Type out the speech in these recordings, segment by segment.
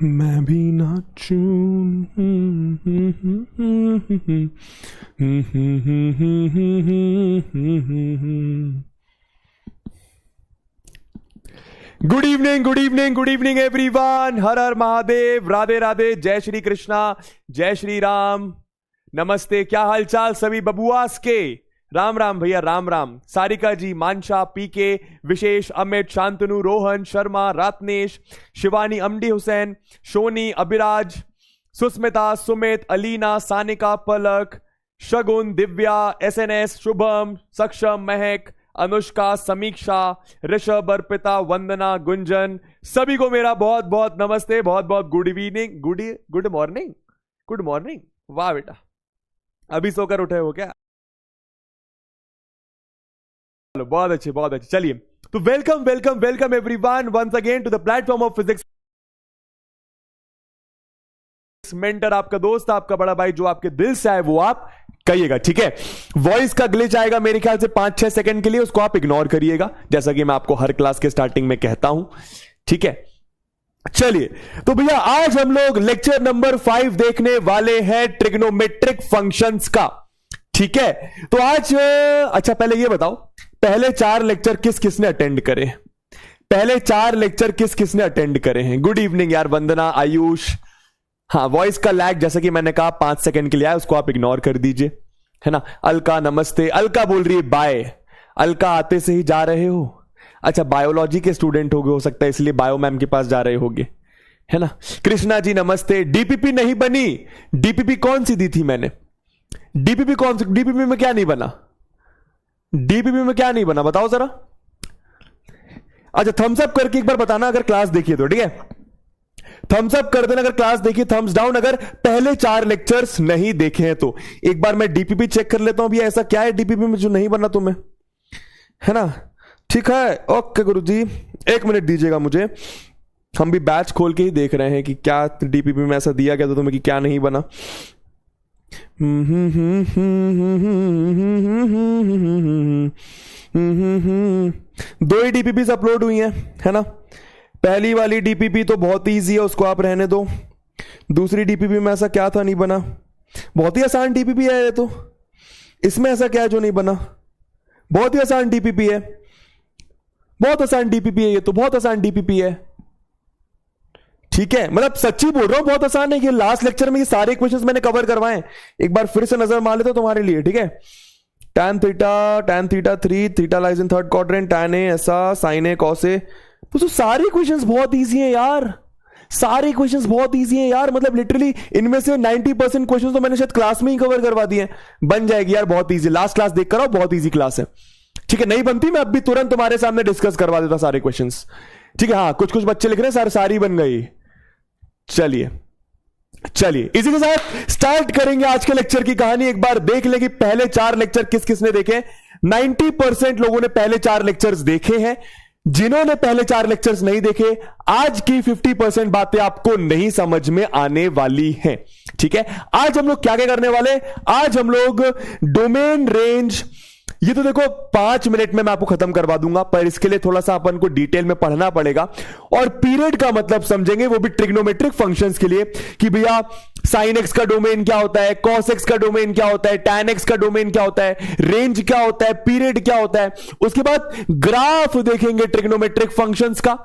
मैं भी नाचूं। Good evening, good evening, good evening everyone. हर हर महादेव, राधे राधे, जय श्री कृष्णा, जय श्री राम, नमस्ते। क्या हालचाल सभी बबुआस के? राम राम भैया, राम राम। सारिका जी, मानशा, पीके, विशेष, अमित, शांतनु, रोहन शर्मा, रातनेश, शिवानी, अमडी हुसैन, शोनी, अभिराज, सुस्मिता, सुमित, अलीना, सानिका, पलक, शगुन, दिव्या, एसएनएस, शुभम, सक्षम, महक, अनुष्का, समीक्षा, ऋषभ, अर्पिता, वंदना, गुंजन, सभी को मेरा बहुत बहुत नमस्ते, बहुत बहुत good evening, good morning, good morning. वाह बेटा, अभी सोकर उठे हो क्या? चलो, बहुत अच्छे, बहुत अच्छे। चलिए, तो welcome welcome welcome everyone once again to the platform of physics mentor. आपका दोस्त, आपका बड़ा भाई, जो आपके दिल से आए वो आप कहिएगा, ठीक है? वॉइस का ग्लिच आएगा मेरे ख्याल से 5-6 सेकंड के लिए, उसको आप इग्नोर करिएगा, जैसा कि मैं आपको हर क्लास के स्टार्टिंग में कहता हूं, ठीक है? चलिए, तो भैया आज हम लोग लेक्चर नंबर 5 देखने वाले हैं, ट्रिग्नोमेट्रिक फंक्शंस का, ठीक है? तो आज अच्छा, पहले ये बताओ, पहले 4 लेक्चर किस किसने अटेंड करे? पहले 4 लेक्चर किस किसने अटेंड करे हैं? गुड इवनिंग यार, वंदना, आयुष। हाँ, वॉइस का लैग जैसा कि मैंने कहा 5 सेकंड के लिए आया, उसको आप इग्नोर कर दीजिए, है ना? अलका, नमस्ते। अलका बोल रही है बाय। अलका, आते से ही जा रहे हो? अच्छा, बायोलॉजी के स्टूडेंट होगे, हो सकता है इसलिए बायो मैम के पास जा रहे होगे, है ना? कृष्णा जी, नमस्ते। डीपीपी नहीं बनी? डीपीपी कौन सी दी थी मैंने? डीपीपी कौन सी? डीपीपी में क्या नहीं बना? डीपीपी में क्या नहीं बना बताओ जरा। अच्छा, थम्स अप करके एक बार बताना अगर क्लास देखिए तो, ठीक है? थम्स अप कर देना अगर क्लास देखिए, थम्स डाउन अगर पहले 4 लेक्चर्स नहीं देखे हैं तो। एक बार मैं डीपीपी चेक कर लेता हूं भैया, ऐसा क्या है डीपीपी में जो नहीं बना तुम्हें, है ना? ठीक है, ओके गुरुजी, 1 मिनट दीजिएगा मुझे। हम भी बैच खोल के ही देख रहे हैं कि क्या डीपीपी में ऐसा दिया गया था तुम्हें कि क्या नहीं बना। 2 ही डीपीपी अपलोड हुई है ना? पहली वाली डीपीपी तो बहुत इजी है, उसको आप रहने दो। दूसरी डीपीपी में ऐसा क्या था नहीं बना? बहुत ही आसान डीपीपी है ये तो, इसमें ऐसा क्या है जो नहीं बना? बहुत ही आसान डीपीपी है, बहुत आसान डीपीपी है ये तो, बहुत आसान डीपीपी है, ठीक है? मतलब सच्ची बोल रहा हूं, बहुत आसान है ये। लास्ट लेक्चर में ये सारे क्वेश्चंस मैंने कवर करवाए, एक बार फिर से नजर मार लेते तुम्हारे लिए, ठीक है? tan theta 3, theta lies in third quadrant, tan a ऐसा, sin a cos a, तो सारे क्वेश्चंस बहुत इजी हैं यार, सारे क्वेश्चंस बहुत इजी हैं यार। मतलब लिटरली इनमें से 90% क्वेश्चंस तो मैंने शायद क्लास में ही कवर करवा दिए। बन जाएगी यार, बहुत इजी। लास्ट क्लास देख कर आओ, बहुत इजी क्लास है, ठीक है? नहीं बनती मैं अब भी तुरंत तुम्हारे सामने डिस्कस करवा देता सारे क्वेश्चंस, ठीक है? हाँ, कुछ कुछ बच्चे लिख रहे हैं सर सारी बन गई। चलिए चलिए, इसी के साथ स्टार्ट करेंगे आज के लेक्चर की कहानी। एक बार देख ले कि पहले 4 लेक्चर किस किसने देखे। 90% लोगों ने पहले 4 लेक्चर्स देखे हैं। जिन्होंने पहले 4 लेक्चर्स नहीं देखे, आज की 50% बातें आपको नहीं समझ में आने वाली हैं, ठीक है? आज हम लोग क्या क्या करने वाले? आज हम लोग डोमेन रेंज, ये तो देखो 5 मिनट में मैं आपको खत्म करवा दूंगा, पर इसके लिए थोड़ा सा अपन को डिटेल में पढ़ना पड़ेगा। और पीरियड का मतलब समझेंगे, वो भी ट्रिग्नोमेट्रिक फंक्शंस के लिए, कि भैया साइन एक्स का डोमेन क्या होता है, कॉस एक्स का डोमेन क्या होता है, टैन एक्स का डोमेन क्या होता है, रेंज क्या होता है, पीरियड क्या होता है। उसके बाद ग्राफ देखेंगे ट्रिग्नोमेट्रिक फंक्शंस का,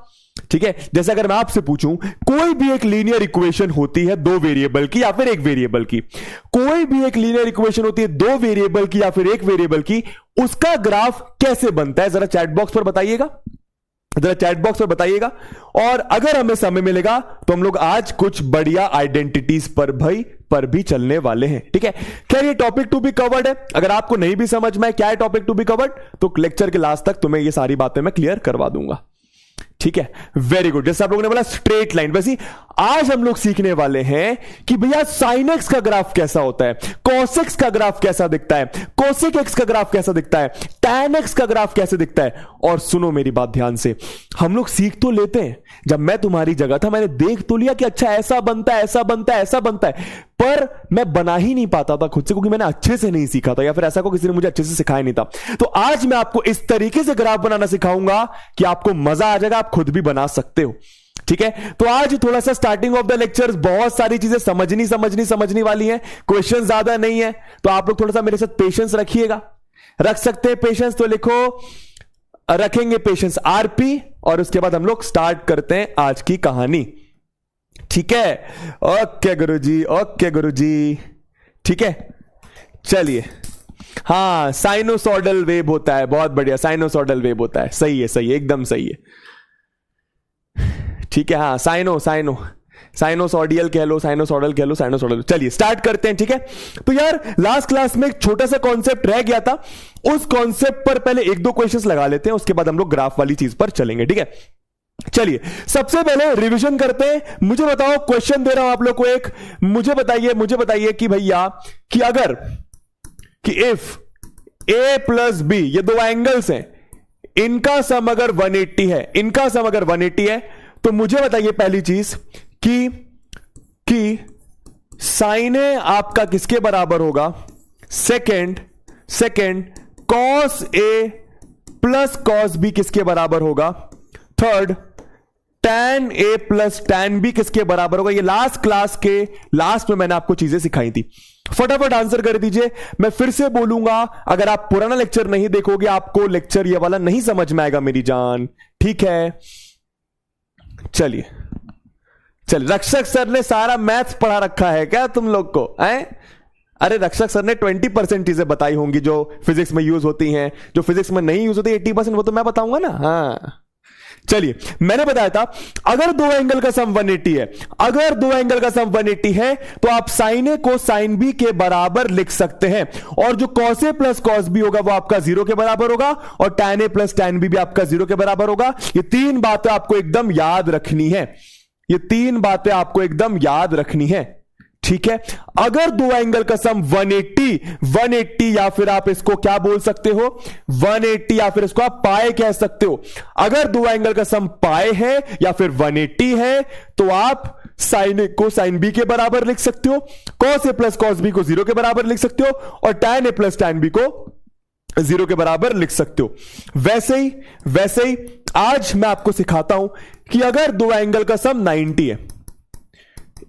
ठीक है? जैसे अगर मैं आपसे पूछूं, कोई भी एक लीनियर इक्वेशन होती है 2 वेरिएबल की या फिर 1 वेरिएबल की, कोई भी एक लीनियर इक्वेशन होती है 2 वेरिएबल की या फिर 1 वेरिएबल की, उसका ग्राफ कैसे बनता है? जरा चैट बॉक्स पर बताइएगा, जरा चैट बॉक्स पर बताइएगा। और अगर हमें समय मिलेगा तो हम लोग आज कुछ बढ़िया आइडेंटिटीज पर भी चलने वाले हैं, ठीक है? खैर, ये टॉपिक टू बी कवर्ड है। अगर आपको नहीं भी समझ में क्या है टॉपिक टू बी कवर्ड, तो लेक्चर के लास्ट तक तुम्हें ये सारी बातें मैं क्लियर करवा दूंगा, ठीक है? Very good. जैसे आप लोगों ने बोला स्ट्रेट लाइन, वैसे आज हम लोग सीखने वाले हैं कि भैया साइन एक्स का ग्राफ कैसा होता है, कॉस एक्स का ग्राफ कैसा दिखता है, कोसेक एक्स का ग्राफ कैसा दिखता है, टैन एक्स का ग्राफ कैसे दिखता है। और सुनो मेरी बात ध्यान से, हम लोग सीख तो लेते हैं, जब मैं तुम्हारी जगह था मैंने देख तो लिया कि अच्छा ऐसा बनता है, ऐसा बनता है, ऐसा बनता है, पर मैं बना ही नहीं पाता था खुद से, क्योंकि मैंने अच्छे से नहीं सीखा था, या फिर ऐसा को किसी ने मुझे अच्छे से सिखाया नहीं था। तो आज मैं आपको इस तरीके से ग्राफ बनाना सिखाऊंगा कि आपको मजा आ जाएगा, आप खुद भी बना सकते हो, ठीक है, तो आज थोड़ा सा स्टार्टिंग ऑफ द लेक्चर्स बहुत सारी चीजें समझनी वाली हैं, क्वेश्चन ज्यादा नहीं है, तो आप लोग थोड़ा सा मेरे साथ पेशेंस रखिएगा। रख सकते हैं पेशेंस तो लिखो, रखेंगे पेशेंस आरपी, और उसके बाद हम लोग स्टार्ट करते हैं आज की कहानी। ठीक है, ओके गुरुजी, ओके गुरुजी, ठीक है, चलिए। हाँ, साइनोसॉइडल वेव होता है, बहुत बढ़िया, साइनोसॉइडल वेव होता है, सही है, सही है, एकदम सही है, ठीक है। हाँ, साइनोसॉइडियल कह लो, साइनोसॉइडल कह लो, साइनोसॉइडल। चलिए स्टार्ट करते हैं, ठीक है। तो यार लास्ट क्लास में एक छोटा सा कॉन्सेप्ट रह गया था, उस कॉन्सेप्ट पर पहले एक दो क्वेश्चंस लगा लेते हैं, उसके बाद हम लोग ग्राफ वाली चीज पर चलेंगे, ठीक है। चलिए सबसे पहले रिवीजन करते हैं। मुझे बताओ, क्वेश्चन दे रहा हूं आप लोग को एक, मुझे बताइए कि भैया कि अगर कि इफ ए प्लस बी, ये दो एंगल्स हैं, इनका सम अगर 180 है, तो मुझे बताइए पहली चीज कि साइन ए आपका किसके बराबर होगा, second cos A plus cos B किसके बराबर होगा, थर्ड tan ए प्लस tan बी किसके बराबर होगा। ये लास्ट क्लास के लास्ट में मैंने आपको चीजें सिखाई थी, फटाफट आंसर कर दीजिए। मैं फिर से बोलूंगा, अगर आप पुराना लेक्चर नहीं देखोगे आपको लेक्चर ये वाला नहीं समझ में आएगा मेरी जान, ठीक है। चलिए रक्षक सर ने सारा मैथ्स पढ़ा रखा है क्या तुम लोग को, हैं? अरे रक्षक सर ने 20% चीजें बताई होंगी जो फिजिक्स में यूज होती हैं, जो फिजिक्स में नहीं यूज होती 80% वो तो मैं बताऊंगा ना। हाँ चलिए, मैंने बताया था अगर दो एंगल का सम 180 है, तो आप साइन ए को साइन बी के बराबर लिख सकते हैं, और जो cos A plus cos B होगा वो आपका 0 के बराबर होगा, और tan ए प्लस tan बी भी आपका 0 के बराबर होगा। ये तीन बातें आपको एकदम याद रखनी है, ठीक है। अगर दो एंगल का सम 180 या फिर आप इसको क्या बोल सकते हो, 180 या फिर इसको आप पाए कह सकते हो। अगर दो एंगल का सम पाए है या फिर 180 है, तो आप साइन ए को साइन बी के बराबर लिख सकते हो, cos A plus cos B को 0 के बराबर लिख सकते हो, और tan ए प्लस tan बी को 0 के बराबर लिख सकते हो। वैसे ही आज मैं आपको सिखाता हूं कि अगर दो एंगल का सम 90 है,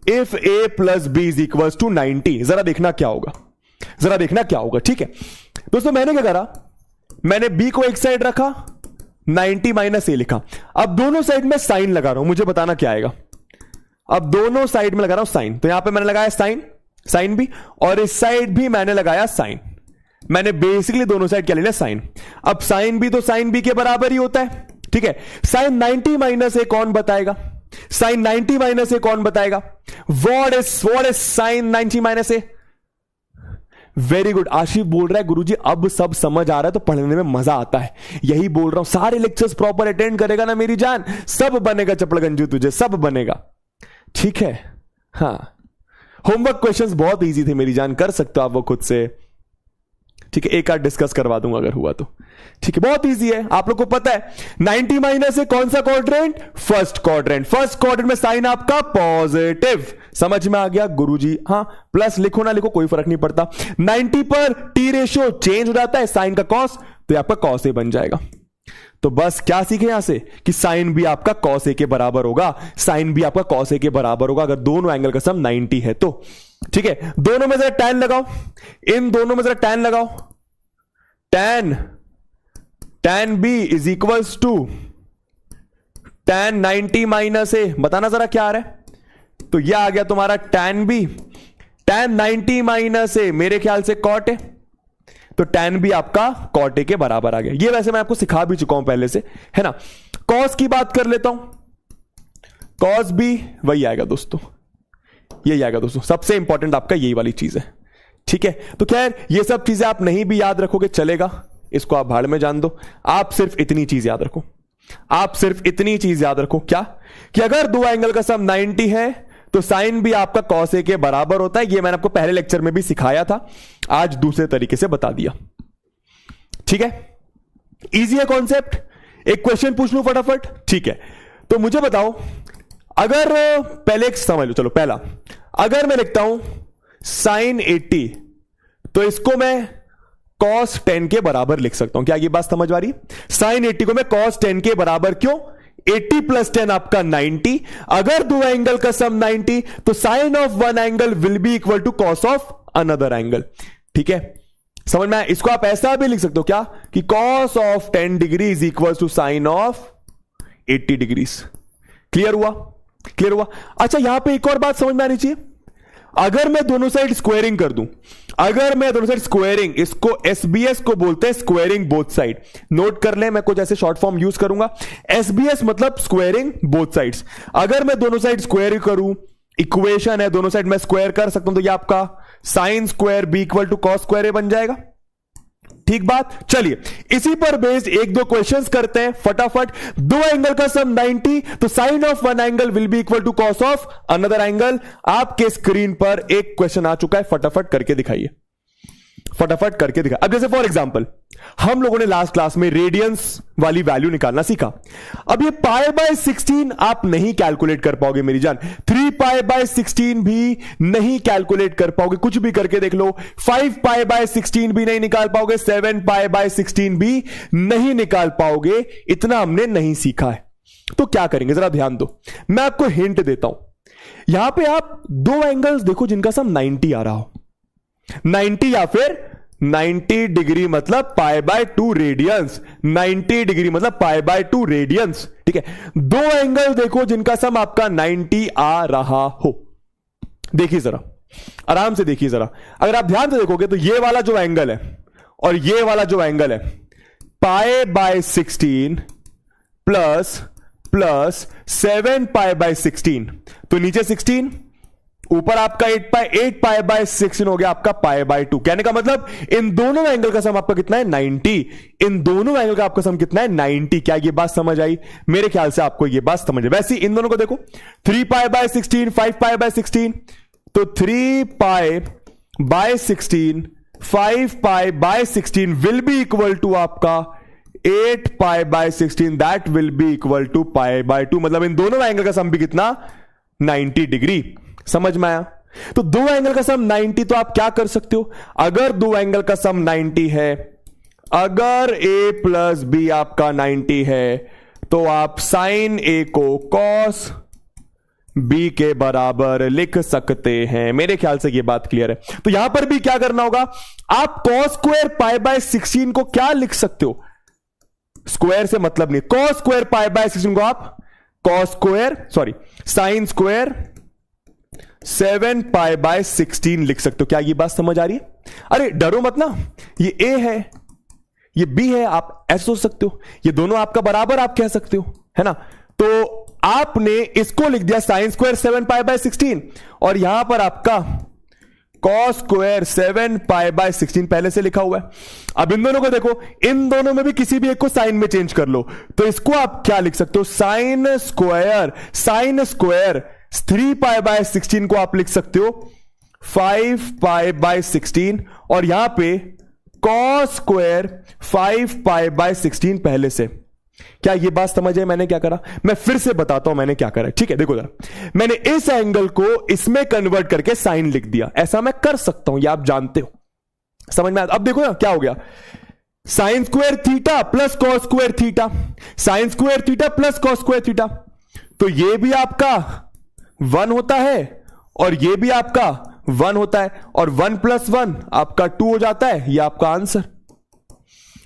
if a plus b is equal to 90, जरा देखना क्या होगा, ठीक है दोस्तों। मैंने क्या करा, मैंने बी को एक साइड रखा, 90 माइनस ए लिखा। अब दोनों साइड में साइन लगा रहा हूं, मुझे बताना क्या आएगा। अब दोनों साइड में लगा रहा हूं साइन, तो यहां पे मैंने लगाया साइन भी, और इस साइड भी मैंने लगाया साइन। मैंने बेसिकली दोनों साइड क्या ले लिया, साइन। अब साइन भी तो साइन बी के बराबर ही होता है, ठीक है। साइन 90 माइनस ए कौन बताएगा, what is sine 90 minus A. Very good, Ashif बोल रहा है गुरुजी अब सब समझ आ रहा है तो पढ़ने में मजा आता है। यही बोल रहा हूं, सारे लेक्चर्स प्रॉपर अटेंड करेगा ना मेरी जान, सब बनेगा चपड़गंजू तुझे, सब बनेगा, ठीक है। हाँ, होमवर्क क्वेश्चंस बहुत इजी थे मेरी जान, कर सकते हो आप वो खुद से, ठीक है। एक आध डिस्कस करवा दूंगा अगर हुआ तो, ठीक है। बहुत इजी है, आप लोग को पता है 90 माइनस है कौन सा क्वाड्रेंट, फर्स्ट क्वाड्रेंट में साइन आपका पॉजिटिव, समझ में आ गया गुरुजी। हाँ, प्लस लिखो ना लिखो कोई फर्क नहीं पड़ता, 90 पर टी रेशियो चेंज हो जाता है, साइन का कॉस, तो आपका कॉस ए बन जाएगा। तो बस क्या सीखे यहां से कि साइन भी आपका कॉस ए के बराबर होगा, अगर दोनों एंगल का सम 90 है तो, ठीक है। दोनों में जरा tan लगाओ, इन दोनों में जरा tan लगाओ, tan b is equals to tan 90 minus A, बताना जरा क्या आ रहा है। तो यह आ गया तुम्हारा tan b, tan 90 माइनस ए मेरे ख्याल से cot ए, तो tan भी आपका cot ए के बराबर आ गया। ये वैसे मैं आपको सिखा भी चुका हूं पहले से, है ना। cos की बात कर लेता हूं, cos भी वही आएगा दोस्तों, यही आएगा दोस्तों, सबसे इंपॉर्टेंट आपका यही वाली चीज है, ठीक है। तो खैर ये सब चीजें आप नहीं भी याद रखोगे चलेगा, इसको आप भाड़ में जान दो। आप सिर्फ इतनी चीज याद रखो, क्या कि अगर दो एंगल का सम 90 है तो साइन भी आपका कॉस ए के बराबर होता है। ये मैंने आपको पहले लेक्चर में भी सिखाया था, आज दूसरे तरीके से बता दिया, ठीक है। इजी है कॉन्सेप्ट। एक क्वेश्चन पूछ लूं फटाफट, ठीक है। तो मुझे बताओ, अगर पहले एक समझ लो, चलो पहला, अगर मैं लिखता हूं साइन 80, तो इसको मैं cos 10 के बराबर लिख सकता हूं। क्या ये बात समझ आ रही है? साइन 80 को मैं cos 10 के बराबर, क्यों? 80 प्लस 10 आपका 90। अगर दो एंगल का सम 90 तो sine of one angle will be equal to cos of another angle. ठीक है, समझ में आया? इसको आप ऐसा भी लिख सकते हो क्या कि cos of 10 degree is equal to sine of 80 degrees. Clear हुआ? क्लियर हुआ? अच्छा, यहां पे एक और बात समझ में आनी चाहिए। अगर मैं दोनों साइड स्क्वायरिंग कर दूं, अगर मैं दोनों साइड स्क्वायरिंग, इसको एसबीएस को बोलते हैं स्क्वायरिंग बोथ साइड। नोट कर ले, मैं कुछ ऐसे शॉर्ट फॉर्म यूज करूंगा। एसबीएस मतलब स्क्वायरिंग बोथ साइड्स। अगर मैं दोनों साइड स्क्वायर करूं, इक्वेशन है दोनों साइड मैं स्क्वायर कर सकता हूं, तो ये आपका sine square B equal to cos square A बन जाएगा। ठीक बात। चलिए इसी पर बेस्ड एक दो क्वेश्चंस करते हैं फटाफट। दो एंगल का सम 90 तो sine of one angle will be equal to cos of another angle. आपके स्क्रीन पर एक क्वेश्चन आ चुका है, फटाफट करके दिखाइए, फटाफट करके दिखाइए। अब जैसे फॉर एग्जांपल हम लोगों ने लास्ट क्लास में रेडियंस वाली वैल्यू निकालना सीखा। अब ये पाई बाय 16 आप नहीं कैलकुलेट कर पाओगे मेरी जान, 3 पाई बाय 16 भी नहीं कैलकुलेट कर पाओगे, कुछ भी करके देख लो। 5 पाई बाय 16 भी नहीं निकाल पाओगे, 7 पाई बाय 16 भी नहीं निकाल पाओगे। इतना हमने नहीं सीखा है, तो क्या करेंगे जरा ध्यान दो, मैं आपको हिंट देता हूं। यहां पे आप दो एंगल्स देखो जिनका सम 90 आ रहा हो, 90 या फिर 90 डिग्री मतलब पाई बाय 2 रेडियंस, 90 डिग्री मतलब पाई बाय 2 रेडियंस। ठीक है, दो एंगल देखो जिनका सम आपका 90 आ रहा हो। देखिए जरा, आराम से देखिए जरा, अगर आप ध्यान से देखोगे तो ये वाला जो एंगल है और ये वाला जो एंगल है, पाई बाय 16 प्लस 7 पाई बाय 16, तो नीचे 16, ऊपर आपका 8 पाई बाय 16 हो गया आपका पाई बाय 2। कहने का मतलब इन दोनों एंगल का सम आपका कितना है 90। इन दोनों एंगल का आपका सम कितना है 90। क्या ये बात समझ आई? मेरे ख्याल से आपको ये बात समझ आई। वैसे इन दोनों को देखो, 3 पाई बाय 16, 5 पाई बाय 16, तो 3 pi by 16, 5 pi by 16 will be equal to आपका 8 pi by 16, that will be equal to pi by 2। मतलब इन दोनों एंगल का सम भी कितना 90 डिग्री। समझ में आया? तो दो एंगल का सम 90, तो आप क्या कर सकते हो, अगर दो एंगल का सम 90 है, अगर a प्लस बी आपका 90 है, तो आप साइन a को कॉस b के बराबर लिख सकते हैं। मेरे ख्याल से यह बात क्लियर है। तो यहां पर भी क्या करना होगा, आप कॉस स्क्वायर पाई बाय 16 को क्या लिख सकते हो, स्क्वायर से मतलब नहीं, कॉस स्क्वायर पाई बाय 16 को आप cos square sine square 7 pi by 16 लिख सकते हो। क्या ये बात समझ आ रही है? अरे डरो मत ना, ये a है ये b है, आप ऐसे सोच सकते हो, ये दोनों आपका बराबर आप कह सकते हो, है ना। तो आपने इसको लिख दिया साइन स्क्वायर 7 पाई बाय 16 और यहां पर आपका कॉस स्क्वायर 7 पाई बाय 16 पहले से लिखा हुआ है। अब इन दोनों को देखो, इन दोनों में भी किसी भी एक को साइन में चेंज कर लो, तो इसको आप क्या लिख सकते हो, साइन स्क्वायर 3 पाई बाय 16 को आप लिख सकते हो 5 पाई बाय 16 और यहां पे कॉस स्क्वायर 5 पाई बाय 16 पहले से। क्या ये बात समझ है मैंने क्या करा? मैं फिर से बताता हूं मैंने क्या करा। ठीक है, देखो जरा, मैंने इस एंगल को इसमें कन्वर्ट करके साइन लिख दिया। ऐसा मैं कर सकता हूं, ये आप जानते हो, समझ में आया? अब देखो ना क्या हो गया, sine square theta plus cos square theta, sine square theta plus cos square theta, तो ये भी आपका 1 होता है और ये भी आपका 1 होता है, और 1 प्लस 1 आपका 2 हो जाता है। ये आपका आंसर।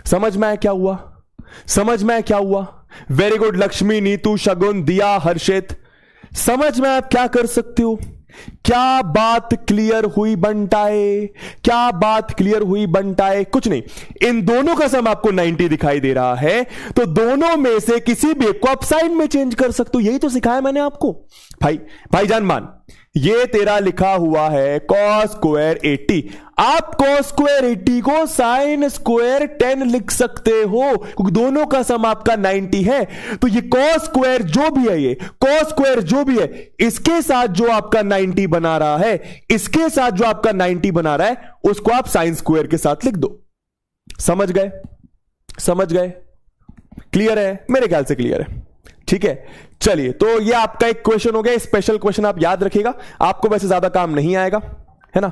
समझ में आया क्या हुआ? समझ में आया क्या हुआ? वेरी गुड लक्ष्मी, नीतू, शगुन, दिया, हर्षित। समझ में आप क्या कर सकते हो? क्या बात क्लियर हुई बंटाए? क्या बात क्लियर हुई बंटाए? कुछ नहीं, इन दोनों का सम आपको 90 दिखाई दे रहा है, तो दोनों में से किसी भी एक को आप साइन में चेंज कर सकते हो। यही तो सिखाया मैंने आपको। भाईजान मान, ये तेरा लिखा हुआ है कॉस स्क्वायर 80, आप कॉस स्क्वायर 80 को साइन स्क्वायर 10 लिख सकते हो, क्योंकि दोनों का सम आपका 90 है। तो ये कॉस स्क्वायर जो भी है, ये कॉस स्क्वायर जो भी है, इसके साथ जो आपका 90 बना रहा है, इसके साथ जो आपका 90 बना रहा है, उसको आप साइन स्क्वायर के साथ लिख दो। समझ गए? समझ गए? क्लियर है? मेरे ख्याल से क्लियर है। ठीक है, चलिए, तो ये आपका एक क्वेश्चन हो गया, स्पेशल क्वेश्चन, आप याद रखिएगा, आपको वैसे ज्यादा काम नहीं आएगा, है ना।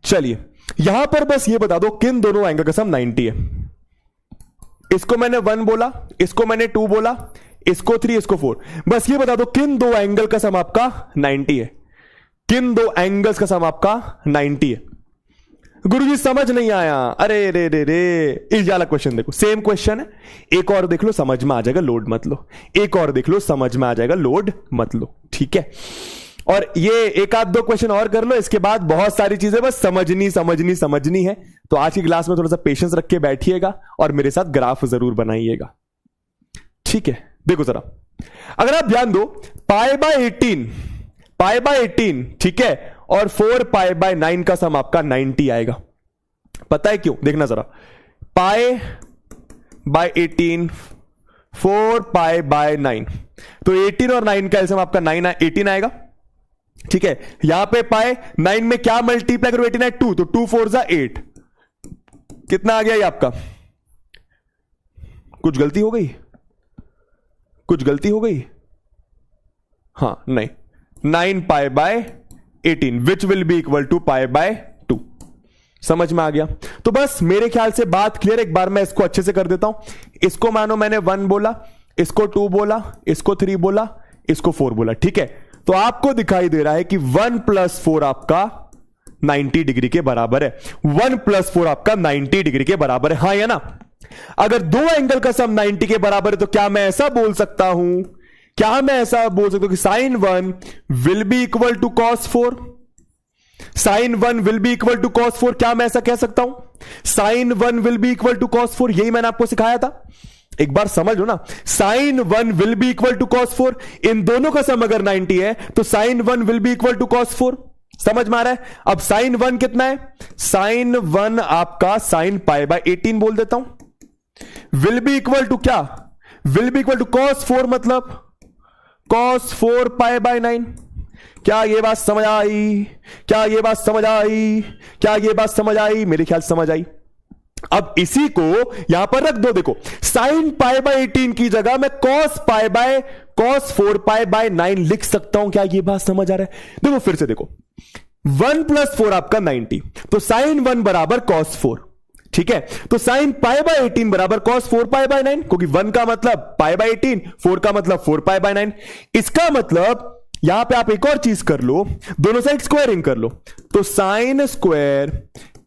चलिए, यहां पर बस ये बता दो किन दोनों एंगल का सम 90 है। इसको मैंने 1 बोला, इसको मैंने 2 बोला, इसको 3, इसको 4। बस ये बता दो किन दो एंगल का सम आपका 90 है, किन दो एंगल्स का सम आपका 90 है। गुरुजी समझ नहीं आया, अरे रे रे रे, इस वाला क्वेश्चन देखो, सेम क्वेश्चन है, एक और देख लो समझ में आ जाएगा, लोड मत लो, एक और देख लो समझ में आ जाएगा, लोड मत लो, ठीक है। और ये एक आध दो क्वेश्चन और कर लो, इसके बाद बहुत सारी चीजें बस समझनी है। तो आज की क्लास में थोड़ा सा पेशेंस रख के बैठिएगा और मेरे साथ ग्राफ जरूर बनाइएगा, ठीक है। देखो जरा, अगर आप ध्यान दो, पाई बाय 18, ठीक है, और 4 पाई बाय 9 का सम आपका 90 आएगा। पता है क्यों? देखना जरा, पाई बाय 18, 4 पाई बाय 9, तो 18 और 9 का सम आपका 18 आएगा, ठीक है। यहां पे पाए 9 में क्या मल्टीप्लाई करो, 18 है 2, तो 2 4 जा 8, कितना आ गया ये आपका? कुछ गलती हो गई? हां नहीं, 9 pi by 18 which will be equal to pi by 2। समझ में आ गया? तो बस मेरे ख्याल से बात क्लियर। एक बार मैं इसको अच्छे से कर देता हूं। इसको मानो मैंने 1 बोला, इसको 2 बोला, इसको 3 बोला, इसको 4 बोला, ठीक है। तो आपको दिखाई दे रहा है कि 1 + 4 आपका 90 डिग्री के बराबर है। 1 + 4 आपका 90 डिग्री के बराबर है, हां या ना? अगर दो एंगल का सम 90 के बराबर है तो क्या मैं ऐसा बोल सकता हूं, कि sin 1 will be equal to cos 4? sin 1 will be equal to cos 4, क्या मैं ऐसा कह सकता हूं? sin 1 will be equal to cos 4, यही मैंने आपको सिखाया था। एक बार समझ लो ना, sin 1 will be equal to cos 4, इन दोनों का सम अगर 90 है तो sin 1 will be equal to cos 4। समझ में आ रहा है? अब sin 1 कितना है? sin 1 आपका sin पाई बाय 18 बोल देता हूं, विल बी इक्वल टू क्या? Will be equal to cos 4, मतलब cos 4 पाई बाय 9। क्या ये बात समझ आई? मेरे ख्याल समझ आई। अब इसी को यहां पर रख दो, देखो sin पाई बाय 18 की जगह मैं cos 4 पाई बाय 9 लिख सकता हूं। क्या ये बात समझ आ रहा है? देखो फिर से देखो, 1 + 4 आपका 90, तो sin 1 बराबर cos 4, ठीक है। तो sin पाई बाय 18 बराबर cos 4 पाई बाय 9, क्योंकि 1 का मतलब पाई बाय 18, 4 का मतलब 4 पाई बाय 9। इसका मतलब यहां पे आप एक और चीज कर लो, दोनों साइड स्क्वायरिंग कर लो, तो sin square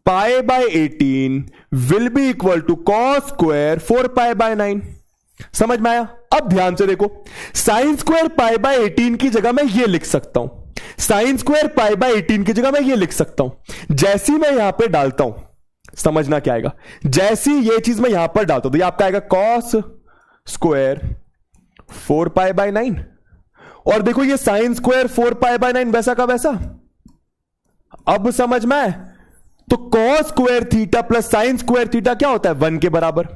pi by 18 will be equal to cos square 4 pi by 9। समझ में आया? अब ध्यान से देखो, sin स्क्वायर पाई बाय 18 की जगह मैं ये लिख सकता हूं, sin स्क्वायर पाई बाय 18 की जगह मैं ये लिख सकता हूं। जैसी मैं यहां पे डालता हूं, समझना क्या आएगा, जैसी ये चीज मैं यहां पर डालता हूं तो ये आपका आएगा cos स्क्वायर 4 पाई बाय 9, और देखो ये sin स्क्वायर 4 पाई बाय 9 वैसा का वैसा। अब समझ में आए? तो cos square theta plus sin square theta क्या होता है? 1 के बराबर।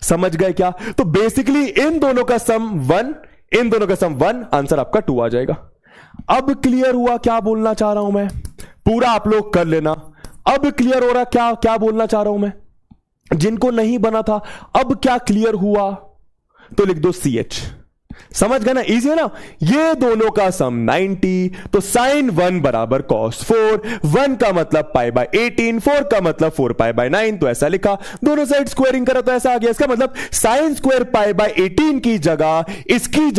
समझ गए क्या? तो बेसिकली इन दोनों का सम 1, इन दोनों का सम 1, आंसर आपका 2 आ जाएगा। अब क्लियर हुआ क्या बोलना चाह रहा हूं मैं? पूरा आप लोग कर लेना। अब क्लियर हो रहा क्या बोलना चाह रहा हूं मैं? जिनको नहीं बना था, अब क्या क्लियर हुआ? तो लिख दो CH। समझ गए ना? इजी है ना? ये दोनों का सम 90, तो sin 1 बराबर cos 4, 1 का मतलब पाई बाय 18, 4 का मतलब 4 पाई बाय 9, तो ऐसा लिखा। दोनों साइड स्क्वायरिंग करा तो ऐसा आ गया। इसका मतलब sin स्क्वायर पाई बाय 18 की जगह, इसकी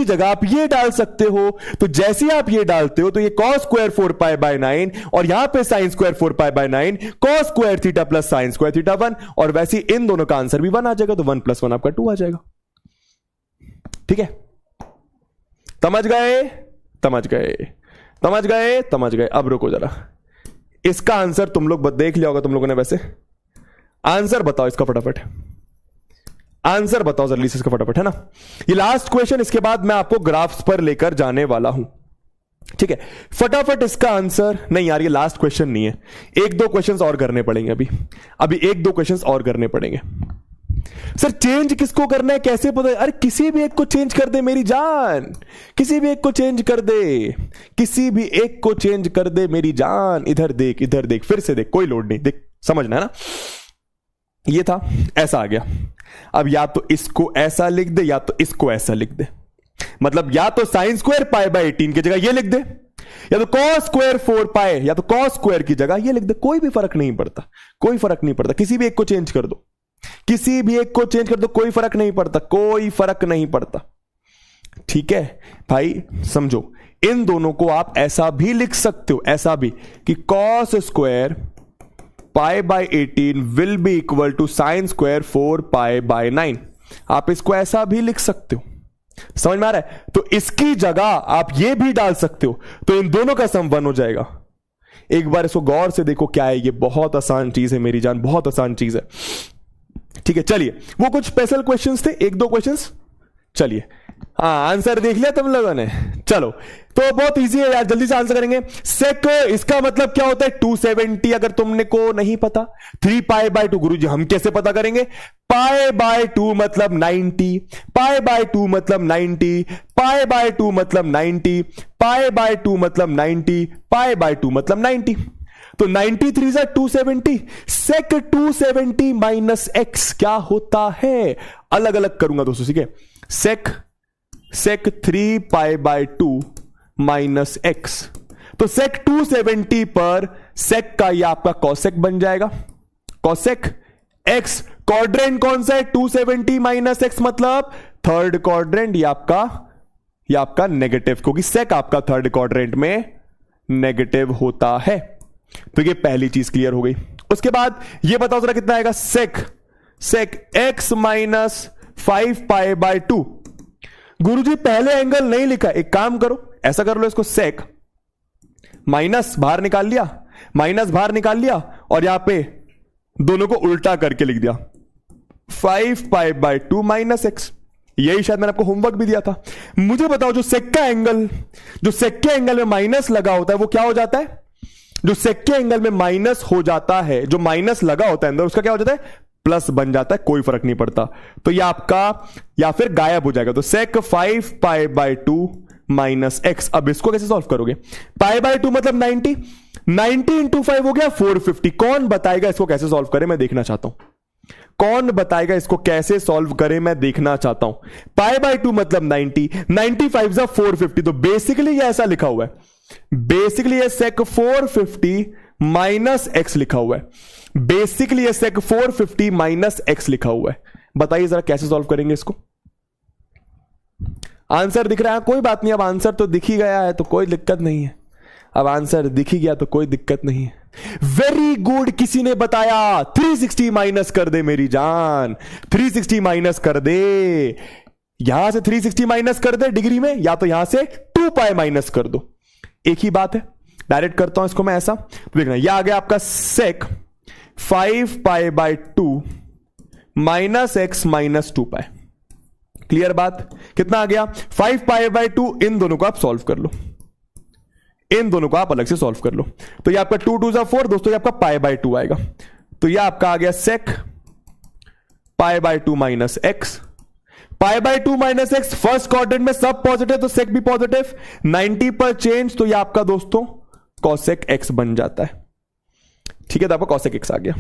जगह आप ये डाल सकते हो। तो जैसे आप ये डालते हो तो ये cos स्क्वायर 4 पाई बाय 9, और यहां पे sin square 4 pi by 9, cos square theta plus sin square theta 1, और वैसे इन दोनों का आंसर भी 1 आ जाएगा, तो 1 + 1 आपका 2 आ जाएगा। ठीक है? समझ गए। अब रुको जरा, इसका आंसर तुम लोग देख लिया होगा तुम लोगों ने। वैसे आंसर बताओ इसका फटाफट, आंसर बताओ जल्दी से इसका फटाफट, है ना? ये लास्ट क्वेश्चन, इसके बाद मैं आपको ग्राफ्स पर लेकर जाने वाला हूं। ठीक है, फटाफट इसका आंसर। नहीं यार, ये लास्ट क्वेश्चन नहीं है, 1-2 क्वेश्चंस और करने पड़ेंगे। अभी 1-2 क्वेश्चंस और करने पड़ेंगे। सर चेंज किसको करना है, कैसे पता है? अरे किसी भी एक को चेंज कर दे मेरी जान, किसी भी एक को चेंज कर दे मेरी जान। इधर देख, फिर से देख, कोई लोड नहीं, देख, समझना है ना? ये था, ऐसा आ गया। अब या तो इसको ऐसा लिख दे या तो इसको ऐसा लिख दे। मतलब या तो sin स्क्वायर पाई बाय 18 की जगह ये लिख दे, या तो cos स्क्वायर 4 पाई, या तो cos स्क्वायर की जगह ये लिख दे। कोई भी फर्क नहीं पड़ता, किसी भी एक को चेंज कर दो। किसी भी एक को चेंज कर दो, कोई फर्क नहीं पड़ता, कोई फर्क नहीं पड़ता। ठीक है भाई, समझो, इन दोनों को आप ऐसा भी लिख सकते हो, ऐसा भी कि cos square pi by 18 will be equal to sine square 4 pi by 9। आप इसको ऐसा भी लिख सकते हो, समझ में आ रहा है? तो इसकी जगह आप ये भी डाल सकते हो, तो इन दोनों का सम 1 हो जाएगा। एक बार इसको गौर से देखो क्या है, ये बहुत आसान चीज है मेरी जान, बहुत आसान चीज है। ठीक है, चलिए, वो कुछ स्पेशल क्वेश्चंस थे, 1-2 क्वेश्चंस, चलिए। हाँ, आंसर देख लिया तुम लोगों ने, चलो। तो बहुत इजी है यार, जल्दी से आंसर करेंगे। सेक, इसका मतलब क्या होता है 270, अगर तुमने को नहीं पता। 3 पाई बाय 2, गुरुजी हम कैसे पता करेंगे? पाई बाय 2 मतलब 90, पाई बाय 2 मतलब 90, पाई बाय 2 मतलब 90, पाई बाय 2 मतलब 90, पाई बाय 2 मतलब 90। तो 93 से 270, सेक 270 माइनस एक्स क्या होता है? अलग अलग करूंगा दोस्तों, ठीक है। सेक 3 पाई बाय 2 माइनस एक्स, तो सेक 270 पर सेक का यह आपका कॉसेक बन जाएगा। कॉसेक एक्स, क्वाड्रेंट कौन सा है? 270 माइनस एक्स मतलब थर्ड क्वाड्रेंट, ये आपका नेगेटिव, क्योंकि सेक आपका थर्ड क्वाड्रेंट में नेगेटिव होता है। तो ये पहली चीज क्लियर हो गई। उसके बाद ये बताओ जरा कितना आएगा? Sec x minus 5 pi by 2। गुरुजी पहले एंगल नहीं लिखा, एक काम करो, ऐसा कर लो, इसको सेक माइनस बाहर निकाल लिया, माइनस बाहर निकाल लिया, और यहां पे दोनों को उल्टा करके लिख दिया, 5 पाई बाय 2 माइनस एक्स। यही शायद मैंने आपको होमवर्क भी दिया था। मुझे बताओ, जो सेक का एंगल, जो सेक के एंगल में माइनस लगा होता है वो क्या हो जाता है? जो सेक के एंगल में माइनस हो जाता है, जो माइनस लगा होता है अंदर, उसका क्या हो जाता है? प्लस बन जाता है, कोई फर्क नहीं पड़ता। तो ये आपका या फिर गायब हो जाएगा। तो सेक 5 पाई बाय 2 माइनस एक्स। अब इसको कैसे सॉल्व करोगे? पाई बाय 2 मतलब 90, 90 इंटू 5 हो गया 450। कौन बताएगा इसको कैसे सॉल्व करें? मैं देखना चाहता हूं, कौन बताएगा इसको कैसे सॉल्व करें, मैं देखना चाहता हूं। पाई बाय 2 मतलब 90, 95 जा 450, तो बेसिकली ये ऐसा लिखा हुआ है, बेसिकली ये सेक 450 माइनस एक्स लिखा हुआ है, बेसिकली ये सेक 450 माइनस एक्स लिखा हुआ है। बताइए जरा कैसे सॉल्व करेंगे इसको? आंसर दिख रहा है? कोई बात नहीं, अब आंसर तो दिख ही गया है तो कोई दिक्कत नहीं है। अब आंसर दिख ही गया तो कोई दिक्कत नहीं है। वेरी गुड, किसी ने बताया 360 माइनस कर दे मेरी जान, 360 माइनस कर दे। यहां से 360 माइनस कर दे डिग्री में, या तो यहां से 2 पाई माइनस कर दो, एक ही बात है। डायरेक्ट करता हूं इसको मैं ऐसा, तो देखना यह आ गया आपका सेक 5 pi by 2 minus x minus 2 pi. Clear बात? कितना आ गया? 5 पाई बाय 2। इन दोनों को आप सॉल्व कर लो, इन दोनों को आप अलग से सॉल्व कर लो। तो ये आपका 2 2 जा 4 दोस्तों, ये आपका पाई बाय 2 आएगा। तो ये आपका आ गया sec pi by 2 minus x. Pi by 2 minus x, first quadrant में सब पॉजिटिव तो सेक भी पॉजिटिव, 90 पर चेंज, तो ये आपका दोस्तों कॉसेक एक्स बन जाता है। ठीक है, तो आपका कॉसेक एक्स आ गया।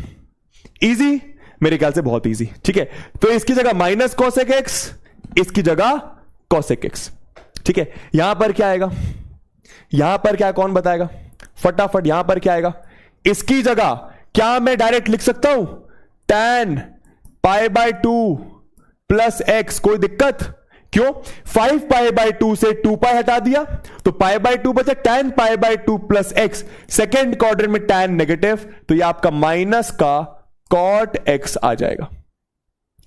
इजी, मेरे ख्याल से बहुत इजी। ठीक है, तो इसकी जगह माइनस कॉसेक एक्स, इसकी जगह कॉसेक एक्स। ठीक है, यहां पर क्या आएगा? यहां पर क्या, कौन बताएगा फटाफट? यहां पर क्या आएगा? इसकी जगह क्या मैं डायरेक्ट लिख सकता हूं? tan pi by 2 plus x. कोई दिक्कत? क्यों? 5 पाई बाय 2 से 2 पाई हटा दिया तो पाई बाय 2 बचा, tan pi by 2 plus x. Second quadrant में tan नेगेटिव, तो यह आपका माइनस का cot x आ जाएगा।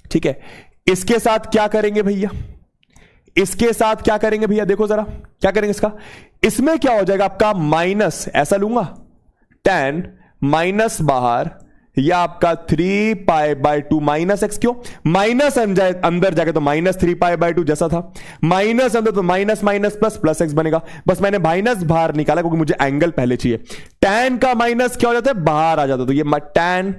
ठीक है, इसके साथ क्या करेंगे भैया? इसके साथ क्या करेंगे भैया? देखो जरा क्या करेंगे इसका। इसमें क्या हो जाएगा आपका? माइनस, ऐसा लूंगा tan माइनस बाहर, या आपका 3 पाई बाय 2 माइनस एक्स। क्यों? माइनस अंदर जाके तो माइनस 3 पाई बाय 2 जैसा था, माइनस अंदर तो minus minus plus plus x बनेगा। बस मैंने माइनस बाहर निकाला क्योंकि मुझे एंगल पहले चाहिए। tan का माइनस क्या हो जाता है? बाहर आ जाता है, तो ये tan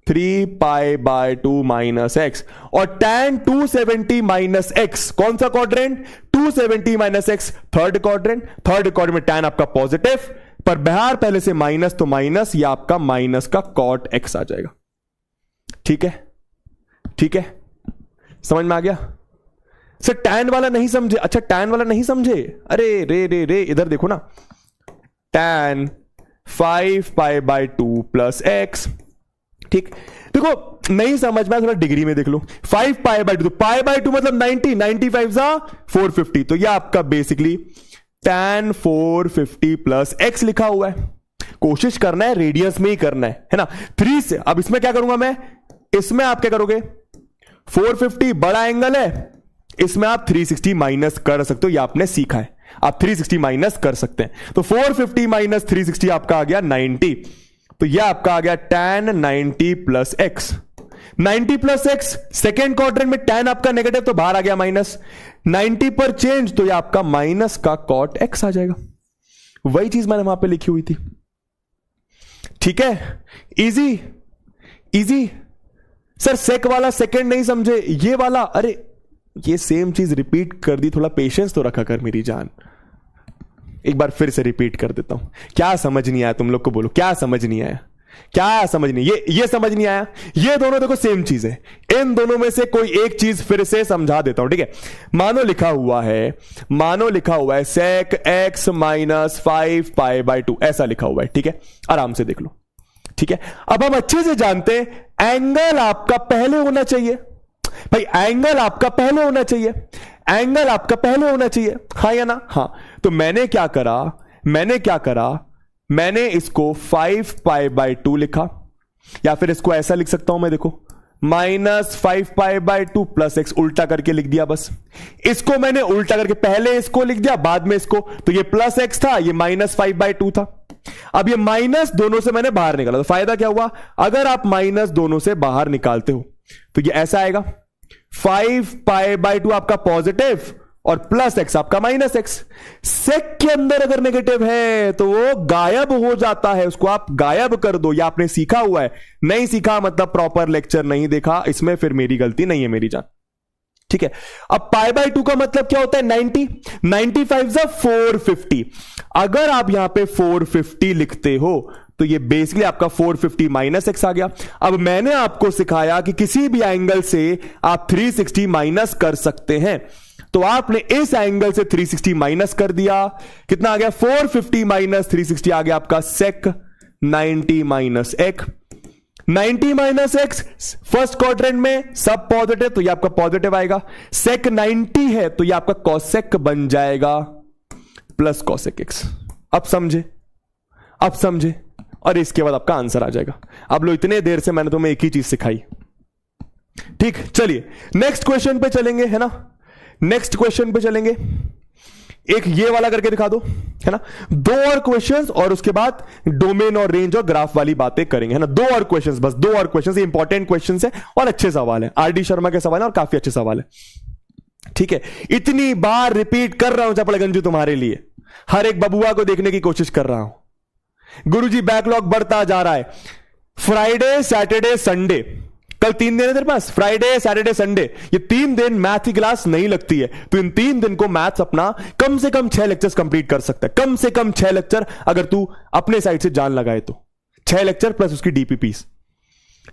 3 pi by 2 minus x, और tan 270 माइनस एक्स कौन सा quadrant? 270 minus x third quadrant. Third quadrant में tan आपका पॉजिटिव, पर बाहर पहले से माइनस, तो माइनस, या आपका माइनस का cot x आ जाएगा। ठीक है, ठीक है, समझ में आ गया? सर tan वाला नहीं समझे? अच्छा tan वाला नहीं समझे? अरे रे रे रे, इधर देखो ना, tan 5 pi by 2 plus x. ठीक, देखो नहीं समझ में, थोड़ा डिग्री में देख लो। 5 पाई बाई 2, तो पाई बाई 2 मतलब 90, 95 जा 450, तो यह आपका बेसिकली tan 450 प्लस x लिखा हुआ है। कोशिश करना है रेडियस में ही करना है ना। 3 से अब इसमें क्या करूंगा मैं, इसमें आप क्या करोगे, 450 बड़ा एंगल है, इसमें आप 360 माइनस कर सकते हो, यह आपने सीखा है, आप 360 माइनस कर सकते हैं। तो 450 माइनस 360 आपका आ गया 90, तो यह आपका आ गया tan 90 plus x। 90 plus x, second quadrant में tan आपका नेगेटिव तो बाहर आ गया माइनस, 90 पर चेंज तो यह आपका माइनस का cot x आ जाएगा। वही चीज मैंने वहां पे लिखी हुई थी। ठीक है, इजी इजी। सर सेक वाला सेकंड नहीं समझे, ये वाला, अरे ये सेम चीज रिपीट कर दी, थोड़ा पेशेंस तो रखा कर मेरी जान। एक बार फिर से रिपीट कर देता हूं। क्या समझ नहीं आया तुम लोग को, बोलो क्या समझ नहीं आया, क्या समझ नहीं, ये समझ नहीं आया। ये दोनों देखो सेम चीज है, इन दोनों में से कोई एक चीज फिर से समझा देता हूं। ठीक है, मानो लिखा हुआ है sec x minus 5 pi by 2, ऐसा लिखा हुआ है। ठीक है, आराम से देख लो। ठीक है, अब हम अच्छे से जानते हैं एंगल आपका पहले होना चाहिए भाई, एंगल आपका पहले होना चाहिए, एंगल आपका पहले होना चाहिए, हाँ या ना। हाँ, तो मैंने क्या करा, मैंने इसको 5 पाई बाई 2 लिखा, या फिर इसको ऐसा लिख सकता हूं मैं, देखो minus 5 pi by 2 plus x, उल्टा करके लिख दिया बस। इसको मैंने उल्टा करके पहले इसको लिख दिया, बाद में इसको, तो ये प्लस एक्स था, ये माइनस 5 बाई 2 था। अब ये माइनस दोनों से मैंने बाहर निकाला, तो फायदा क्या हुआ, अगर आप माइनस दोनों से बाहर निकालते हो तो ये ऐसा आएगा, 5 पाई बाई 2 आपका पॉजिटिव और प्लस एक्स आपका माइनस एक्स। सेक के अंदर अगर नेगेटिव है तो वो गायब हो जाता है, उसको आप गायब कर दो। या आपने सीखा हुआ है, नहीं सीखा मतलब प्रॉपर लेक्चर नहीं देखा, इसमें फिर मेरी गलती नहीं है मेरी जान। ठीक है, अब पाई बाई 2 का मतलब क्या होता है, 90, 95 जा 450। अगर आप यहां पे 450 लिखते हो तो ये बेसिकली आपका 450 माइनस एक्स आ गया। अब मैंने आपको सिखाया कि किसी भी एंगल से आप 360 माइनस कर सकते हैं, तो आपने इस एंगल से 360 माइनस कर दिया, कितना आ गया, 450 माइनस 360 आ गया आपका सेक 90 minus x. 90 minus x first quadrant में सब पॉजिटिव, तो ये आपका पॉजिटिव आएगा। सेक 90 है तो ये आपका कॉसेक बन जाएगा प्लस कॉसेक एक्स। अब समझे, और इसके बाद आपका आंसर आ जाएगा। अब लो, इतने देर से मैंने तुम्हें एक ही चीज सिखाई। ठीक, चलिए नेक्स्ट क्वेश्चन पे चलेंगे, है ना। नेक्स्ट क्वेश्चन पे चलेंगे, एक ये वाला करके दिखा दो, है ना। 2 और क्वेश्चंस और उसके बाद डोमेन और रेंज और ग्राफ वाली बातें करेंगे, है ना। 2 और क्वेश्चंस, बस 2 और क्वेश्चंस, इंपॉर्टेंट क्वेश्चंस है और अच्छे सवाल है, आरडी शर्मा के सवाल है और काफी अच्छे सवाल है। ठीक है, इतनी बार रिपीट कर रहा हूं चपड़गंजू तुम्हारे लिए, हर एक बबुआ को देखने की कोशिश कर रहा हूं। गुरुजी बैकलॉग बढ़ता जा रहा है, फ्राइडे सैटरडे संडे, कल 3 दिन है तेरे पास, फ्राइडे सैटरडे संडे, ये 3 दिन मैथ की क्लास नहीं लगती है, तो इन 3 दिन को मैथ्स अपना कम से कम 6 लेक्चर्स कंप्लीट कर सकता है, कम से कम 6 लेक्चर, अगर तू अपने साइड से जान लगाए तो 6 लेक्चर प्लस उसकी डीपीपीस।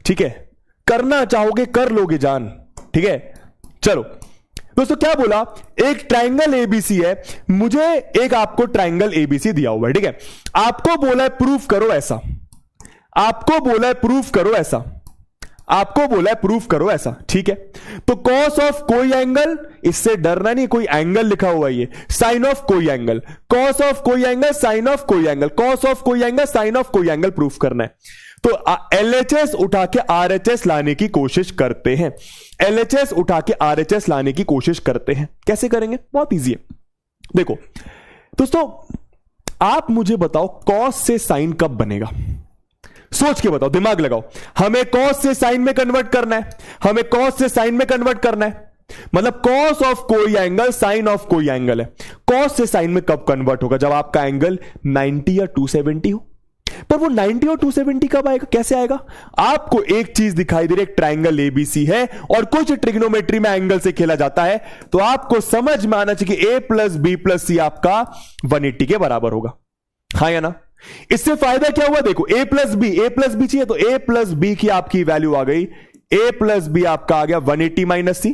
ठीक है, करना चाहोगे कर लोगे जान। ठीक है, चलो दोस्तों, क्या बोला, एक ट्राइंगल एबीसी है, मुझे एक आपको ट्राइंगल एबीसी दिया हुआ है। ठीक है, आपको बोला है प्रूफ करो ऐसा, आपको बोला है प्रूफ करो ऐसा, आपको बोला है प्रूफ करो ऐसा। ठीक है, तो कॉस ऑफ कोई एंगल, इससे डरना नहीं, कोई एंगल लिखा हुआ है, ये साइन ऑफ कोई एंगल, कॉस ऑफ कोई एंगल, साइन ऑफ कोई एंगल, कॉस ऑफ कोई एंगल, साइन ऑफ कोई एंगल प्रूफ करना है। तो एलएचएस उठा के आरएचएस लाने की कोशिश करते हैं, एलएचएस उठा के आरएचएस लाने की कोशिश करते हैं। कैसे करेंगे, बहुत इजी है। देखो दोस्तों, आप मुझे बताओ कॉस से साइन कब बनेगा, सोच के बताओ, दिमाग लगाओ। हमें कॉस से साइन में कन्वर्ट करना है, हमें कॉस से साइन में कन्वर्ट करना है, मतलब कॉस ऑफ कोई एंगल साइन ऑफ कोई एंगल है। कॉस से साइन में कब कन्वर्ट होगा, जब आपका एंगल 90 या 270 हो। पर वो 90 और 270 कब आएगा, कैसे आएगा, आपको एक चीज दिखाई दे रही है, एक ट्राइंगल एबीसी है और कुछ ट्रिग्नोमेट्री में एंगल से खेला जाता है, तो आपको समझ में आना चाहिए कि a प्लस बी प्लस सी आपका 180 के बराबर होगा, हाँ या ना। इससे फायदा क्या हुआ, देखो a प्लस बी चाहिए, तो a प्लस बी की आपकी वैल्यू आ गई, a प्लस बी आपका आ गया 180 माइनस सी।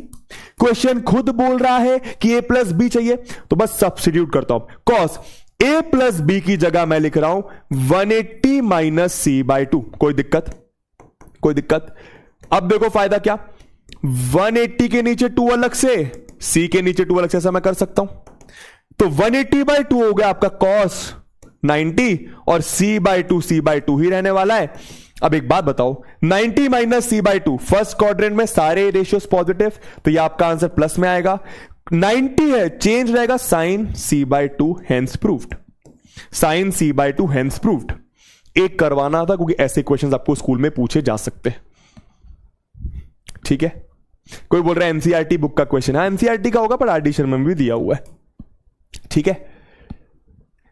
क्वेश्चन खुद बोल रहा है कि a प्लस बी चाहिए, तो बस सब्स्टिट्यूट करता हूं, कॉस a प्लस बी की जगह मैं लिख रहा हूं 180 माइनस सी बाई 2। कोई दिक्कत, अब देखो फायदा क्या, 180 के नीचे 2 अलग से, c के नीचे 2 अलग से, ऐसा मैं कर सकता हूं। तो 180/2 हो गया आपका cos 90 और c/2 ही रहने वाला है। अब एक बात बताओ, 90 - c/2 फर्स्ट क्वाड्रेंट में सारे रेशियोज पॉजिटिव, तो ये आपका आंसर प्लस में आएगा। 90 है, चेंज रहेगा sin c/2 hence proved, sin c/2 hence proved. एक करवाना था क्योंकि ऐसे क्वेश्चंस आपको स्कूल में पूछे जा सकते हैं, ठीक है। कोई बोल रहा है एनसीईआरटी बुक का क्वेश्चन है, एनसीईआरटी का होगा पर आरडी शर्मा में भी दिया हुआ है, ठीक है।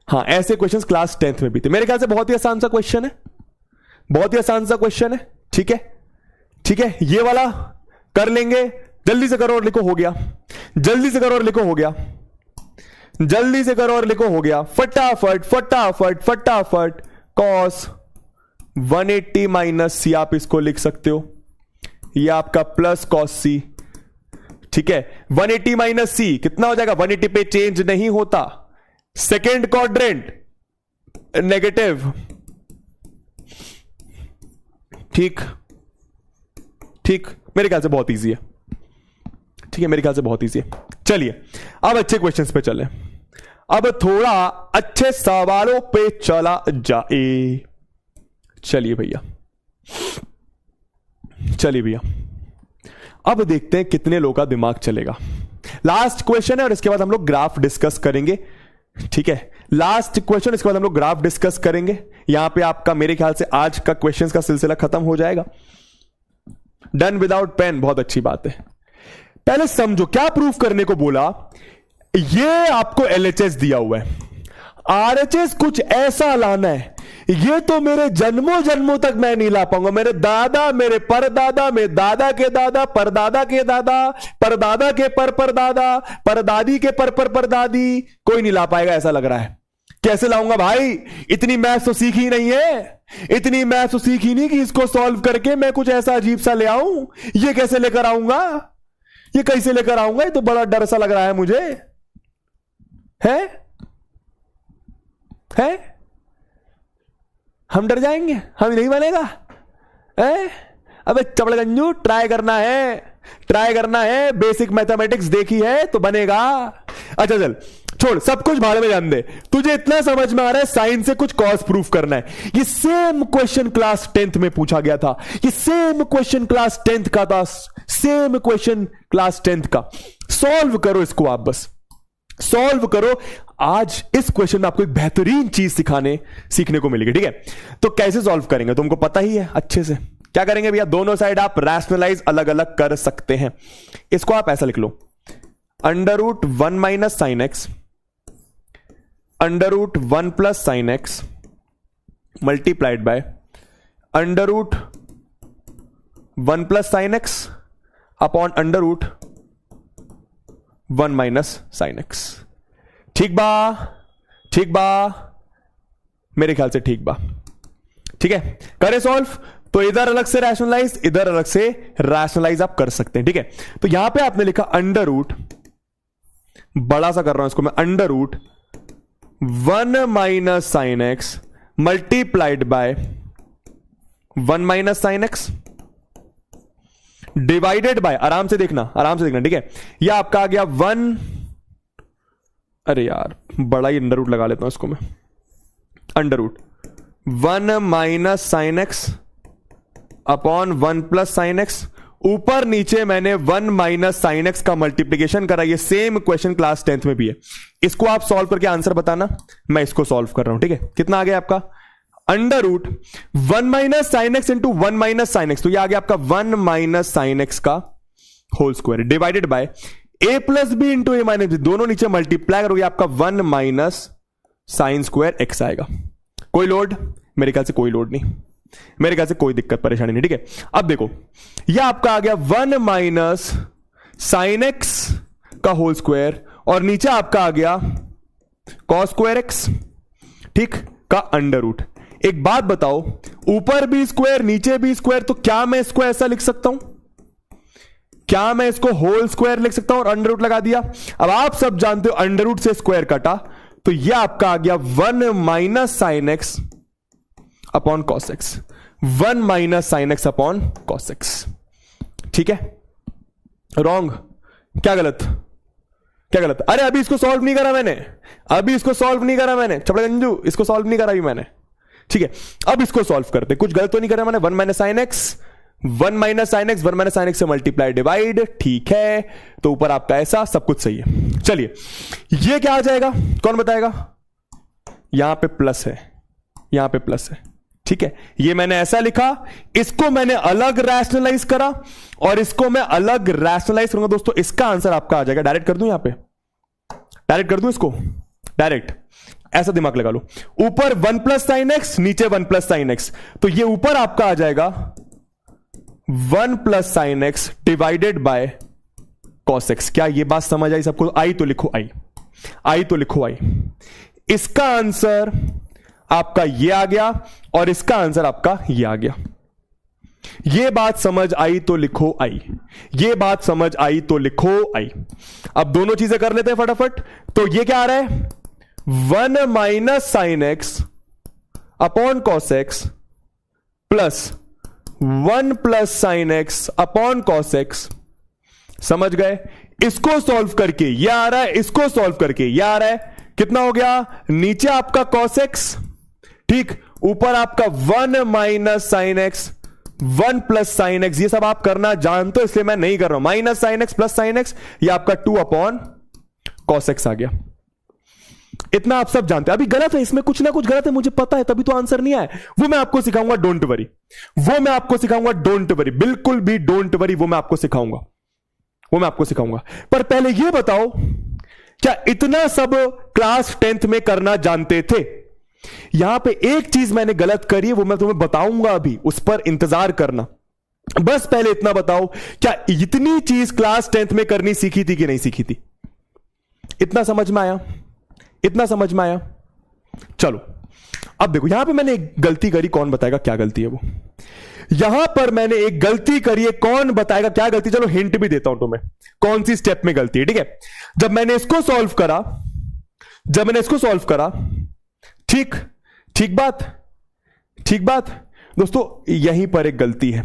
हाँ, ऐसे क्वेश्चंस क्लास 10th में भी थे। मेरे ख्याल से बहुत ही आसान सा क्वेश्चन है, बहुत ही आसान सा क्वेश्चन है, ठीक है, ठीक है। ये वाला कर लेंगे, जल्दी से करो और लिखो, हो गया। जल्दी से करो और लिखो, हो गया। जल्दी से करो और लिखो, हो गया। फटाफट फटाफट फटाफट। cos 180 - c आप इसको लिख सकते हो, ये आपका प्लस cos c, ठीक है। 180 - c कितना हो जाएगा, 180 पे चेंज नहीं होता, सेकेंड क्वाड्रेंट नेगेटिव, ठीक ठीक। मेरे ख्याल से बहुत इजी है, ठीक है, मेरे ख्याल से बहुत इजी है। चलिए अब अच्छे क्वेश्चंस पे चलें, अब थोड़ा अच्छे सवालों पे चला जाए। चलिए भैया, चलिए भैया, अब देखते हैं कितने लोगों का दिमाग चलेगा। लास्ट क्वेश्चन है और इसके बाद हम लोग ग्राफ डिस्कस करेंगे, ठीक है। लास्ट क्वेश्चन, इसके बाद हम लोग ग्राफ डिस्कस करेंगे। यहां पे आपका मेरे ख्याल से आज का क्वेश्चंस का सिलसिला खत्म हो जाएगा। डन विदाउट पेन, बहुत अच्छी बात है। पहले समझो क्या प्रूफ करने को बोला। ये आपको एलएचएस दिया हुआ है, आरएचएस कुछ ऐसा लाना है, ये तो मेरे जन्मों जन्मों तक मैं नहीं ला पाऊंगा। मेरे दादा, मेरे परदादा, मेरे दादा के दादा, परदादा के दादा, परदादा के परदादा, परदादी के परदादी, कोई नहीं ला पाएगा ऐसा लग रहा है। कैसे लाऊंगा भाई, इतनी मैथ्स तो सीखी नहीं है, इतनी मैथ्स तो सीखी नहीं कि इसको सॉल्व करके मैं कुछ ऐसा अजीब सा ले आऊं। ये कैसे लेकर आऊंगा, ये कैसे लेकर आऊंगा, ये तो बड़ा डर सा लग रहा है मुझे, है हम डर जाएंगे, हम नहीं बनेगा, अबे चबड़गंजू, ट्राई करना है, ट्राई करना है, बेसिक मैथमेटिक्स देखी है तो बनेगा। अच्छा चल छोड़, सब कुछ भाड़ में जान दे, तुझे इतना समझ में आ रहा है साइन से कुछ कॉस प्रूफ करना है। ये सेम क्वेश्चन क्लास 10th में पूछा गया था, ये सेम क्वेश्चन क्लास 10th का था, सेम क्वेश्चन क्लास 10th का। सॉल्व करो इसको, आप बस सॉल्व करो। आज इस क्वेश्चन में आपको एक बेहतरीन चीज सीखने को मिलेगी, ठीक है। तो कैसे सॉल्व करेंगे तुमको पता ही है अच्छे से। क्या करेंगे भैया, दोनों साइड आप रैशनलाइज अलग अलग कर सकते हैं। इसको आप ऐसा लिख लो, √1 - sin x √1 + sin x multiplied by √1 + sin x upon √1 - sin x। ठीक बा, ठीक बा, मेरे ख्याल से ठीक बा, ठीक है। करें सॉल्व, तो इधर अलग से रैशनलाइज, इधर अलग से रैशनलाइज आप कर सकते हैं, ठीक है। तो यहां पे आपने लिखा √, बड़ा सा कर रहा हूं इसको मैं, √1 - sin x multiplied by 1 - sin x divided by, आराम से देखना, आराम से देखना, ठीक है। यह आपका आ गया 1, अरे यार बड़ा ही √, लगा लेता हूं इसको मैं, √1 - sin x upon 1 + sin x। ऊपर नीचे मैंने 1 - sin x का मल्टीप्लीकेशन करा, ये सेम क्वेश्चन क्लास 10th में भी है। इसको आप सॉल्व करके आंसर बताना, मैं इसको सॉल्व कर रहा हूं, ठीक है। कितना आ गया आपका, √1 - sin x into 1 - sin x, तो ये आ गया आपका 1 - sin x का whole square divided by a + b into a - b, दोनों नीचे मल्टीप्लाई करोगे आपका 1 - sin स्क्वायर x आएगा। कोई लोड, मेरे ख्याल से कोई लोड नहीं, मेरे ख्याल से कोई दिक्कत परेशानी नहीं, ठीक है। अब देखो यह आपका आ गया 1 - sin x का होल स्क्वायर और नीचे आपका आ गया cos स्क्वायर x, ठीक, का √ एक बात बताओ, ऊपर भी स्क्वायर नीचे भी स्क्वायर, तो क्या मैं इसको ऐसा लिख सकता हूं, क्या मैं इसको होल स्क्वायर लिख सकता हूं और √ लगा दिया। अब आप सब जानते हो √ से स्क्वायर कटा, तो यह आपका आ गया 1 - sin x upon cos x, 1 - sin x upon cos x। ठीक है, रॉन्ग, क्या गलत, क्या गलत? अरे अभी इसको सॉल्व नहीं करा मैंने, अभी इसको सॉल्व नहीं करा मैंने, चपड़गंजू इसको सॉल्व नहीं करा अभी मैंने, ठीक है। अब इसको सॉल्व करते, कुछ गलत तो नहीं करा मैंने। 1 minus sine x, 1 minus sine x, 1 minus sine x से मल्टीप्लाई डिवाइड, ठीक है। तो ऊपर आपका ऐसा सब कुछ सही है। चलिए ये क्या आ जाएगा, कौन बताएगा? यहां पे प्लस है, यहां पे प्लस है, ठीक है। ये मैंने ऐसा लिखा, इसको मैंने अलग रैशनलाइज करा और इसको मैं अलग रैशनलाइज करूंगा। दोस्तों इसका आंसर आपका आ जाएगा, डायरेक्ट कर दूं, यहां पे डायरेक्ट कर दूं इसको, डायरेक्ट ऐसा दिमाग लगा लो। ऊपर 1 प्लस साइन एक्स, नीचे 1 प्लस साइन एक्स, तो ये ऊपर आपका आ जाएगा 1 plus sine x divided by cos x. क्या ये बात समझ आई सबको? आई तो लिखो आई, आई तो लिखो आई। इसका आंसर आपका ये आ गया और इसका आंसर आपका ये आ गया। ये बात समझ आई तो लिखो आई, ये बात समझ आई तो लिखो आई। अब दोनों चीजें कर लेते हैं फटाफट। तो ये क्या आ रहा है? 1 minus sine x upon cos x plus 1 plus sine x upon cos x. समझ गए? इसको सॉल्व करके ये आ रहा है, इसको सॉल्व करके ये आ रहा है। कितना हो गया? नीचे आपका कॉस एक्स, ठीक, ऊपर आपका 1 minus sine x, 1 plus sine x. ये सब आप करना जानते हो इसलिए मैं नहीं कर रहा हूं। Minus sine x plus sine x, ये आपका 2 अपॉन कॉस एक्स आ गया। इतना आप सब जानते हैं। अभी गलत है, इसमें कुछ ना कुछ गलत है, मुझे पता है, तभी तो आंसर नहीं आया। वो मैं आपको सिखाऊंगा, डोंट वरी, वो मैं आपको सिखाऊंगा, डोंट वरी, बिल्कुल भी डोंट वरी, वो मैं आपको सिखाऊंगा, वो मैं आपको सिखाऊंगा। पर पहले ये बताओ, क्या इतना सब क्लास 10th में करना जानते थे? यहां पे एक चीज मैंने गलत करी है, वो मैं तुम्हें बताऊंगा अभी, उस पर इंतजार करना। बस पहले इतना बताओ, क्या इतनी चीज क्लास 10th में करनी सीखी थी कि नहीं सीखी थी? इतना समझ में आया? इतना समझ में आया? चलो अब देखो, यहां पे मैंने एक गलती करी, कौन बताएगा क्या गलती है वो? यहां पर मैंने एक गलती करी है, कौन बताएगा क्या गलती? चलो हिंट भी देता हूं तुम्हें, कौन सी स्टेप में गलती है, ठीक है। जब मैंने इसको सॉल्व करा, जब मैंने इसको सॉल्व करा, ठीक, ठीक बात, ठीक बात दोस्तों, यहीं पर एक गलती है,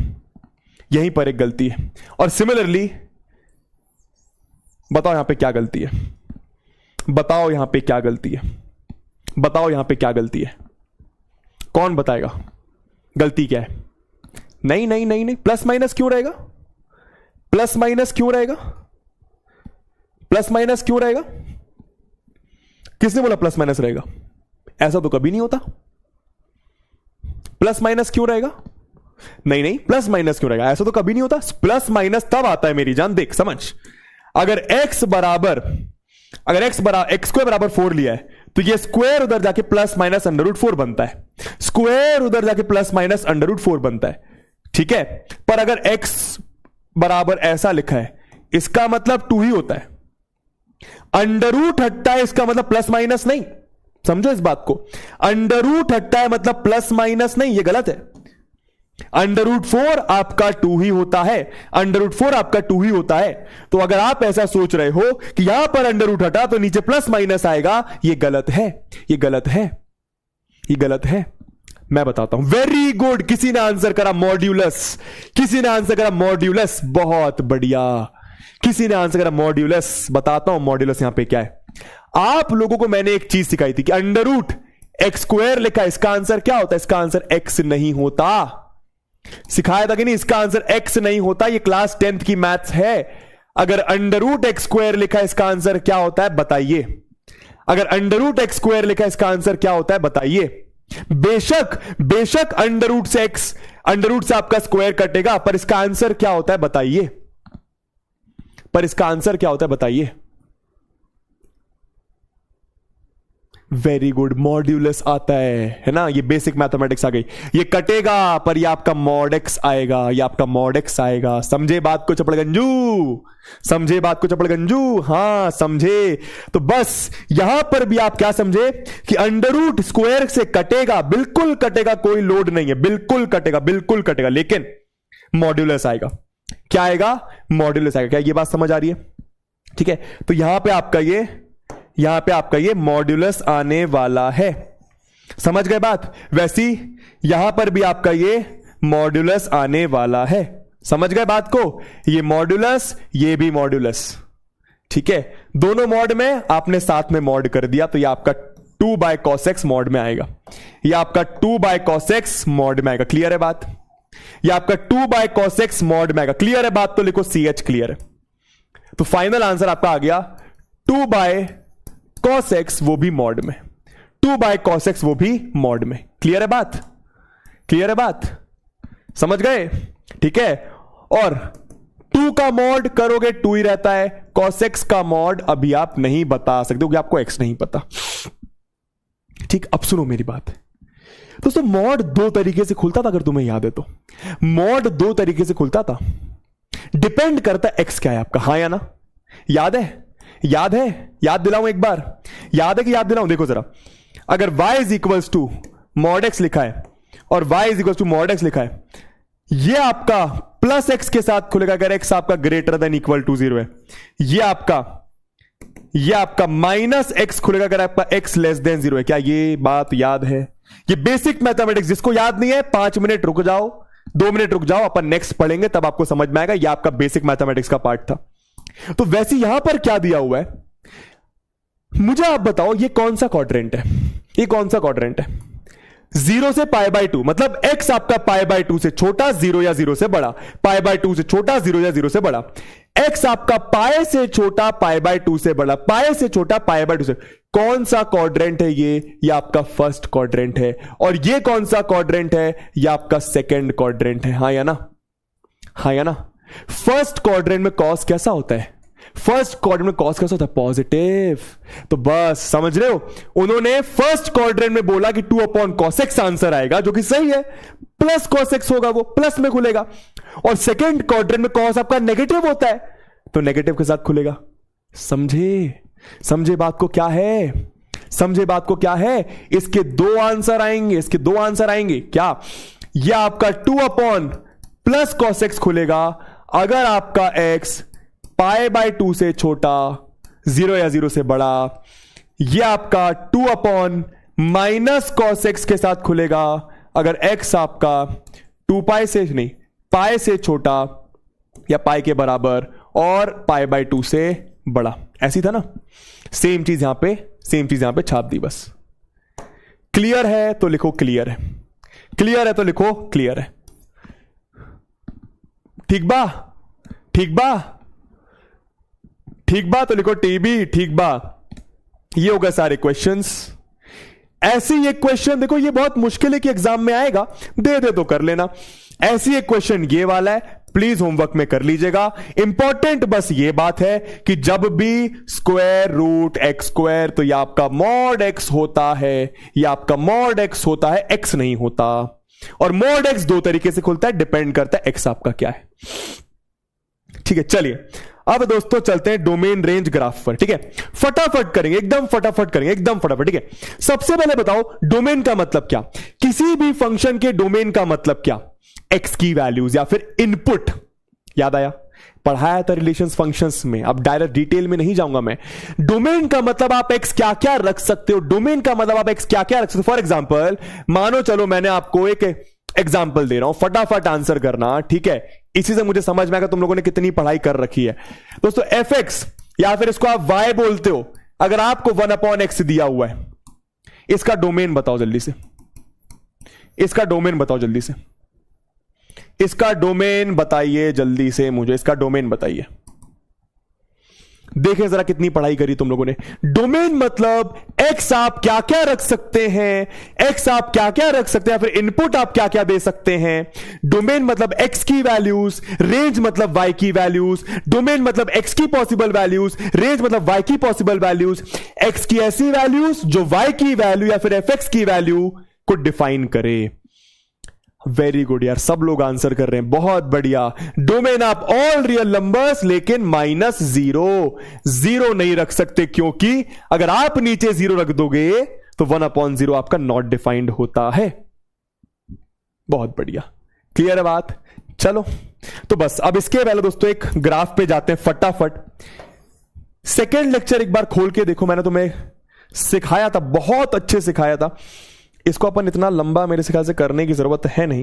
यहीं पर एक गलती है। और सिमिलरली बताओ यहां पे क्या गलती है, बताओ यहां पे क्या गलती है, बताओ यहां पे क्या गलती है? कौन बताएगा गलती क्या है? नहीं नहीं नहीं नहीं, प्लस माइनस क्यों रहेगा? प्लस माइनस क्यों रहेगा? प्लस माइनस क्यों रहेगा? किसने बोला प्लस माइनस रहेगा? ऐसा तो कभी नहीं होता। प्लस माइनस क्यों रहेगा? नहीं नहीं, प्लस माइनस क्यों रहेगा? ऐसा तो कभी नहीं होता। प्लस माइनस तब आता है मेरी जान, देख समझ। अगर x बराबर, अगर x स्क्वायर बराबर 4 लिया है, तो ये स्क्वायर उधर जाके प्लस माइनस √4 बनता है, स्क्वायर उधर जाके प्लस माइनस √4 बनता है, ठीक है। पर अगर x बराबर ऐसा लिखा है, इसका मतलब 2 ही होता है। अंडर रूट हटता है, इसका मतलब प्लस माइनस नहीं, समझो इस बात को। अंडर रूट हटता है मतलब प्लस माइनस नहीं, ये गलत है। √4 आपका 2 ही होता है, √4 आपका 2 ही होता है। तो अगर आप ऐसा सोच रहे हो कि यहां पर अंडर रूट हटा तो नीचे प्लस माइनस आएगा, ये गलत है, ये गलत है, ये गलत है। मैं बताता हूं। वेरी गुड, किसी ने आंसर करा मॉड्यूलस, किसी ने आंसर करा मॉड्यूलस, बहुत बढ़िया, किसी ने आंसर करा मॉड्यूलस। बताता हूं मॉड्यूलस यहां पे क्या है। आप लोगों को मैंने एक चीज सिखाई थी कि अंडर रूट x² लिखा, इसका आंसर क्या होता है? इसका आंसर x नहीं होता। सिखाया था कि नहीं? इसका आंसर x नहीं होता। ये क्लास 10th की मैथ्स है। अगर अंडर रूट x² लिखा, इसका आंसर क्या होता है बताइए? अगर अंडर रूट x² लिखा, इसका आंसर क्या होता है बताइए? बेशक बेशक अंडर रूट से x, अंडर रूट से आपका स्क्वायर कटेगा, पर इसका आंसर क्या होता है बताइए? पर इसका आंसर क्या होता है बताइए? वेरी गुड, मॉड्यूलस आता है ना? ये बेसिक मैथमेटिक्स आ गई। ये कटेगा पर ये आपका मॉड एक्स आएगा, ये आपका मॉड एक्स आएगा। समझे बात को चपड़गंजू? समझे बात को चपड़गंजू? हां समझे। तो बस यहां पर भी आप क्या समझे कि अंडर रूट स्क्वायर से कटेगा, बिल्कुल कटेगा, कोई लोड नहीं है, बिल्कुल कटेगा, बिल्कुल कटेगा, लेकिन मॉड्यूलस आएगा। क्या आएगा? मॉड्यूलस आएगा। क्या ये बात समझ आ रही है? ठीक है, तो यहां पे आपका ये, यहां पे आपका ये मॉड्यूलस आने वाला है। समझ गए बात? वैसी यहां पर भी आपका ये मॉड्यूलस आने वाला है। समझ गए बात को? ये मॉड्यूलस, ये भी मॉड्यूलस, ठीक है, दोनों मॉड में आपने साथ में मॉड कर दिया, तो ये आपका 2 बाय cos x मॉड में आएगा, ये आपका 2 बाय cos x मॉड में आएगा। क्लियर है बात? ये आपका 2 बाय cos x मॉड में आएगा। क्लियर है बात? तो लिखो CH क्लियर है। तो फाइनल आंसर आपका आ गया 2 बाय cos x, वो भी मॉड में, 2 बाय cos x वो भी मॉड में। क्लियर है बात? क्लियर है बात? समझ गए? ठीक है। और 2 का मॉड करोगे 2 ही रहता है, cos x का मॉड अभी आप नहीं बता सकते क्योंकि आपको x नहीं पता। ठीक, अब सुनो मेरी बात दोस्तों, मॉड 2 तरीके से खुलता था, अगर तुम्हें याद है तो मॉड 2 तरीके से खुलता था, डिपेंड करता है x क्या है आपका, हां या ना? याद है? याद है? याद दिलाऊं एक बार? याद है कि याद दिलाऊं? देखो जरा, अगर y is equals to mod x लिखा है और y is equals to mod x लिखा है, ये आपका प्लस x के साथ खुलेगा अगर x आपका ग्रेटर देन इक्वल टू 0 है। ये आपका माइनस x खुलेगा अगर आपका x लेस देन 0 है। क्या ये बात याद है? ये बेसिक मैथमेटिक्स, जिसको याद नहीं है 5 मिनट रुक जाओ, 2 मिनट रुक जाओ, अपन नेक्स्ट पढ़ेंगे तब आपको समझ में आएगा। ये आपका बेसिक मैथमेटिक्स का पार्ट था। तो वैसे यहां पर क्या दिया हुआ है, मुझे आप बताओ, ये कौन सा क्वाड्रेंट है? ये कौन सा क्वाड्रेंट है? 0 से π/2, मतलब x आपका π/2 से छोटा, 0 या 0 से बड़ा, π/2 से छोटा, 0 या 0 से बड़ा, x आपका पाए से छोटा, π/2 से बड़ा, पाए से छोटा, π/2 से। कौन सा क्वाड्रेंट है ये आपका फर्स्ट क्वाड्रेंट है। और ये कौन सा क्वाड्रेंट है? ये आपका सेकंड क्वाड्रेंट है। हां या ना? हां या ना? फर्स्ट क्वाड्रेंट में कॉस कैसा होता है? फर्स्ट क्वाड्रेंट में कॉस कैसा होता है? पॉजिटिव। तो बस समझ रहे हो, उन्होंने फर्स्ट क्वाड्रेंट में बोला कि 2/cos x आंसर आएगा, जो कि सही है, प्लस cos x होगा, वो प्लस में खुलेगा। और सेकंड क्वाड्रेंट में कॉस आपका नेगेटिव होता है, तो नेगेटिव के साथ खुलेगा। समझे? समझे बात को क्या है? समझे बात को क्या है? इसके 2 आंसर आएंगे, इसके 2 आंसर आएंगे। क्या? यह आपका 2/cos x खुलेगा अगर आपका x π/2 से छोटा, 0 या 0 से बड़ा। यह आपका 2/-cos x के साथ खुलेगा अगर x आपका 2π से नहीं, π से छोटा या π के बराबर और π/2 से बड़ा। ऐसी था ना? सेम चीज यहां पे छाप दी बस। क्लियर है तो लिखो क्लियर है, क्लियर है तो लिखो क्लियर है। ठीक बा? ठीक बा? ठीक बा तो लिखो टीबी। ठीक बा? ये होगा सारे क्वेश्चंस। ऐसी एक क्वेश्चन देखो, ये बहुत मुश्किल है कि एग्जाम में आएगा, दे तो कर लेना। ऐसी एक क्वेश्चन ये वाला है, प्लीज होमवर्क में कर लीजिएगा। इंपॉर्टेंट बस ये बात है कि जब भी स्क्वायर रूट x स्क्वायर, तो ये आपका मॉड x होता है, ये आपका मॉड x होता है, x नहीं होता। और मॉड x 2 तरीके से खुलता है, डिपेंड करता है x आपका क्या है। ठीक है, चलिए अब दोस्तों चलते हैं डोमेन रेंज ग्राफ पर। ठीक है, फटाफट करेंगे, एकदम फटाफट करेंगे, एकदम फटाफट। ठीक है, सबसे पहले बताओ डोमेन का मतलब क्या? किसी भी फंक्शन के डोमेन का मतलब क्या? एक्स की वैल्यूज या फिर इनपुट। याद आया? पढ़ाया था रिलेशंस फंक्शंस में, अब डायरेक्ट डिटेल में नहीं जाऊंगा मैं। डोमेन का मतलब आप एक्स क्या क्या रख सकते हो, डोमेन का मतलब आप एक्स क्या क्या रख सकते हो। फॉर एग्जाम्पल मानो, चलो मैंने आपको एक एग्जाम्पल दे रहा हूं, फटाफट आंसर करना। ठीक है, इसी से मुझे समझ में आएगा तुम लोगों ने कितनी पढ़ाई कर रखी है। दोस्तों एफ एक्स या फिर इसको आप वाई बोलते हो, अगर आपको 1/x दिया हुआ है, इसका डोमेन बताओ जल्दी से, इसका डोमेन बताओ जल्दी से, इसका डोमेन बताइए जल्दी से मुझे, इसका डोमेन बताइए। देखें जरा कितनी पढ़ाई करी तुम लोगों ने। डोमेन मतलब एक्स आप क्या क्या रख सकते हैं, एक्स आप क्या क्या रख सकते हैं, फिर इनपुट आप क्या क्या दे सकते हैं। डोमेन मतलब एक्स की वैल्यूज, रेंज मतलब वाई की वैल्यूज। डोमेन मतलब एक्स की पॉसिबल वैल्यूज, रेंज मतलब वाई की पॉसिबल वैल्यूज। एक्स की ऐसी वैल्यूज जो वाई की वैल्यू या फिर एफ एक्स की वैल्यू को डिफाइन करे। वेरी गुड यार, सब लोग आंसर कर रहे हैं, बहुत बढ़िया। डोमेन आप ऑल रियल नंबर्स, लेकिन -0, 0 नहीं रख सकते, क्योंकि अगर आप नीचे 0 रख दोगे तो 1/0 आपका नॉट डिफाइंड होता है। बहुत बढ़िया, क्लियर है बात? चलो तो बस अब इसके पहले दोस्तों एक ग्राफ पे जाते हैं फटाफट। सेकेंड लेक्चर एक बार खोल के देखो, मैंने तुम्हें सिखाया था, बहुत अच्छे सिखाया था। इसको अपन इतना लंबा मेरे ख्याल से करने की जरूरत है नहीं,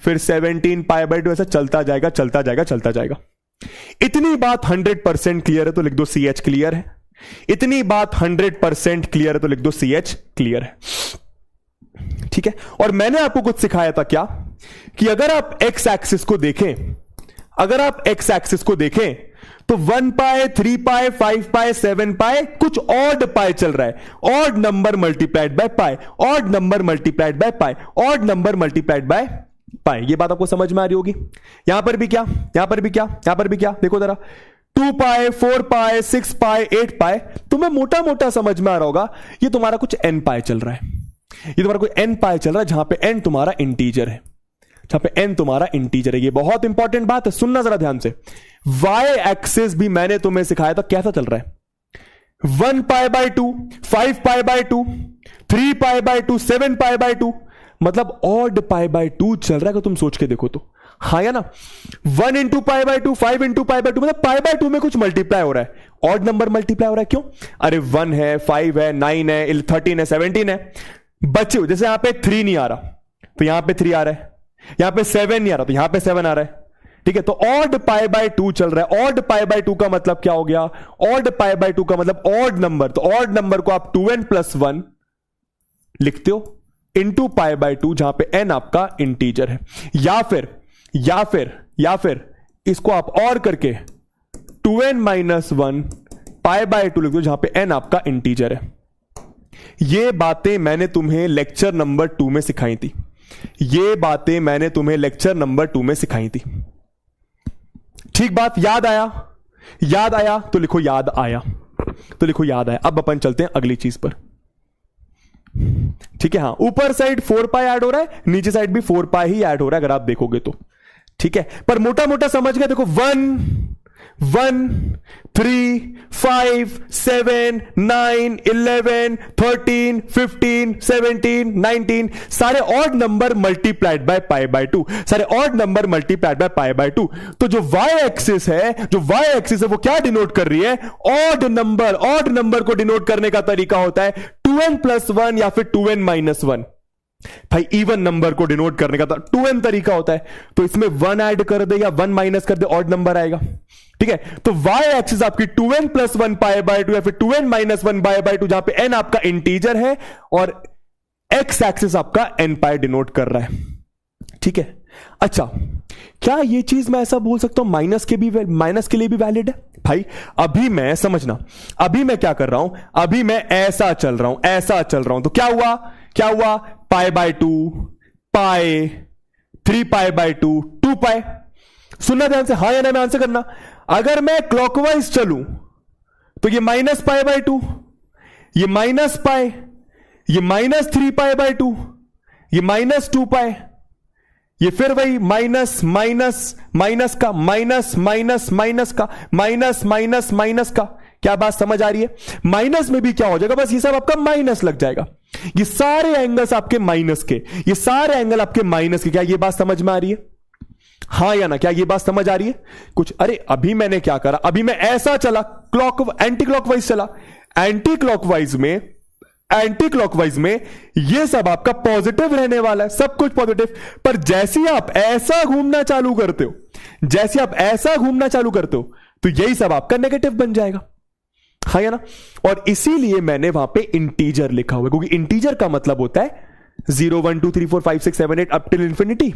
फिर 17 पाई बाय 2, ऐसा चलता जाएगा चलता जाएगा चलता जाएगा। इतनी बात 100% क्लियर है तो लिख दो CH क्लियर है। इतनी बात 100% क्लियर है तो लिख दो CH क्लियर है। ठीक है, और मैंने आपको कुछ सिखाया था क्या, कि अगर आप एक्स एक्सिस को देखें, अगर आप एक्स एक्सिस को देखें तो 1 पाई, 3 पाई, 5 पाई, 7 पाई, कुछ ऑड पाई चल रहा है। Odd number multiplied by pi, odd number multiplied by pi, odd number multiplied by pi. ये बात आपको समझ में आ रही होगी। यहां पर भी क्या, यहां पर भी क्या, यहां पर भी क्या, देखो जरा 2 पाई, 4 पाई, 6 पाई, 8 पाई, तुम्हें मोटा मोटा समझ में आ रहा होगा ये तुम्हारा कुछ n पाई चल रहा है। ये तुम्हारा कोई n पाई चल रहा है जहां पे n तुम्हारा इंटीजर है, जहां पे n तुम्हारा इंटीजर है। ये बहुत इंपॉर्टेंट बात है, सुनना जरा ध्यान से। y एक्सिस भी मैंने तुम्हें सिखाया था कैसा चल रहा है। 1 pi by 2, 5 pi by 2, 3 pi by 2, 7 pi by 2, मतलब ऑड पाई बाय 2 चल रहा है। अगर तुम सोच के देखो तो, हाँ या ना। 1 into pi by 2, 5 into pi by 2, मतलब पाई बाय 2 में कुछ मल्टीप्लाई हो रहा है, ऑड नंबर मल्टीप्लाई हो रहा है। क्यों? अरे 1 है, 5 है, 9 है, 13 है, 17 है, बचे जैसे यहां पे 3 नहीं आ रहा तो यहां पे 3 आ रहा है, यहां पे 7 नहीं आ रहा तो यहां पे 7 आ रहा है। ठीक है, तो ऑड पाई बाय 2 चल रहा है। ऑड पाई बाय 2 का मतलब क्या हो गया? ऑड पाई बाय 2 का मतलब ऑड नंबर, तो ऑड नंबर को आप 2n + 1 लिखते हो इंटू पाई बाय 2, जहां पे n आपका इंटीजर है। या फिर इसको आप और करके 2n - 1 पाई बाय 2 लिख दो, जहां पे n आपका इंटीजर है। ये बातें मैंने तुम्हें लेक्चर नंबर 2 में सिखाई थी। ये बातें मैंने तुम्हें लेक्चर नंबर 2 में सिखाई थी। ठीक बात, याद आया? याद आया तो लिखो याद आया, तो लिखो याद आया। अब अपन चलते हैं अगली चीज पर। ठीक है, हाँ, ऊपर साइड 4 पाई ऐड हो रहा है, नीचे साइड भी 4 पाई ही ऐड हो रहा है अगर आप देखोगे तो। ठीक है, पर मोटा मोटा समझ गए। देखो 1, 3, 5, 7, 9, 11, 13, 15, 17, 19, सारे odd number multiplied by pi by 2, सारे odd number multiplied by pi by 2। तो जो y एक्सिस है, वो क्या डिनोट कर रही है? Odd number. ऑड नंबर को डिनोट करने का तरीका होता है 2n + 1 या फिर 2n - 1। भाई इवन नंबर को डिनोट करने का 2n तरीका होता है, तो इसमें 1 ऐड कर दे या 1 माइनस कर दे, ऑड नंबर आएगा। ठीक है, तो y एक्सिस आपकी 2n + 1 पाई बाय 2 या फिर 2n - 1 पाई बाय 2, जहां पे n आपका इंटीजर है और x एक्सिस आपका n पाई डिनोट कर रहा है। ठीक है, अच्छा, क्या ये चीज मैं ऐसा बोल सकता हूं माइनस के लिए भी वैलिड है? भाई अभी मैं, समझना, अभी मैं क्या कर रहा हूं, अभी मैं ऐसा चल रहा हूं, तो क्या हुआ? पाई बाय 2, पाई, 3 पाई बाय 2, 2 पाई। सुनना ध्यान से, हाँ या ना में आंसर करना। अगर मैं क्लॉकवाइज चलूं तो ये माइनस पाई बाय 2, ये माइनस पाई, ये -3 पाई बाय 2, ये -2 पाई, ये फिर वही माइनस माइनस का माइनस माइनस माइनस का माइनस माइनस माइनस का। क्या बात समझ आ रही है? माइनस में भी क्या हो जाएगा? बस ये सब आपका माइनस लग जाएगा। ये सारे एंगल्स आपके माइनस के, ये सारे एंगल आपके माइनस के। क्या ये बात समझ में आ रही है? हाँ या ना? क्या ये बात समझ आ रही है कुछ? अरे अभी मैंने क्या करा, अभी मैं ऐसा चला, एंटी क्लॉकवाइज चला। एंटी क्लॉकवाइज में ये सब आपका पॉजिटिव रहने वाला है, सब कुछ पॉजिटिव। पर जैसे आप ऐसा घूमना चालू करते हो, तो यही सब आपका नेगेटिव बन जाएगा। हाँ या ना? और इसीलिए मैंने वहां पे इंटीजर लिखा हुआ है, क्योंकि इंटीजर का मतलब होता है 0, 1, 2, 3, 4, 5, 6, 7, 8 up till infinity.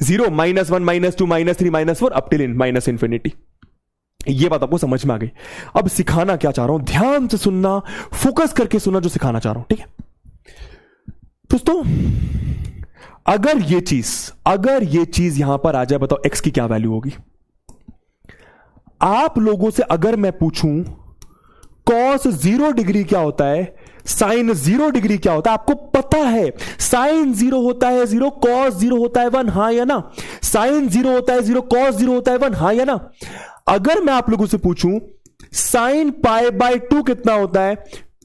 0, -1, -2, -3, -4 up till minus infinity. ये बात आपको समझ में आ गई। अब सिखाना क्या चाह रहा हूं, ध्यान से सुनना, फोकस करके सुनना जो सिखाना चाह रहा हूं। ठीक है दोस्तों, अगर ये चीज यहां पर आ जाए, बताओ x की क्या वैल्यू होगी? आप लोगों से अगर मैं पूछूं cos 0 डिग्री क्या होता है, sin 0 डिग्री क्या होता है, आपको पता है sin 0 होता है 0, cos 0 होता है 1, हाँ या ना? sin 0 होता है 0, cos 0 होता है 1, हाँ या ना? अगर मैं आप लोगों से पूछूं sin पाई बाय 2 कितना होता है,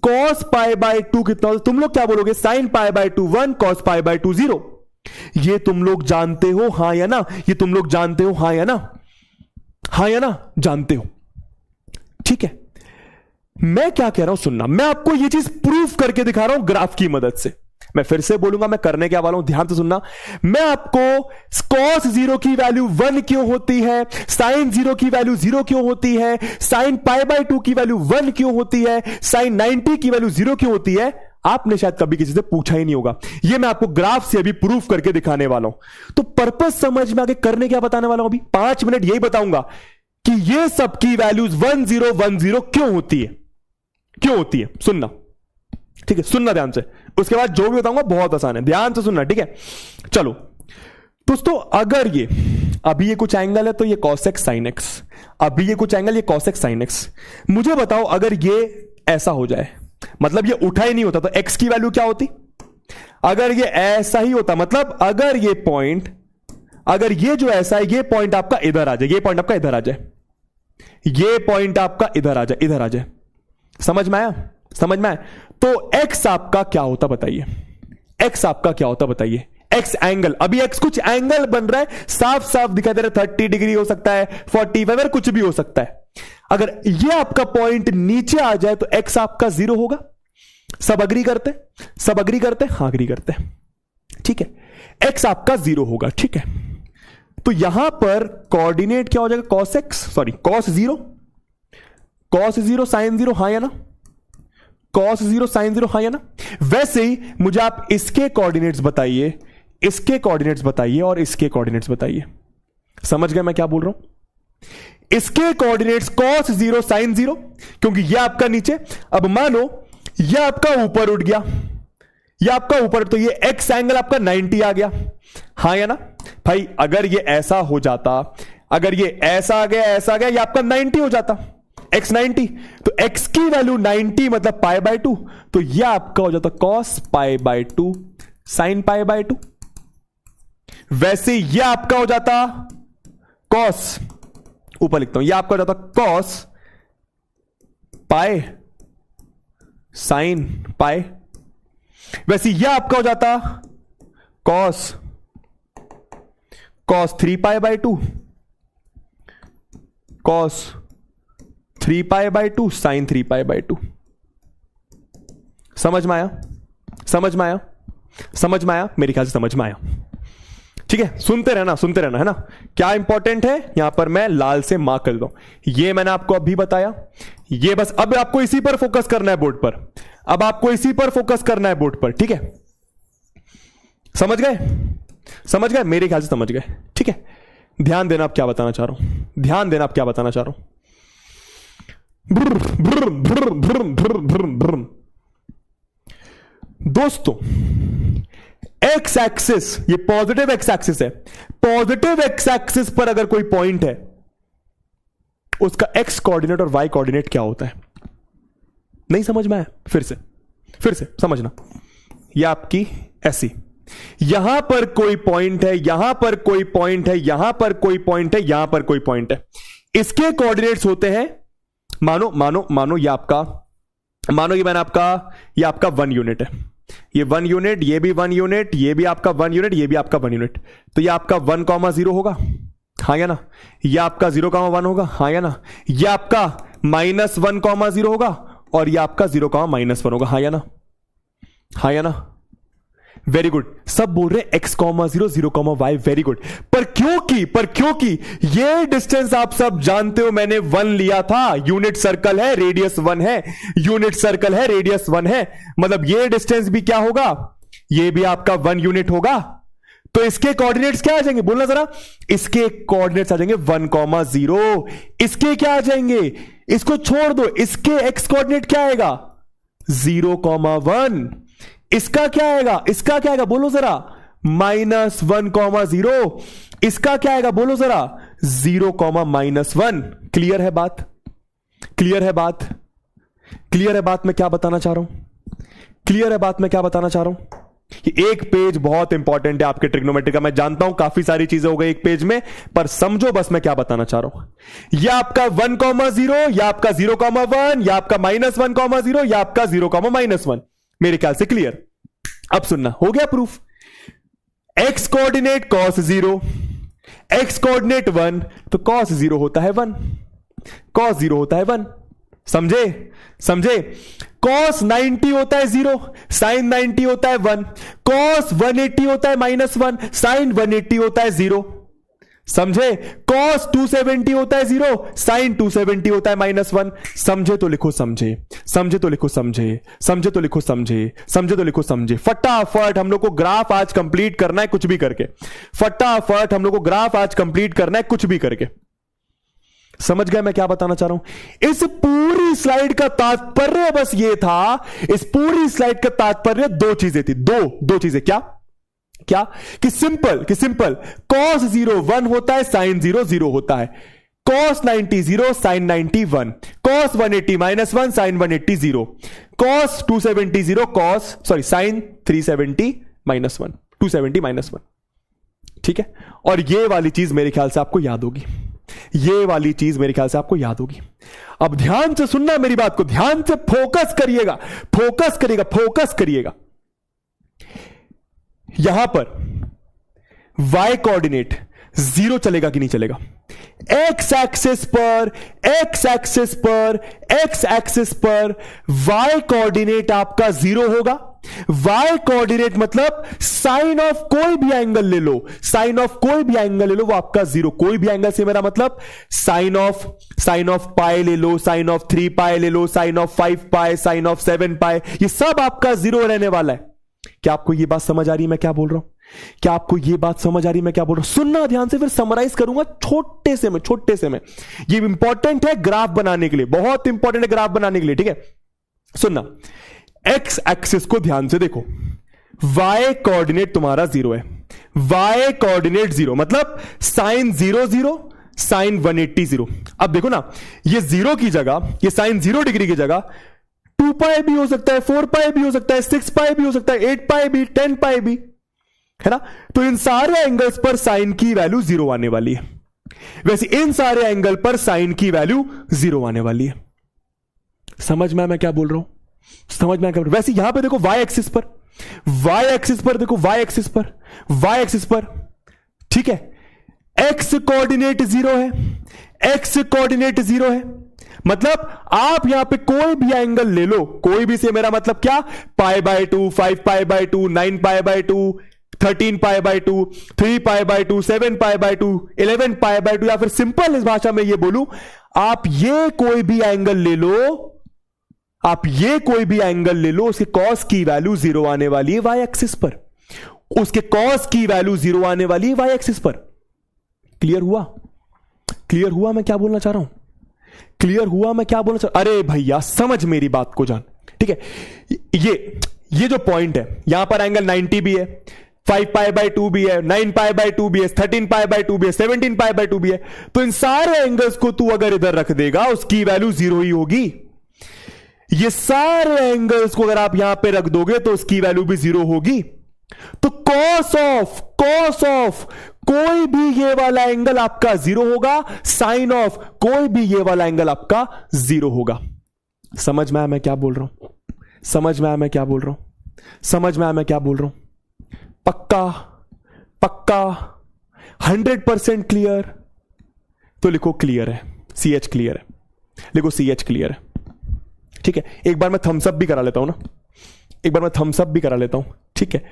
cos पाई बाय 2 कितना होता है, तुम लोग क्या बोलोगे? sin pi by 2 1, cos pi by 2 0। ये तुम लोग जानते हो, हाँ या ना? ये तुम लोग जानते हो, हाँ या ना? हाँ या ना? जानते हो। ठीक है, मैं क्या कह रहा हूं सुनना, मैं आपको यह चीज प्रूफ करके दिखा रहा हूं ग्राफ की मदद से। मैं फिर से बोलूंगा, मैं करने क्या वाला हूं, ध्यान से सुनना। मैं आपको cos 0 की वैल्यू 1 क्यों होती है, sin 0 की वैल्यू 0 क्यों होती है, sin π/2 की वैल्यू 1 क्यों होती है, sin 90 की वैल्यू 0 क्यों होती है, आपने शायद कभी किसी से पूछा ही नहीं होगा। यह मैं आपको ग्राफ से अभी प्रूफ करके दिखाने वाला हूं। तो पर्पस समझ में आगे करने क्या बताने वाला हूं, अभी 5 मिनट यही बताऊंगा कि ये सबकी वैल्यूज 1 0 1 0 क्यों होती है, क्यों होती है। सुनना, ठीक है, सुनना ध्यान से। उसके बाद जो भी बताऊंगा बहुत आसान है, ध्यान से सुनना, ठीक है। चलो दोस्तों, अगर ये अभी ये कुछ एंगल है तो ये cos x sin x, अभी ये कुछ एंगल, ये cos x sin x। मुझे बताओ अगर ये ऐसा हो जाए, मतलब ये उठा ही नहीं होता, तो x की वैल्यू क्या होती। अगर ये ऐसा ही होता, मतलब अगर ये पॉइंट, अगर ये जो ऐसा है, ये पॉइंट आपका इधर आ जाए, ये पॉइंट आपका इधर आ जाए, ये पॉइंट आपका इधर आ जाए, इधर आ जाए। समझ में आया, समझ में आया। तो x आपका क्या होता बताइए, x आपका क्या होता बताइए। x एंगल, अभी x कुछ एंगल बन रहा है, साफ साफ दिखाई दे रहा है, 30 डिग्री हो सकता है, 45, कुछ भी हो सकता है। अगर ये आपका पॉइंट नीचे आ जाए तो x आपका 0 होगा। सब अग्री करते, सब अग्री करते, हाँ अग्री करते, ठीक है। x आपका 0 होगा, ठीक है। तो यहां पर कोऑर्डिनेट क्या हो जाएगा, cos x, sorry cos 0, cos 0 sin 0, हाँ या ना, cos 0 sin 0, हाँ या ना। वैसे ही मुझे आप इसके कोऑर्डिनेट्स बताइए, इसके कोऑर्डिनेट्स बताइए और इसके कोऑर्डिनेट्स बताइए। समझ गए मैं क्या बोल रहा हूं। इसके कोऑर्डिनेट्स cos 0 sin 0, क्योंकि यह आपका नीचे, अब मानो यह आपका ऊपर उठ गया, यह आपका ऊपर, तो ये x एंगल आपका 90 आ गया, हाँ या ना भाई। अगर ये ऐसा हो जाता, अगर ये ऐसा आ गया, ऐसा आ गया, ये आपका 90 हो जाता, x 90, तो x की वैल्यू 90 मतलब π/2, तो यह आपका हो जाता cos π/2 sin π/2। वैसे यह आपका हो जाता cos, ऊपर लिखता हूं, यह आपका हो जाता cos π sin π। वैसे यह आपका हो जाता cos 3π/2 cos 3π/2 sin 3π/2। समझ में आया, समझ में आया, समझ में आया, मेरे ख्याल से समझ में आया, ठीक है। सुनते रहना, सुनते रहना, है ना। क्या इंपॉर्टेंट है यहां पर मैं लाल से मार्क कर दूं, ये मैंने आपको अभी बताया, ये बस अब आपको इसी पर फोकस करना है बोर्ड पर, अब आपको इसी पर फोकस करना है बोर्ड पर, ठीक है। समझ गए, समझ गए, मेरे ख्याल से समझ गए, ठीक है। ध्यान देना आप क्या बताना चाह रहा हूं, ध्यान देना आप क्या बताना चाह रहा हूं। दोस्तों एक्स एक्सिस, ये पॉजिटिव एक्स एक्सिस है, पॉजिटिव एक्स एक्सिस पर अगर कोई पॉइंट है, उसका एक्स कोऑर्डिनेट और वाई कोऑर्डिनेट क्या होता है। नहीं समझ में आया, फिर से समझना। यह आपकी ऐसी, यहां पर कोई पॉइंट है, यहां पर कोई पॉइंट है, यहां पर कोई पॉइंट है, यहां पर कोई पॉइंट है, इसके कोऑर्डिनेट्स होते हैं, मानो मानो मानो ये आपका, मानो ये मैंने आपका, ये आपका 1 यूनिट है, ये 1 यूनिट, ये भी 1 यूनिट, ये भी आपका 1 यूनिट, ये भी आपका 1 यूनिट, तो ये आपका 1,0 होगा, हाँ या ना। ये आपका 0,1 होगा, हाँ या ना। ये आपका -1,0 होगा और ये आपका 0,-1 होगा, हाँ या ना, हाँ या ना। वेरी गुड, सब बोल रहे x, 0, 0,y, वेरी गुड। पर क्योंकि ये डिस्टेंस आप सब जानते हो, मैंने 1 लिया था, यूनिट सर्कल है, रेडियस 1 है, यूनिट सर्कल है, रेडियस 1 है, मतलब ये डिस्टेंस भी क्या होगा, ये भी आपका 1 यूनिट होगा। तो इसके कोऑर्डिनेट्स क्या आ जाएंगे, बोलना जरा। इसके कोऑर्डिनेट्स आ जाएंगे 1,0, इसके क्या आ जाएंगे, इसको छोड़ दो, इसके x कोऑर्डिनेट क्या आएगा, 0,1, इसका क्या आएगा, इसका क्या आएगा बोलो जरा, -1,0, इसका क्या आएगा बोलो जरा, 0,-1। क्लियर है बात, क्लियर है बात, क्लियर है बात मैं क्या बताना चाह रहा हूं, क्लियर है बात मैं क्या बताना चाह रहा हूं। एक पेज बहुत इंपॉर्टेंट है आपके ट्रिग्नोमेट्री का, मैं जानता हूं काफी सारी चीजें हो गई एक पेज में, पर समझो बस मैं क्या बताना चाह रहा हूं। यह आपका 1,0, यह आपका 0,1, यह आपका -1,0, यह आपका 0,-1, मेरे ख्याल से क्लियर। अब सुनना, हो गया proof. X coordinate cos 0, x coordinate 1, तो cos 0 होता है 1, cos 0 होता है 1, समझे? समझे? cos 90 होता है 0, sin 90 होता है 1, cos 180 होता है -1, sin 180 होता है 0। समझे? cos 270 होता है 0, sin 270 होता है -1। समझे तो लिखो समझे, समझे तो लिखो समझे, समझे तो लिखो समझे, समझे तो लिखो समझे। फटाफट हम लोग को ग्राफ आज कंप्लीट करना है कुछ भी करके, फटाफट हम लोग को ग्राफ आज कंप्लीट करना है कुछ भी करके। समझ गए मैं क्या बताना चाह रहा हूं? इस पूरी स्लाइड का तात्पर्य बस ये था, इस पूरी स्लाइड का तात्पर्य दो चीजें थी, दो चीजें। क्या क्या? कि सिंपल cos 0 1 होता है, sin 0 0 होता है, cos 90 0, sin 90 1, cos 180 -1, sin 180 0, cos 270 0, sin 370 -1, 270 -1। ठीक है? और ये वाली चीज मेरे ख्याल से आपको याद होगी, ये वाली चीज मेरे ख्याल से आपको याद होगी। अब ध्यान से सुनना मेरी बात को, ध्यान से फोकस करिएगा, फोकस करिएगा। यहां पर y कोऑर्डिनेट 0 चलेगा कि नहीं चलेगा? x एक्सिस पर y कोऑर्डिनेट आपका 0 होगा। y कोऑर्डिनेट मतलब साइन ऑफ कोई भी एंगल ले लो, साइन ऑफ कोई भी एंगल ले लो, वो आपका 0। कोई भी एंगल से मेरा मतलब साइन ऑफ पाई ले लो, साइन ऑफ 3 पाई ले लो, sine of 5 pi, sine of 7 pi, ये सब आपका 0 रहने वाला है। क्या आपको ये बात समझ आ रही है मैं क्या बोल रहा हूं? क्या आपको ये बात समझ आ रही है मैं क्या बोल रहा हूं? सुनना ध्यान से, फिर समराइज करूंगा छोटे से में। ये इंपॉर्टेंट है ग्राफ बनाने के लिए, बहुत इंपॉर्टेंट है ग्राफ बनाने के लिए। ठीक है, सुनना। एक्स एक्सिस को ध्यान से देखो, y कोऑर्डिनेट तुम्हारा 0 है, y कोऑर्डिनेट 0 मतलब साइन 0 0, साइन 180 0। अब देखो ना, ये 0 की जगह, ये साइन 0 डिग्री की जगह 2 पाई भी हो सकता है, 4 पाई भी हो सकता है, 6 पाई भी हो सकता है, 8 पाई भी, 10 पाई भी, है ना? तो इन सारे एंगल्स पर साइन की वैल्यू 0 आने वाली है। वैसे इन सारे एंगल पर साइन की वैल्यू 0 आने वाली है। समझ में मैं क्या बोल रहा हूं? समझ में क्या? वैसे यहां पे देखो y एक्सिस पर देखो, y एक्सिस पर ठीक है, x कोऑर्डिनेट 0 है, x कोऑर्डिनेट 0 है, मतलब आप यहां पे कोई भी एंगल ले लो, कोई भी से मेरा मतलब क्या, π/2, 5π/2, 9π/2, 13π/2, 3π/2, 7π/2, 11π/2, या फिर सिंपल इस भाषा में ये बोलूं, आप ये कोई भी एंगल ले लो, आप ये कोई भी एंगल ले लो, उसके कॉस की वैल्यू 0 आने वाली है y एक्सिस पर, उसके कॉस की वैल्यू 0 आने वाली है y एक्सिस पर। क्लियर हुआ? क्लियर हुआ मैं क्या बोलना चाह रहा हूं? क्लियर हुआ मैं क्या बोलना चाह रहा हूं? अरे भैया समझ मेरी बात को जान। ठीक है, ये जो पॉइंट है, यहां पर एंगल 90 भी है, 5π/2 भी है, 9π/2 भी है, 13π/2 भी है, 17π/2 भी है। तो इन सारे एंगल्स को तू अगर इधर रख देगा, उसकी वैल्यू 0 ही होगी। ये सारे एंगल्स को अगर आप यहां पे रख दोगे तो उसकी वैल्यू भी 0 होगी। तो कॉस ऑफ कोई भी ये वाला एंगल आपका 0 होगा, साइन ऑफ कोई भी ये वाला एंगल आपका 0 होगा। समझ में आया मैं क्या बोल रहा हूं? समझ में आया मैं क्या बोल रहा हूं? समझ में आया मैं क्या बोल रहा हूं? पक्का 100% क्लियर? तो लिखो क्लियर है, CH क्लियर है, लिखो CH क्लियर है। ठीक है, एक बार मैं थम्स अप भी करा लेता हूं ना, एक बार मैं थम्स अप भी करा लेता हूं। ठीक है,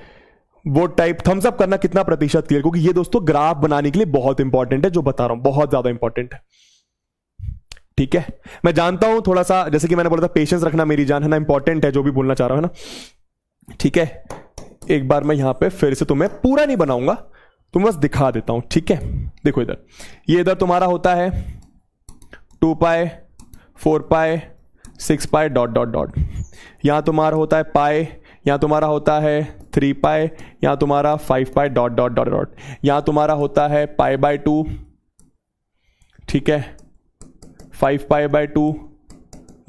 वो टाइप थम्स अप करना कितना प्रतिशत क्लियर, क्योंकि ये दोस्तों ग्राफ बनाने के लिए बहुत इंपॉर्टेंट है, जो बता रहा हूं बहुत ज्यादा इंपॉर्टेंट है। ठीक है, मैं जानता हूं थोड़ा सा, जैसे कि मैंने बोला था, पेशेंस रखना मेरी जान है ना, इंपॉर्टेंट है जो भी बोलना चाह रहा हूं, है ना? ठीक है, एक बार मैं यहां पे फिर से तुम्हें पूरा नहीं बनाऊंगा, तुम बस दिखा देता हूं। ठीक है, देखो इधर, ये इधर तुम्हारा होता है 2 पाई, 4 पाई, 6 पाई डॉट डॉट डॉट, यहां तुम्हारा होता है पाई, यहां तुम्हारा होता है 3 पाई, यहां तुम्हारा 5 Pie dot dot dot dot, यहां तुम्हारा होता है π/2, ठीक है, 5π/2,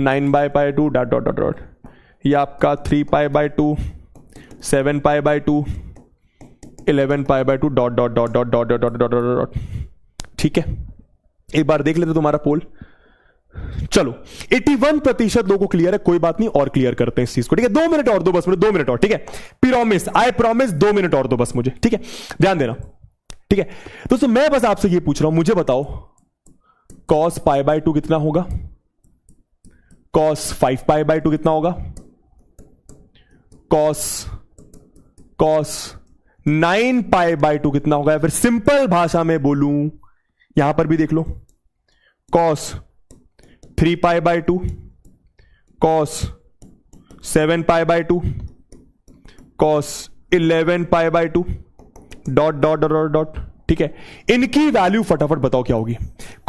9π/2 डॉट डॉट डॉट डॉट, ये आपका 3π/2, 7π/2, 11π/2 dot dot dot dot dot dot dot dot. ठीक है, एक बार देख लेते तुम्हारा पोल। चलो 81% लोगों को क्लियर है, कोई बात नहीं, और क्लियर करते हैं इस चीज को। ठीक है, 2 मिनट और दो, बस मुझे 2 मिनट और। ठीक है, प्रॉमिस, आई प्रॉमिस, 2 मिनट और दो बस मुझे। ठीक है, ध्यान देना। ठीक है दोस्तों, मैं बस आपसे ये पूछ रहा हूं, मुझे बताओ cos π/2 कितना होगा? कॉस 5 पाई बाय 2 कितना होगा? कॉस 9 पाई बाय 2 कितना होगा? या फिर सिंपल भाषा में बोलूं, यहां पर भी देख लो, cos 3 pi by 2, cos 7 pi by 2, cos 11 pi by 2, dot dot dot dot. ठीक है, इनकी वैल्यू फटाफट बताओ क्या होगी?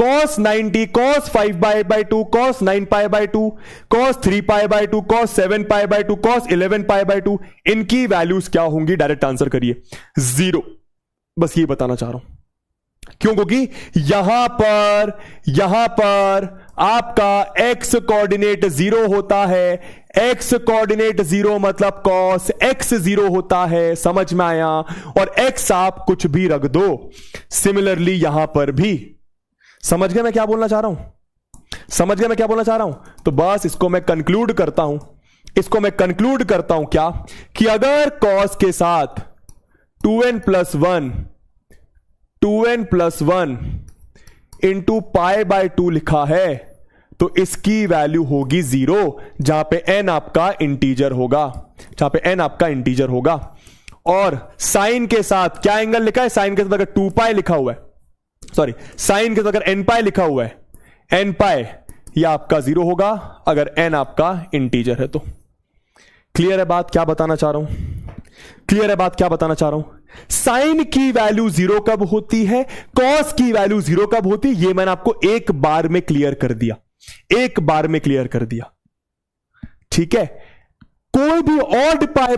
cos 90, cos 5 pi by 2, cos 9 pi by 2, cos 3 pi by 2, cos 7 pi by 2, cos 11 pi by 2, इनकी वैल्यूज क्या होंगी? डायरेक्ट आंसर करिए, 0। बस ये बताना चाह रहा हूं। क्यों? क्योंकि यहां पर आपका x कोऑर्डिनेट 0 होता है। x कोऑर्डिनेट 0 मतलब cos x 0 होता है। समझ में आया? और x आप कुछ भी रख दो। सिमिलरली यहां पर भी, समझ गए मैं क्या बोलना चाह रहा हूं? समझ गए मैं क्या बोलना चाह रहा हूं? तो बस इसको मैं कंक्लूड करता हूं क्या, कि अगर cos के साथ 2n plus 1 into pi by 2 लिखा है, तो इसकी वैल्यू होगी 0, जहां पे n आपका इंटीजर होगा। और साइन के साथ क्या एंगल लिखा है? साइन के साथ अगर 2 पाई लिखा हुआ है, सॉरी, साइन के साथ अगर n पाई लिखा हुआ है, n पाई यह आपका 0 होगा अगर n आपका इंटीजर है तो। क्लियर है बात क्या बताना चाह रहा हूं? साइन की वैल्यू 0 कब होती है, कॉस की वैल्यू 0 कब होती है, यह मैंने आपको एक बार में क्लियर कर दिया। ठीक है, कोई भी ऑड पाई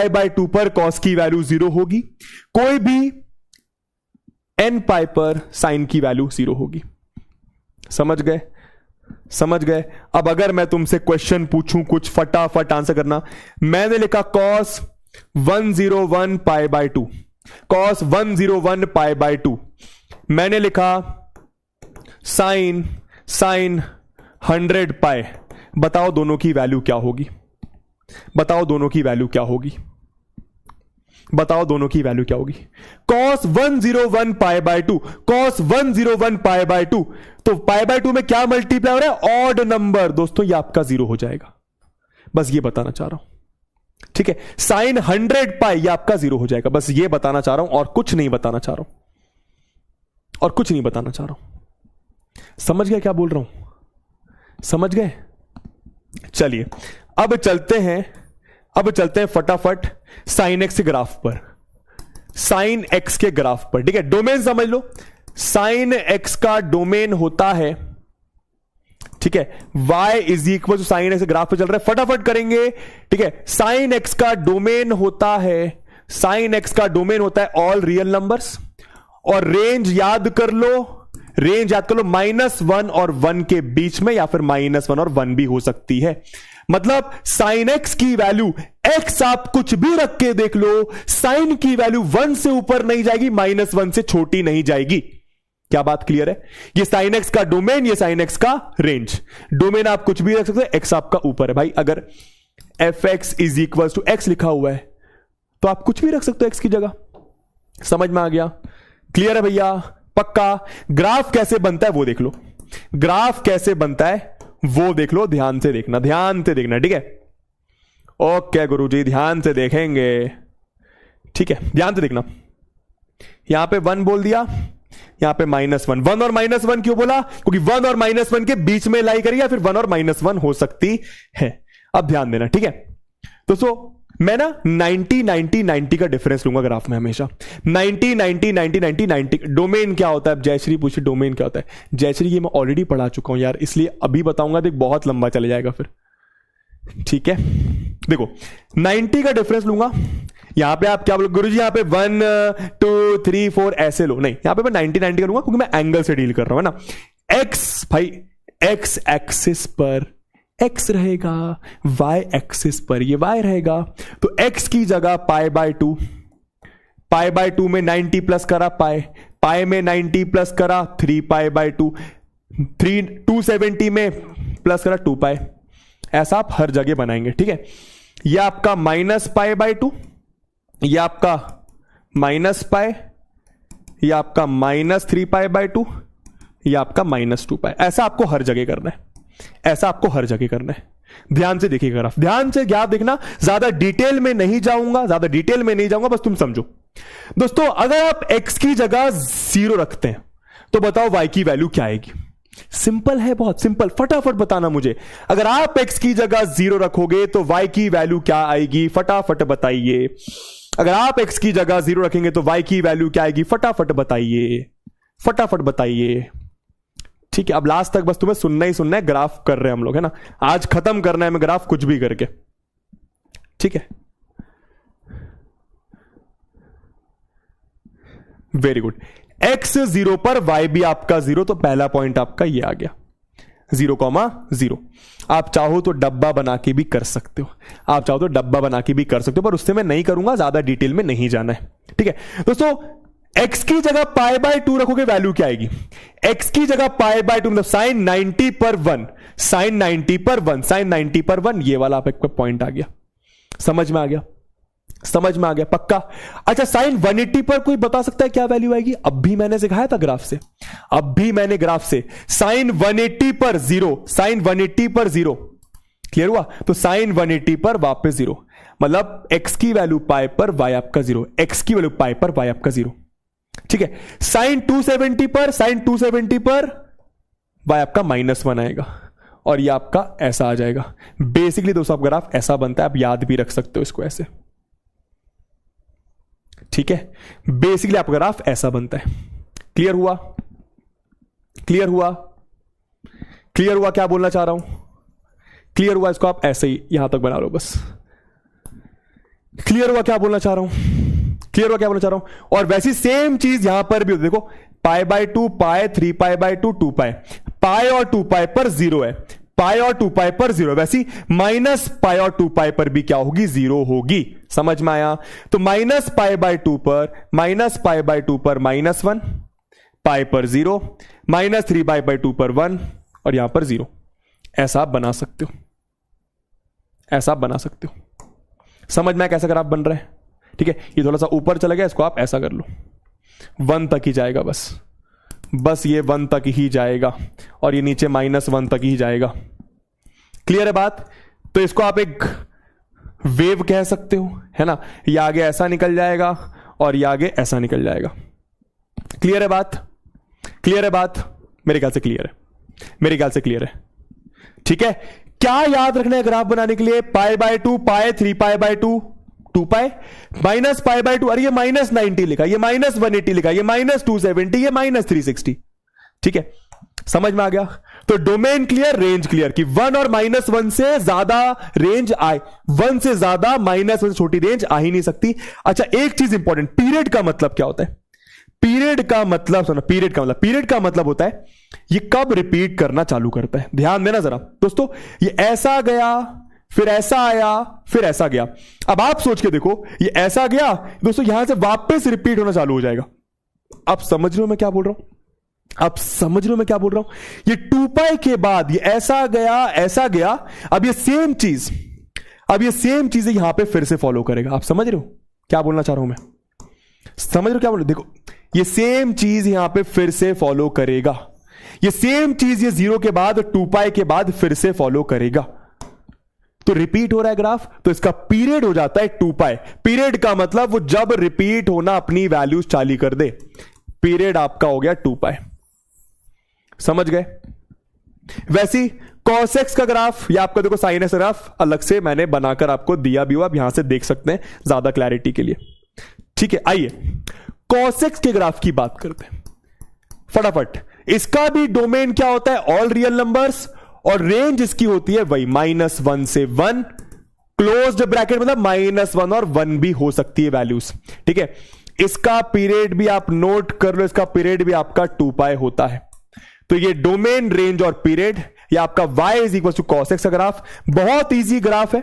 बाय 2 पर कॉस की वैल्यू 0 होगी, कोई भी n पाई पर साइन की वैल्यू 0 होगी। समझ गए? अब अगर मैं तुमसे क्वेश्चन पूछूं, कुछ फटाफट आंसर करना। मैंने लिखा cos 101 pi by 2, cos 101 pi by 2। मैंने लिखा साइन 100 पाई। बताओ दोनों की वैल्यू क्या होगी? cos 101 pi by 2, cos 101 pi by 2, तो पाई बाय 2 में क्या मल्टीप्लाई हो रहा है? Odd number. दोस्तों ये आपका 0 हो जाएगा। बस ये बताना चाह रहा हूं। ठीक है, साइन 100 पाई ये आपका 0 हो जाएगा। बस ये बताना चाह रहा हूं और कुछ नहीं बताना चाह रहा हूं। समझ गए क्या बोल रहा हूं? समझ गए? चलिए अब चलते हैं फटाफट साइन एक्स के ग्राफ पर। ठीक है, डोमेन समझ लो। साइन एक्स का डोमेन होता है, ठीक है, y is equal to sine x graph पे चल रहा है, फटाफट करेंगे। ठीक है, साइन एक्स का डोमेन होता है ऑल रियल नंबर्स। और रेंज याद कर लो -1 और 1 के बीच में, या फिर -1 और 1 भी हो सकती है। मतलब साइन एक्स की वैल्यू, एक्स आप कुछ भी रख के देख लो, साइन की वैल्यू 1 से ऊपर नहीं जाएगी, -1 से छोटी नहीं जाएगी। क्या बात क्लियर है? ये साइन एक्स का डोमेन, ये साइन एक्स का रेंज। डोमेन आप कुछ भी रख सकते हैं, एक्स आपका ऊपर है। भाई अगर f x is equal to x लिखा हुआ है तो आप कुछ भी रख सकते हो एक्स की जगह। समझ में आ गया? क्लियर है भैया? पक्का? ग्राफ कैसे बनता है वो देख लो, ध्यान से देखना। ठीक है, ओके गुरुजी, ध्यान से देखेंगे। ठीक है, ध्यान से देखना। यहां पे 1 बोल दिया, यहां पे -1। 1 और -1 क्यों बोला? क्योंकि 1 और -1 के बीच में लाई करिए, या फिर 1 और -1 हो सकती है। अब ध्यान देना। ठीक है दोस्तों, मैं ना 90 का डिफरेंस लूंगा ग्राफ में हमेशा। 90 डोमेन क्या होता है? जयश्री पूछी डोमेन क्या होता है। जयश्री ये मैं ऑलरेडी पढ़ा चुका हूं यार, इसलिए अभी बताऊंगा तो बहुत लंबा चले जाएगा फिर। ठीक है, देखो 90 का डिफरेंस लूंगा। यहां पे आप क्या बोलो गुरुजी, यहां पे 1 2 3 4 ऐसे लो, नहीं, यहां पे मैं 90 करूंगा क्योंकि मैं एंगल से डील कर रहा हूं ना। एक्स भाई एक्स एक्सिस पर x रहेगा, y एक्सिस पर ये y रहेगा। तो x की जगह पाई बाय 2 में 90 प्लस करा पाई में 90 प्लस करा 3 पाई बाय 2, 270 में प्लस करा 2 पाई। ऐसा आप हर जगह बनाएंगे। ठीक है, यह आपका -पाई बाय 2, यह आपका -पाई, यह आपका -3 पाई बाय 2, यह आपका -2 पाई। ऐसा आपको हर जगह करना है। ऐसा आपको हर जगह करना है। ध्यान से देखिए ग्राफ, ध्यान से ग्राफ देखना, ज्यादा डिटेल में नहीं जाऊंगा, बस तुम समझो। दोस्तों अगर आप x की जगह 0 रखते हैं तो बताओ y की वैल्यू क्या आएगी? सिंपल है, बहुत सिंपल, फटाफट बताना मुझे। अगर आप x की जगह 0 रखोगे तो y की वैल्यू क्या आएगी? फटाफट बताइए। अगर आप x की जगह 0 रखेंगे तो y की वैल्यू क्या आएगी? फटाफट बताइए। ठीक है, अब लास्ट तक बस तुम्हें सुनना ही सुनना है। ग्राफ कर रहे हैं हम लोग, है ना, आज खत्म करना है मैं ग्राफ कुछ भी करके। ठीक है, वेरी गुड। x 0 पर y भी आपका 0, तो पहला पॉइंट आपका ये आ गया 0,0। आप चाहो तो डब्बा बना के भी कर सकते हो, पर उससे मैं नहीं करूंगा, ज्यादा डिटेल में नहीं जाना है। ठीक है दोस्तों, x की जगह π/2 रखोगे, वैल्यू क्या आएगी? x की जगह π/2 मतलब sin 90 पर 1, ये वाला आपका पॉइंट आ गया। समझ में आ गया पक्का? अच्छा, sin 180 पर कोई बता सकता है क्या वैल्यू आएगी? अब भी मैंने सिखाया था ग्राफ से, sin 180 पर 0, क्लियर हुआ? तो sin 180 पर वापस 0, मतलब x की वैल्यू पाई पर y आपका 0, x की वैल्यू पाई पर y आपका 0। ठीक है, sin 270 पर y आपका -1 आएगा, और ये आपका ऐसा आ जाएगा। बेसिकली दोस्तों आप ग्राफ ऐसा बनता है, आप याद भी रख सकते हो इसको ऐसे। ठीक है, बेसिकली आपका ग्राफ ऐसा बनता है। क्लियर हुआ क्या बोलना चाह रहा हूं? क्लियर हुआ? इसको आप ऐसे ही यहां तक बना लो बस। क्लियर हुआ क्या बोलना चाह रहा हूं? और वैसी सेम चीज यहां पर भी देखो, π/2, π, 3π/2, 2π, पाई और 2π पर 0 है, वैसी -π और 2π पर भी क्या होगी? 0 होगी। समझ में आया? तो -π/2 पर -1, पाई पर 0, -3π/2 पर 1, और यहां पर 0। ऐसा आप बना सकते हो। समझ में कैसा ग्राफ बन रहा है? ठीक है, ये थोड़ा सा ऊपर चला गया, इसको आप ऐसा कर लो, 1 तक ही जाएगा, बस ये 1 तक ही जाएगा, और ये नीचे -1 तक ही जाएगा। क्लियर है बात? तो इसको आप एक वेव कह सकते हो, है ना? ये आगे ऐसा निकल जाएगा और ये आगे ऐसा निकल जाएगा। क्लियर है बात? मेरे ख्याल से क्लियर है। ठीक है, क्या याद रखना है ग्राफ बनाने के लिए? π/2, π, 3π/2, 2π, -π/2, अरे ये -90 लिखा, ये -180 लिखा, ये -270, ये -360। ठीक है, समझ में आ गया? तो डोमेन क्लियर, रेंज क्लियर कि 1 और -1 से ज्यादा रेंज आए, 1 से ज्यादा -1 से छोटी रेंज आ ही नहीं सकती। अच्छा, एक चीज इंपॉर्टेंट, पीरियड का मतलब क्या होता है? पीरियड का मतलब होता है ये कब रिपीट करना चालू करता है। ध्यान देना जरा दोस्तों, ये ऐसा गया, फिर ऐसा आया, फिर ऐसा गया। अब आप सोच के देखो, ये ऐसा गया दोस्तों, यहां से वापस रिपीट होना चालू हो जाएगा। आप समझ रहे हो मैं क्या बोल रहा हूं? ये 2π के बाद ये ऐसा गया, अब ये सेम चीज यहां पे फिर से फॉलो करेगा। आप समझ रहे हो क्या बोलना चाह रहा हूं मैं? देखो, ये सेम चीज यहां पे फिर से फॉलो करेगा, ये सेम चीज ये 0 के बाद 2π के बाद फिर से फॉलो करेगा। तो रिपीट हो रहा है ग्राफ, तो इसका पीरियड हो जाता है 2π। पीरियड का मतलब वो जब रिपीट होना अपनी वैल्यूज चाली कर दे, पीरियड आपका हो गया 2π। समझ गए? वैसी cos x का ग्राफ, या आपका देखो sin x ग्राफ अलग से मैंने बनाकर आपको दिया भी हुआ, आप यहां से देख सकते हैं ज्यादा क्लैरिटी के लिए। ठीक है, आइए cos x के ग्राफ की बात करते हैं फटाफट। इसका भी डोमेन क्या होता है? ऑल रियल नंबर्स, और रेंज इसकी होती है वही -1 से 1, क्लोज्ड ब्रैकेट मतलब -1 और 1 भी हो सकती है वैल्यूज। ठीक है, इसका पीरियड भी आप नोट कर लो, इसका पीरियड भी आपका 2π होता है। तो ये डोमेन, रेंज और पीरियड, ये आपका y = cos x का ग्राफ। बहुत इजी ग्राफ है,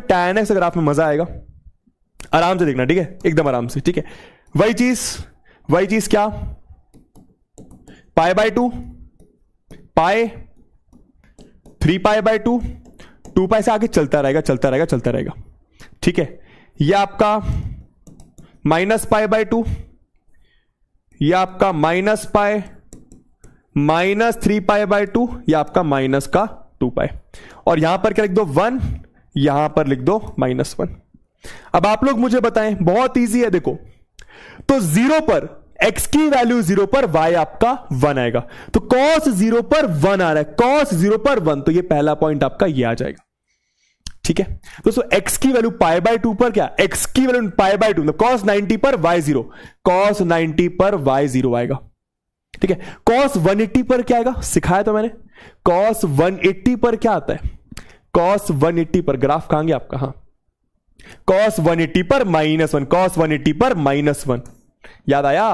tan x ग्राफ में मजा आएगा। आराम से देखना, ठीक है, एकदम आराम से। ठीक है, वही चीज क्या? π/2, π, 3π/2, 2π से आगे चलता रहेगा। ठीक है, ये आपका -π/2, ये आपका -π, -3π/2, ये आपका माइनस का 2π, और यहां पर क्या लिख दो 1, यहां पर लिख दो -1। अब आप लोग मुझे बताएं, बहुत इजी है देखो, तो 0 पर x की वैल्यू 0 पर y आपका 1 आएगा, तो cos 0 पर 1 आ रहा है, cos 0 पर 1, तो ये पहला पॉइंट आपका ये आ जाएगा। ठीक है दोस्तों, x की वैल्यू π/2 पर क्या, x की वैल्यू π/2 मतलब cos 90 पर y 0, cos 90 पर y 0 आएगा। ठीक है, cos 180 पर क्या आएगा, सिखाया तो मैंने, cos 180 पर क्या आता है, cos 180 पर ग्राफ कहां गया आपका, हाँ cos 180 पर -1, cos 180 पर -1, याद आया।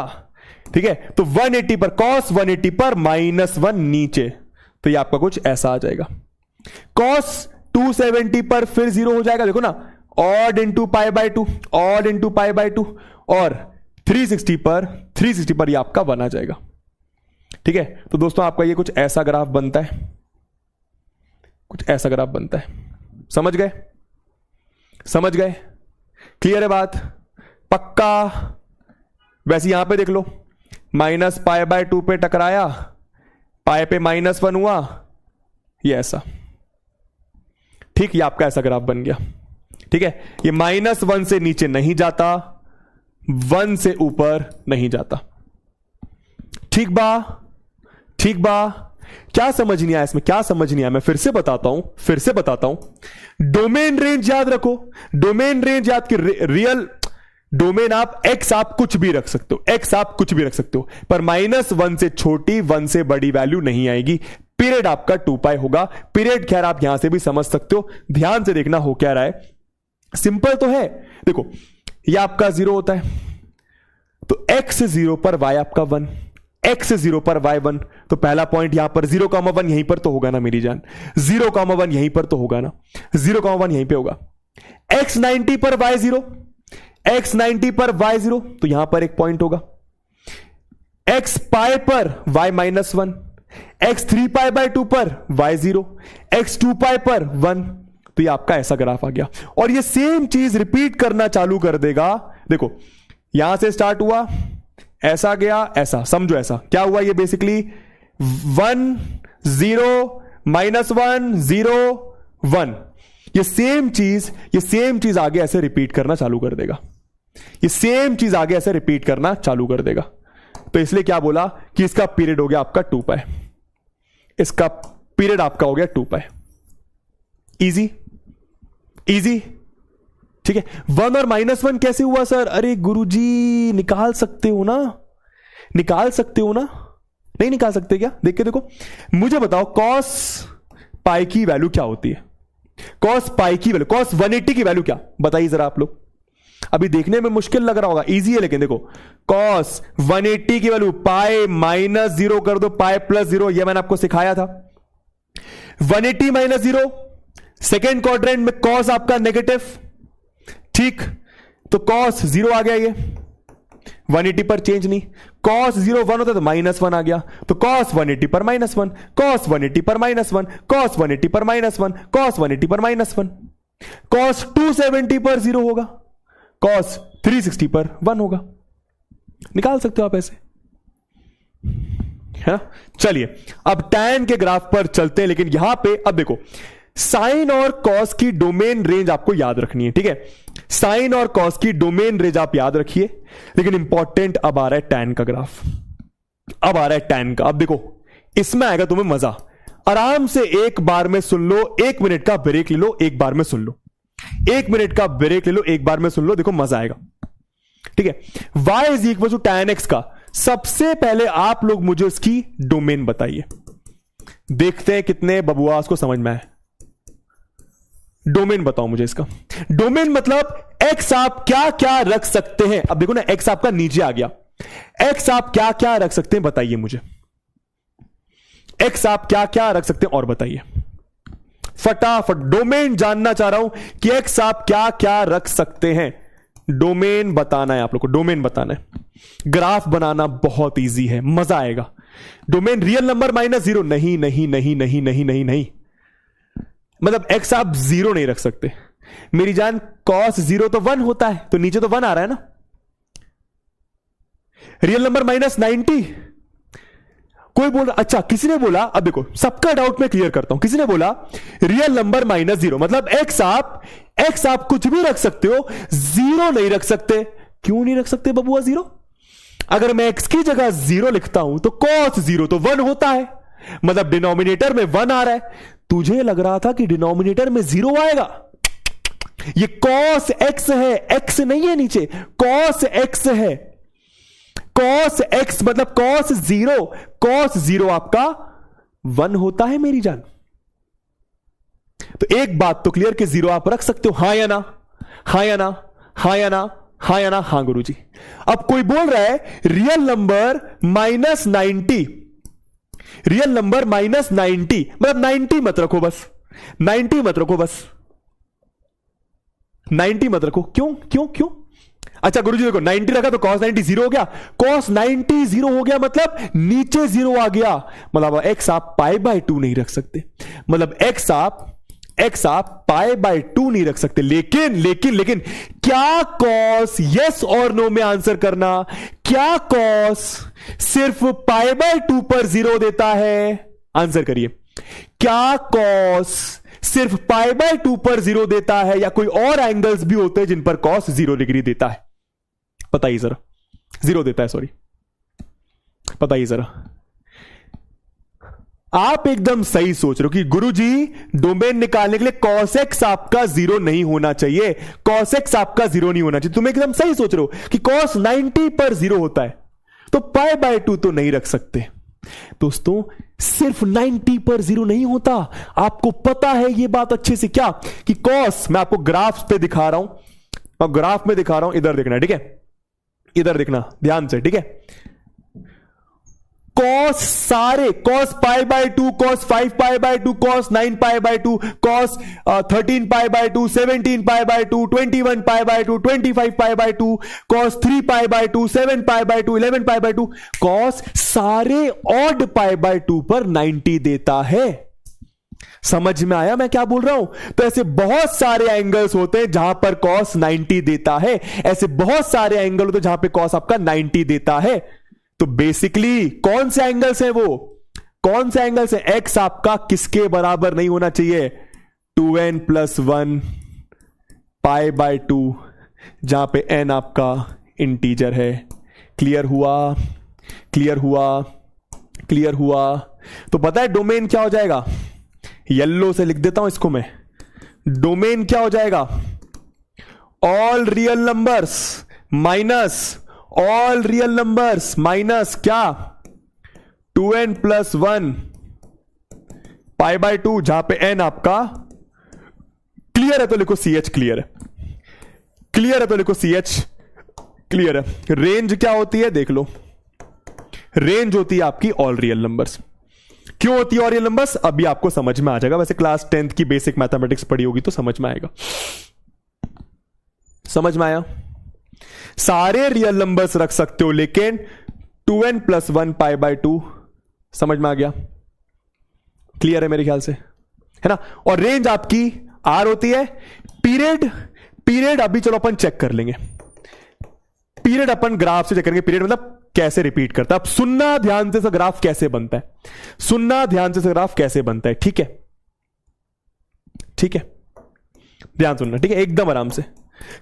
ठीक है, तो 180 पर cos 180 पर -1 नीचे, तो ये आपका कुछ ऐसा आ जाएगा। cos 270 पर फिर 0 हो जाएगा, देखो ना, odd into π/2, odd into π/2, और 360 पर ये आपका 1 आ जाएगा। ठीक है, तो दोस्तों आपका ये कुछ ऐसा ग्राफ बनता है, कुछ ऐसा ग्राफ बनता है। समझ गए, समझ गए, क्लियर है बात, पक्का। वैसे यहां पे देख लो, -π/2 पे टकराया, पाए पे -1 हुआ, ये ऐसा। ठीक, ये आपका ऐसा ग्राफ बन गया। ठीक है, ये -1 से नीचे नहीं जाता, 1 से ऊपर नहीं जाता। ठीक बा, ठीक बा, क्या समझ नहीं आया इसमें, क्या समझ नहीं आया, मैं फिर से बताता हूं। डोमेन रेंज याद रखो, डोमेन रेंज याद कि रियल डोमेन आप x आप कुछ भी रख सकते हो, x आप कुछ भी रख सकते हो, पर -1 से छोटी 1 से बड़ी वैल्यू नहीं आएगी। पीरियड आपका 2π होगा। पीरियड खैर आप यहां से भी समझ सकते हो, ध्यान से देखना हो क्या रहा है, सिंपल तो है। देखो ये आपका 0 होता है, तो x 0 पर y आपका 1, x 0 पर y 1, तो पहला पॉइंट यहां पर 0,1 यहीं पर तो होगा ना मेरी जान, 0,1 यहीं पर तो होगा ना, 0,1 यहीं पे होगा। x 90 पर y 0, x 90 पर y 0, तो यहां पर एक पॉइंट होगा। x π पर y -1, x 3π/2 पर y 0, x 2π पर 1, तो ये आपका ऐसा ग्राफ आ गया। और ये सेम चीज रिपीट करना चालू कर देगा। देखो यहां से स्टार्ट हुआ, ऐसा गया, ऐसा समझो, ऐसा क्या हुआ, ये बेसिकली 1 0 -1 0 1, ये सेम चीज आगे ऐसे रिपीट करना चालू कर देगा, ये सेम चीज आगे ऐसे रिपीट करना चालू कर देगा। तो इसलिए क्या बोला कि इसका पीरियड हो गया आपका 2π, इसका पीरियड आपका हो गया 2π। इजी इजी, ठीक है। 1 और -1 कैसे हुआ सर, अरे गुरुजी निकाल सकते हो ना, निकाल सकते हो ना, नहीं निकाल सकते क्या, देख के देखो, मुझे बताओ cos पाई की वैल्यू क्या होती है, cos पाई की वैल्यू, cos 180 की वैल्यू क्या, बताइए जरा आप लोग। अभी देखने में मुश्किल लग रहा होगा, इजी है, लेकिन देखो cos 180 की वैल्यू पाई -0 कर दो, पाई +0, यह मैंने आपको सिखाया था। 180 -0, सेकेंड क्वाड्रेंट में cos आपका नेगेटिव, ठीक, तो cos 0 आ गया, ये 180 पर चेंज नहीं, cos 0 1 होता तो -1 आ गया, तो cos 180 पर -1, cos 180 पर -1, cos 180 पर -1, cos 180 पर -1, cos 270 पर 0 होगा, cos 360 पर 1 होगा। निकाल सकते हो आप ऐसे, है ना। चलिए अब tan के ग्राफ पर चलते हैं, लेकिन यहां पे अब देखो साइन और कॉस की डोमेन रेंज आपको याद रखनी है, ठीक है। साइन और कॉस की डोमेन रेंज आप याद रखिए, लेकिन इंपॉर्टेंट अब आ रहा है tan का ग्राफ, अब आ रहा है tan का। अब देखो इसमें आएगा तुम्हें मजा, आराम से एक बार में सुन लो, 1 मिनट का ब्रेक ले लो, एक बार में सुन लो, 1 मिनट का ब्रेक ले लो, एक बार में सुन लो, देखो मजा आएगा, ठीक है। y = tan x का सबसे पहले आप लोग मुझे इसकी डोमेन बताइए, देखते हैं कितने बबुआस को समझ में आए। डोमेन बताओ मुझे इसका। डोमेन मतलब x आप क्या क्या रख सकते हैं। अब देखो ना, x आपका नीचे आ गया, x आप क्या क्या रख सकते हैं बताइए मुझे, x आप क्या क्या रख सकते हैं और बताइए फटाफट। डोमेन जानना चाह रहा हूं कि x आप क्या क्या रख सकते हैं, डोमेन बताना है आप लोग को, डोमेन बताना है। ग्राफ बनाना बहुत इजी है, मजा आएगा। डोमेन रियल नंबर -0, नहीं नहीं नहीं नहीं नहीं नहीं नहीं, मतलब x आप 0 नहीं रख सकते मेरी जान। cos 0 तो 1 होता है, तो नीचे तो 1 आ रहा है ना। रियल नंबर -90, कोई बोल रहा, अच्छा किसी ने बोला, अब देखो सबका डाउट मैं क्लियर करता हूं, किसी ने बोला रियल नंबर माइनस जीरो मतलब एक्स आप कुछ भी रख सकते हो, जीरो नहीं रख सकते। क्यों नहीं रख सकते बबुआ जीरो? अगर मैं एक्स की जगह जीरो लिखता हूं तो कॉस जीरो तो वन होता है, मतलब डिनोमिनेटर में वन आ रहा है। तुझे लग रहा था कि डिनोमिनेटर में जीरो आएगा, ये कॉस एक्स है, एक्स नहीं है नीचे, कॉस एक्स है। कॉस एक्स मतलब कॉस जीरो आपका वन होता है मेरी जान। तो एक बात तो क्लियर कि जीरो आप रख सकते हो, हां या ना, हां या ना, हां या ना, हां या ना, हां गुरुजी। अब कोई बोल रहा है रियल नंबर -90, रियल नंबर -90 मतलब 90 मत रखो बस, 90 मत रखो बस, 90 मत रखो। क्यों क्यों क्यों? अच्छा गुरुजी देखो 90 रखा तो cos 90 जीरो हो गया, cos 90 जीरो हो गया मतलब नीचे जीरो आ गया, मतलब x आप पाई बाय 2 नहीं रख सकते, मतलब x आप पाई बाय 2 नहीं रख सकते। लेकिन लेकिन लेकिन क्या cos, यस और नो में आंसर करना, क्या cos सिर्फ पाई बाय 2 पर जीरो देता है? आंसर करिए, क्या cos सिर्फ पाई बाय 2 पर जीरो देता है या कोई और एंगल्स भी होते हैं जिन पर cos 0 डिग्री देता है? बताइए जरा, जीरो देता है, सॉरी, बताइए जरा। आप एकदम सही सोच रहे हो कि गुरुजी डोमेन निकालने के लिए cos x आपका जीरो नहीं होना चाहिए, cos x आपका जीरो नहीं होना चाहिए। तुम एकदम सही सोच रहे हो कि cos 90 पर जीरो होता है, तो पाई बाय 2 तो नहीं रख सकते। दोस्तों सिर्फ 90 पर जीरो नहीं होता, आपको पता है ये बात अच्छे से क्या कि cos, मैं आपको ग्राफ पे दिखा रहा हूं, मैं ग्राफ में दिखा रहा हूं, इधर देखना, ठीक है, इधर देखना ध्यान से, ठीक है। cos सारे cos pi by 2, cos 5 pi by 2, cos 9 pi by 2, cos 13 pi by 2, 17 pi by 2, 21 pi by 2, 25 pi by 2, cos 3 pi by 2, 7 pi by 2, 11 pi by 2, cos सारे ऑड पाई बाय 2 पर 90 देता है। समझ में आया मैं क्या बोल रहा हूं? तो ऐसे बहुत सारे एंगल्स होते हैं जहां पर cos 90 देता है, ऐसे बहुत सारे एंगल होते हैं जहां पे cos आपका 90 देता है। तो बेसिकली कौन से एंगल्स हैं वो, कौन से एंगल्स हैं? x आपका किसके बराबर नहीं होना चाहिए? 2n + 1 पाई बाय 2, जहां पे n आपका इंटीजर है। क्लियर हुआ, क्लियर हुआ, क्लियर हुआ? तो पता है डोमेन क्या हो जाएगा? येलो से लिख देता हूं इसको मैं, डोमेन क्या हो जाएगा? All real numbers minus all real numbers minus क्या? 2n + 1 पाई बाय 2, जहां पे n आपका क्लियर है तो लिखो CH क्लियर है, क्लियर है तो लिखो CH क्लियर है। रेंज क्या होती है देख लो, रेंज होती है आपकी ऑल रियल नंबर्स। क्यों होती है ऑल रियल नंबर्स? अभी आपको समझ में आ जाएगा, वैसे क्लास 10th की बेसिक मैथमेटिक्स पढ़ी होगी तो समझ में आएगा। समझ में आया? सारे रियल नंबर्स रख सकते हो लेकिन 2n + 1 पाई बाय 2, समझ में आ गया? क्लियर है मेरे ख्याल से, है ना? और रेंज आपकी R होती है। पीरियड, पीरियड अभी चलो अपन चेक कर लेंगे, पीरियड अपन ग्राफ से चेक करेंगे, पीरियड मतलब कैसे रिपीट करता है। अब सुनना ध्यान से, ग्राफ कैसे बनता है, सुनना ध्यान से, ग्राफ कैसे बनता है, ठीक है? ठीक है, ध्यान सुनना, ठीक है, एकदम आराम से।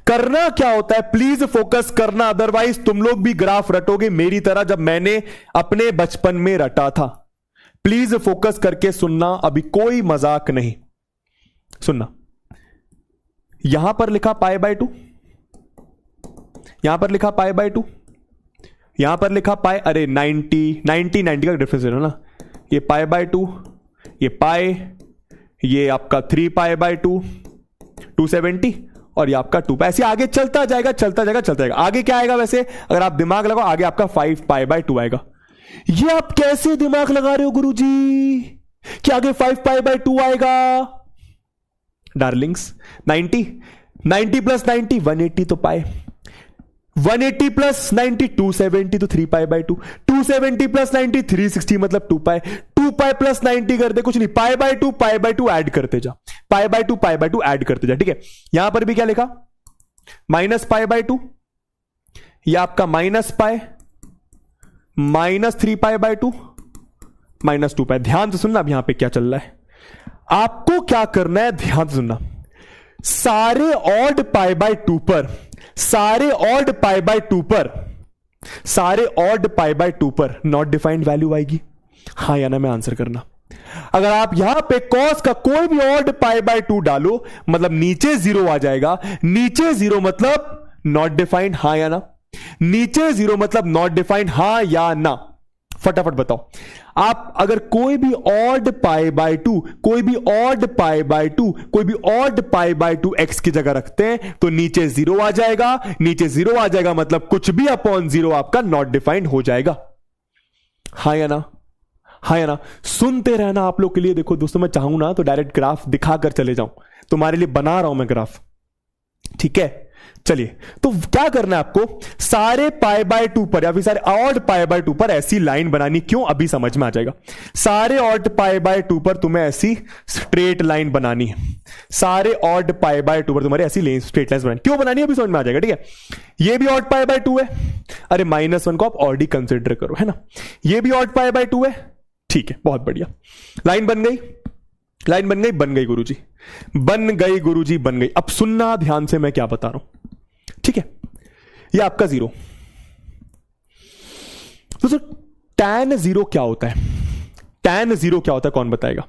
करना क्या होता है प्लीज फोकस करना, अदरवाइज तुम लोग भी ग्राफ रटोगे मेरी तरह जब मैंने अपने बचपन में रटा था। प्लीज फोकस करके सुनना, अभी कोई मजाक नहीं, सुनना। यहां पर लिखा पाई बाय 2, यहां पर लिखा पाई बाय 2, यहां पर लिखा पाई, अरे 90 का डिफरेंस है ना, ये पाई बाय 2, ये पाई, ये आपका 3 पाई बाय 2, 270 और ये आपका 2 पाई। ऐसे आगे चलता जाएगा चलता जाएगा चलता जाएगा। आगे क्या आएगा वैसे अगर आप दिमाग लगाओ, आगे आपका 5 पाई बाय 2 आएगा। ये आप कैसे दिमाग लगा रहे हो गुरुजी कि आगे 5 पाई बाय 2 आएगा? डार्लिंग्स 90 + 90 180 तो पाई, 180 + 90 270 तो 3 पाई बाय 2, 270 + 90 360 मतलब 2 पाई, 2 पाई + 90 कर दे, कुछ नहीं, पाई बाय 2 ऐड करते जा, पाई बाय 2 ऐड करते जा, ठीक है? यहां पर भी क्या लिखा? -पाई बाय 2, यह आपका -पाई, -3 पाई बाय 2, -2 पाई। ध्यान से सुनना अब यहां पे क्या चल रहा है, आपको क्या करना है, ध्यान से सुनना। सारे ऑड पाई बाय 2 पर, सारे ऑड पाई बाय 2 पर, सारे ऑड पाई बाय 2 पर नॉट डिफाइंड वैल्यू आएगी, हां या ना में आंसर करना। अगर आप यहां पे कॉस का कोई भी ऑड पाई बाय 2 डालो, मतलब नीचे 0 आ जाएगा। नीचे 0 मतलब नॉट डिफाइंड, हां या ना। नीचे 0 मतलब नॉट डिफाइंड, हां या ना। फटाफट बताओ। आप अगर कोई भी ऑड पाई बाय 2, कोई भी ऑड पाई बाय 2, कोई भी ऑड पाई बाय 2 एक्स की जगह रखते हैं तो नीचे 0 आ जाएगा। नीचे 0 आ जाएगा मतलब कुछ भी अपॉन 0 आपका नॉट डिफाइंड हो जाएगा, हां या ना। हाँ या ना। सुनते रहना आप लोग के लिए। देखो दोस्तों, मैं चाहूं ना तो डायरेक्ट ग्राफ दिखाकर चले जाऊं, तुम्हारे लिए बना रहा हूं मैं ग्राफ, ठीक है। चलिए, तो क्या करना है आपको, सारे पाई बाय 2 पर या फिर सारे ऑड पाई बाय 2 पर ऐसी लाइन बनानी। क्यों, अभी समझ में आ जाएगा। सारे ऑड पाई बाय 2 पर तुम्हें ऐसी स्ट्रेट लाइन बनानी है। सारे ऑड पाई बाय 2 पर तुम्हारे ऐसी स्ट्रेट लाइन बनानी। क्यों बनानी है अभी समझ में आ जाएगा, ठीक है। ये भी ऑड पाई बाय 2 है, अरे -1 को आप ऑड ही कंसिडर करो, है ना। ये भी ऑड पाई बाय 2 है, ठीक है, बहुत बढ़िया। लाइन बन गई, लाइन बन गई, बन गई गुरुजी, बन गई गुरुजी, बन गई। अब सुनना ध्यान से मैं क्या बता रहा हूं, ठीक है। ये आपका 0। दोस्तों tan 0 क्या होता है, tan 0 क्या होता है, कौन बताएगा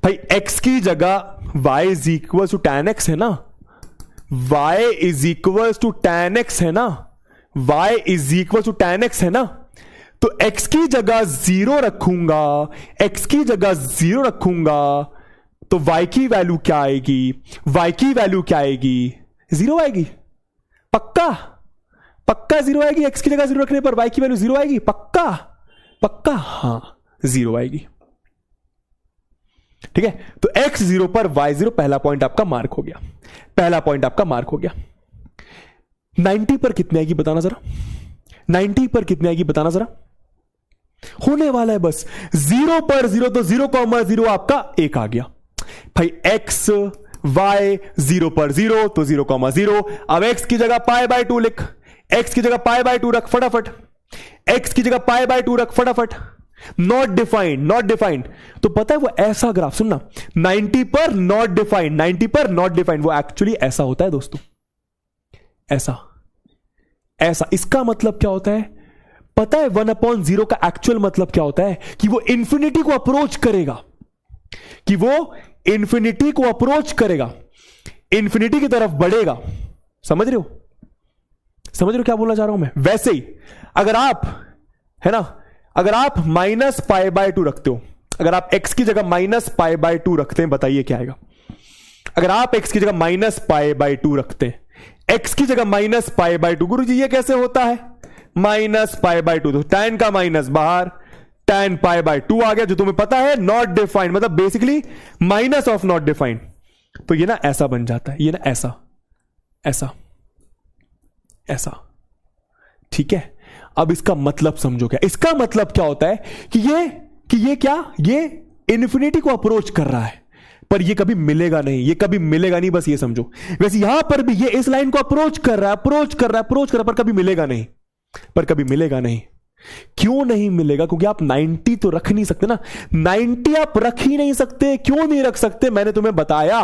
भाई। x की जगह y is equal to tan x है ना, y is equal to tan x है ना, y is equal to tan x है ना। तो x की जगह 0 रखूंगा, x की जगह 0 रखूंगा तो y की वैल्यू क्या आएगी, y की वैल्यू क्या आएगी, 0 आएगी। पक्का, पक्का 0 आएगी। x की जगह 0 रखने पर y की वैल्यू 0 आएगी, पक्का, पक्का, हां 0 आएगी, ठीक है। तो x 0 पर y 0, पहला पॉइंट आपका मार्क हो गया, पहला पॉइंट आपका मार्क हो गया। 90 पर कितनी आएगी बताना जरा, 90 पर कितनी आएगी बताना जरा। होने वाला है बस 0 पर 0, तो 0,0 आपका 1 आ गया भाई। x y 0 पर 0 तो 0,0। अब x की जगह पाई बाय 2 लिख, x की जगह पाई बाय 2 रख फटाफट, x की जगह पाई बाय 2 रख फटाफट। नॉट डिफाइंड, नॉट डिफाइंड, तो पता है वो ऐसा ग्राफ, सुनना, 90 पर नॉट डिफाइंड, 90 पर नॉट डिफाइंड, वो एक्चुअली ऐसा होता है दोस्तों, ऐसा, ऐसा। इसका मतलब क्या होता है पता है, 1/0 का एक्चुअल मतलब क्या होता है कि वो इंफिनिटी को अप्रोच करेगा, कि वो इंफिनिटी को अप्रोच करेगा, इंफिनिटी की तरफ बढ़ेगा। समझ रहे हो, समझ रहे हो क्या बोलना चाह रहा हूं मैं। वैसे ही अगर आप, है ना, अगर आप -π/2 रखते हो, अगर आप x की जगह -π/2 रखते हैं, बताइए क्या आएगा। अगर आप x की जगह -π/2 रखते हैं, x की जगह -π/2, गुरुजी ये कैसे होता है, -π/2, तो tan का माइनस बाहर, tan π/2 आ गया, जो तुम्हें पता है नॉट डिफाइंड, मतलब basically minus of not defined. तो ये ना ऐसा बन जाता है, ये ना ऐसा, ऐसा, ऐसा, ठीक है। अब इसका मतलब समझो क्या, इसका मतलब क्या होता है कि ये क्या, ये इन्फिनिटी को अप्रोच कर रहा है, पर ये कभी मिलेगा नहीं, ये कभी मिलेगा नहीं, बस ये समझो। वैसे यहां पर भी ये इस लाइन को अप्रोच कर रहा है, अप्रोच कर रहा है, अप्रोच कर रहा है, पर कभी मिलेगा नहीं, पर कभी मिलेगा नहीं। क्यों नहीं मिलेगा, क्योंकि आप 90 तो रख नहीं सकते ना, 90 आप रख ही नहीं सकते। क्यों नहीं रख सकते, मैंने तुम्हें बताया,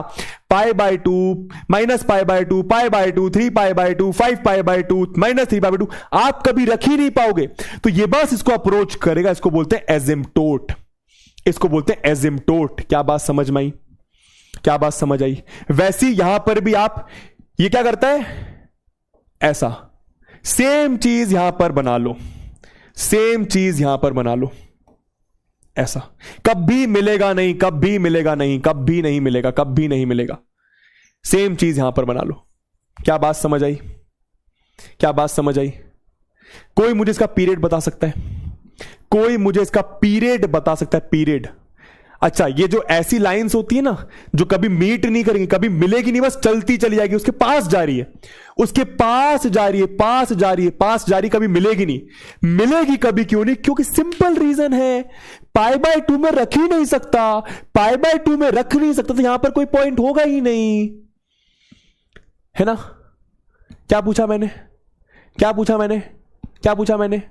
π/2, -π/2, π/2, 3π/2, 5π/2, -3π/2, आप कभी रख ही नहीं पाओगे। तो ये बस इसको अप्रोच करेगा, इसको बोलते हैं एसिम्प्टोट, इसको बोलते हैं एसिम्प्टोट। क्या बात समझ में आई, क्या बात समझ आई। वैसे यहां पर भी आप, ये क्या करता है, ऐसा सेम चीज यहां पर बना लो, सेम चीज यहां पर बना लो, ऐसा। कभी मिलेगा नहीं, कभी मिलेगा नहीं, कभी नहीं मिलेगा, कभी नहीं मिलेगा। सेम चीज यहां पर बना लो। क्या बात समझ आई, क्या बात समझ आई। कोई मुझे इसका पीरियड बता सकता है, कोई मुझे इसका पीरियड बता सकता है, पीरियड। अच्छा, ये जो ऐसी लाइंस होती है ना, जो कभी मीट नहीं करेंगी, कभी मिलेगी नहीं, बस चलती चली जाएगी, उसके पास जा रही है, उसके पास जा रही है, पास जा रही है, पास जा रही, कभी मिलेगी नहीं। मिलेगी कभी क्यों नहीं, क्योंकि सिंपल रीजन है, π/2 में रख ही नहीं सकता, π/2 में रख नहीं सकता, तो यहां पर कोई पॉइंट होगा ही नहीं, है ना। क्या पूछा मैंने, क्या पूछा मैंने, क्या पूछा मैंने,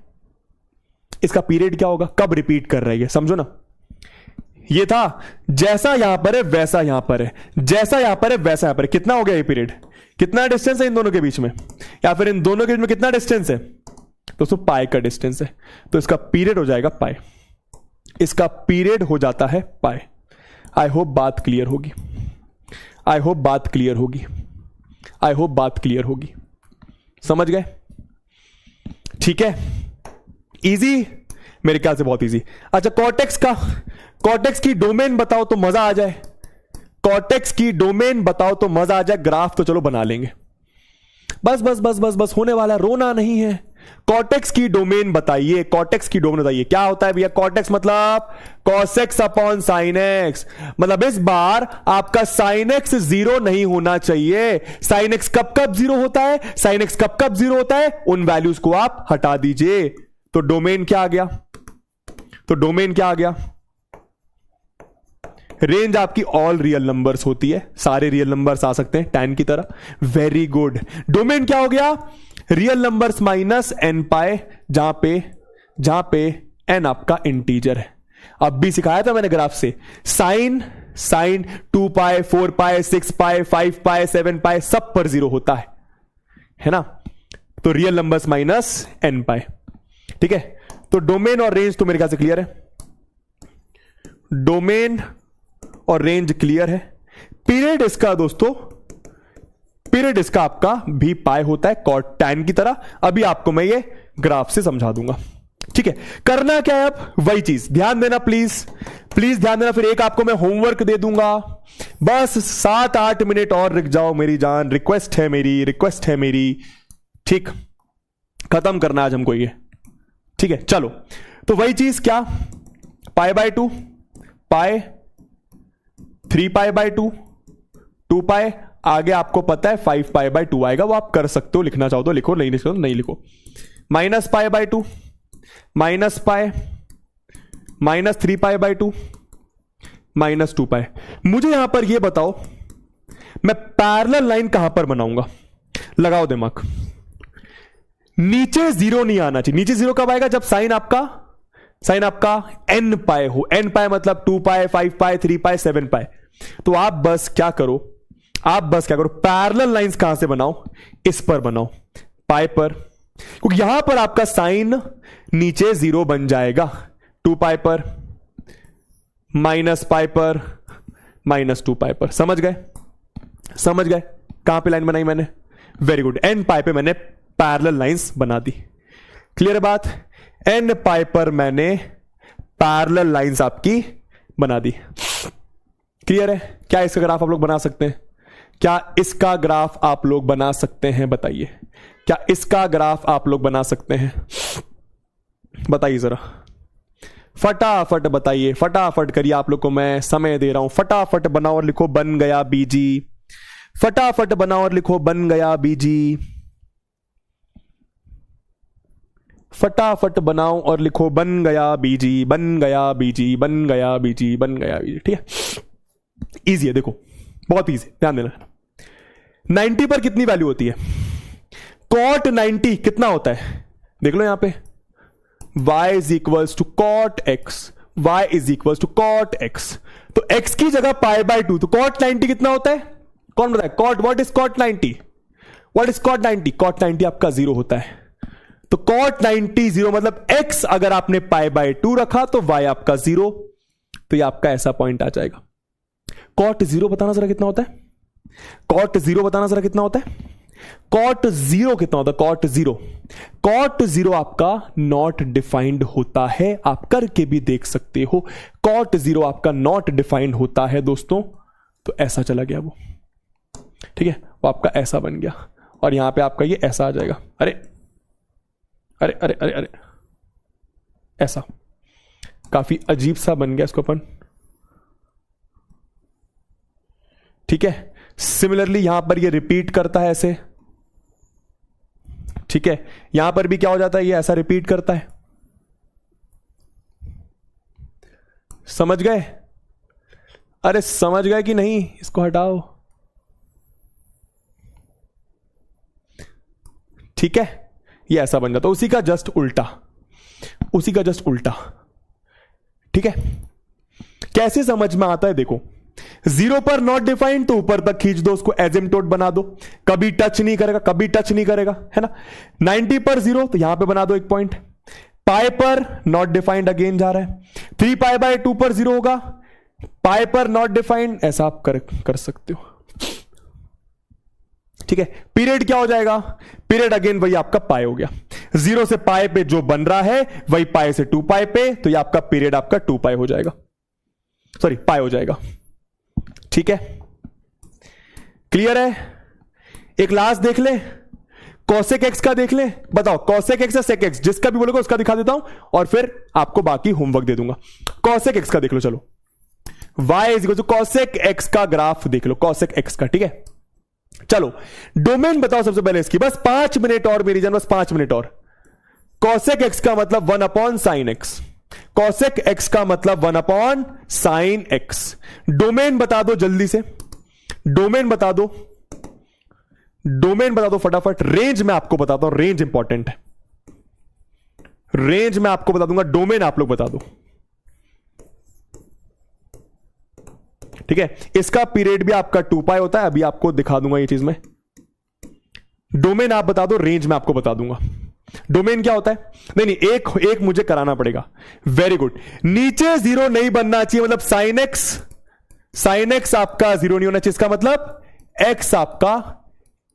इसका पीरियड क्या होगा, कब रिपीट कर रही है, समझो ना। ये था जैसा यहां पर है वैसा यहां पर है, जैसा यहां पर है वैसा यहां पर है। कितना हो गया ये पीरियड, कितना डिस्टेंस है इन दोनों के बीच में, या फिर इन दोनों के बीच में कितना डिस्टेंस है, तो उसको पाई का डिस्टेंस है, तो इसका पीरियड हो जाएगा पाई, इसका पीरियड हो जाता है पाई। आई होप बात क्लियर होगी, आई होप बात क्लियर होगी, आई होप बात क्लियर होगी, समझ गए? ठीक है, इजी, मेरे ख्याल से बहुत इजी। अच्छा, कॉर्टेक्स का, कॉर्टेक्स की डोमेन बताओ तो मजा आ जाए, कॉर्टेक्स की डोमेन बताओ तो मजा आ जाए। ग्राफ तो चलो बना लेंगे, बस बस बस बस बस होने वाला, रोना नहीं है। कॉर्टेक्स की डोमेन बताइए, कॉर्टेक्स की डोमेन बताइए क्या होता है भैया। कॉर्टेक्स मतलब cos x upon sine x, मतलब इस बार आपका साइन एक्स जीरो नहीं होना चाहिए। साइन एक्स कब कब जीरो होता है, साइन एक्स कब कब जीरो होता है, उन वैल्यूज को आप हटा दीजिए। तो डोमेन क्या आ गया, तो डोमेन क्या आ गया, रेंज आपकी ऑल रियल नंबर्स होती है, सारे रियल नंबर्स आ सकते हैं tan की तरह। वेरी गुड, डोमेन क्या हो गया, real numbers minus n pi, जहां पे एन आपका इंटीजर है। अब भी सिखाया था मैंने ग्राफ से, साइन 2 पाए 4 पाए 6 पाए 5 पाए 7 पाए सब पर जीरो होता है ना। तो real numbers minus n pi, ठीक है। तो डोमेन और रेंज तो मेरे ख्याल से क्लियर है, डोमेन और रेंज क्लियर है। पीरियड इसका दोस्तों, पीरियड इसका आपका भी पाई होता है कॉट टैन की तरह। अभी आपको मैं ये ग्राफ से समझा दूंगा, ठीक है। करना क्या है अब, वही चीज, ध्यान देना प्लीज, प्लीज ध्यान देना। फिर एक आपको मैं होमवर्क दे दूंगा, बस 7-8 मिनट और रुक जाओ मेरी जान, रिक्वेस्ट है मेरी, रिक्वेस्ट है मेरी, ठीक। खत्म करना आज हमको ये, ठीक है। चलो, तो वही चीज क्या, पाई बाय 2, पाई 3 पाई बाय 2, 2 पाई, आगे आपको पता है 5 पाई बाय 2 आएगा, वो आप कर सकते हो, लिखना चाहो तो लिखो, नहीं लिखो तो नहीं लिखो। Minus pi by 2, minus pi, minus 3 pi by 2, minus 2 पाई। मुझे यहां पर ये बताओ, मैं पैरेलल लाइन कहां पर बनाऊंगा, लगाओ दिमाग। नीचे जीरो नहीं आना चाहिए। नीचे जीरो कब आएगा, जब साइन आपका एन पाए हो। एन पाए मतलब 2 पाए 5 पाए 3 पाए 7 पाए। तो आप बस क्या करो, पैरेलल लाइंस कहां से बनाओ, इस पर बनाओ, पाए पर, क्योंकि यहां पर आपका साइन नीचे जीरो बन जाएगा। 2 पाए पर, माइनस पाए पर, माइनस 2 पाए पर। समझ गए, समझ गए कहां पे लाइन बनाई मैंने, वेरी गुड। एन पाए पे मैंने पैरेलल लाइंस बना दी, क्लियर बात। एन पाई पर मैंने पैरेलल लाइंस आपकी बना दी, क्लियर है। क्या इसका ग्राफ आप लोग बना सकते हैं, क्या इसका ग्राफ आप लोग बना सकते हैं, बताइए, क्या इसका ग्राफ आप लोग बना सकते हैं, बताइए जरा, फटाफट बताइए, फटाफट करिए। आप लोग को मैं समय दे रहा हूं, फटाफट बनाओ और लिखो बन गया बीजी, फटाफट बनाओ और लिखो बन गया बीजी, फटाफट बनाओ और लिखो बन गया बीजी, बन गया बीजी, बन गया बीजी, बन गया बीजी, ठीक है। इजी है, देखो बहुत इजी, ध्यान देना। 90 पर कितनी वैल्यू होती है, कॉट 90 कितना होता है, देख लो यहां पे, y is equals to cot x, y is equals to cot x. तो x की जगह पाई बाय 2, तो कॉट 90 कितना होता है, कौन बताए, cot, what is cot 90, what is cot 90, cot 90 आपका जीरो होता है। तो कॉट 90 जीरो मतलब x अगर आपने पाई बाय 2 रखा तो y आपका जीरो, तो ये आपका ऐसा पॉइंट आ जाएगा। कॉट जीरो बताना जरा कितना होता है, कॉट जीरो बताना जरा कितना होता है, कॉट जीरो कितना होता है, कॉट जीरो, कॉट जीरो आपका नॉट डिफाइंड होता है, आप करके भी देख सकते हो। कॉट जीरो आपका नॉट डिफाइंड होता है दोस्तों, तो ऐसा चला गया वो, ठीक है, वो आपका ऐसा बन गया, और यहां पे आपका ये ऐसा आ जाएगा, अरे अरे अरे अरे अरे, ऐसा काफी अजीब सा बन गया इसको अपन, ठीक है। सिमिलरली यहां पर ये रिपीट करता है ऐसे, ठीक है, यहां पर भी क्या हो जाता है, ये ऐसा रिपीट करता है, समझ गए, अरे समझ गए कि नहीं, इसको हटाओ, ठीक है, ये ऐसा बन जाता है। उसी का जस्ट उल्टा, उसी का जस्ट उल्टा। ठीक है, कैसे समझ में आता है देखो, 0 पर नॉट डिफाइंड तो ऊपर तक खींच दो, उसको एजिम्प्टोट बना दो, कभी टच नहीं करेगा, कभी टच नहीं करेगा, है ना। 90 पर 0 तो यहां पे बना दो एक पॉइंट। पाई पर नॉट डिफाइंड अगेन जा रहा है, 3 पाई बाय 2 पर 0 होगा, पाई पर नॉट डिफाइंड, ऐसा आप कर सकते हो। ठीक है, पीरियड क्या हो जाएगा, पीरियड अगेन वही आपका पाई हो गया। 0 से पाई पे जो बन रहा है वही पाई से 2 पाई पे, तो ये आपका पीरियड आपका 2 पाई हो जाएगा, सॉरी पाई हो जाएगा। ठीक है, क्लियर है। एक लास्ट देख ले, कॉसेक एक्स का देख ले, बताओ कॉसेक एक्स या सेक एक्स, जिसका भी बोलोगे उसका दिखा देता हूं और फिर आपको बाकी होमवर्क दे दूंगा। कॉसेक एक्स का देख लो, चलो y is equal to cosec x का ग्राफ देख लो, कॉसेक एक्स का। ठीक है, चलो डोमेन बताओ सबसे पहले इसकी, बस 5 मिनट और मेरी जान, बस 5 मिनट और। कॉसेक एक्स का मतलब 1 upon sine x, cosec x का मतलब 1 अपॉन साइन एक्स। डोमेन बता दो जल्दी से, डोमेन बता दो, डोमेन बता दो फटाफट। रेंज मैं आपको बताता हूं, रेंज इंपॉर्टेंट है, रेंज मैं आपको बता दूंगा, डोमेन आप लोग बता दो। ठीक है, इसका पीरियड भी आपका 2 पाई होता है, अभी आपको दिखा दूंगा ये चीज में। डोमेन आप बता दो, रेंज मैं आपको बता दूंगा। डोमेन क्या होता है, नहीं नहीं एक मुझे कराना पड़ेगा। वेरी गुड, नीचे 0 नहीं बनना चाहिए, मतलब साइन एक्स आपका 0 नहीं होना चाहिए, इसका मतलब एक्स आपका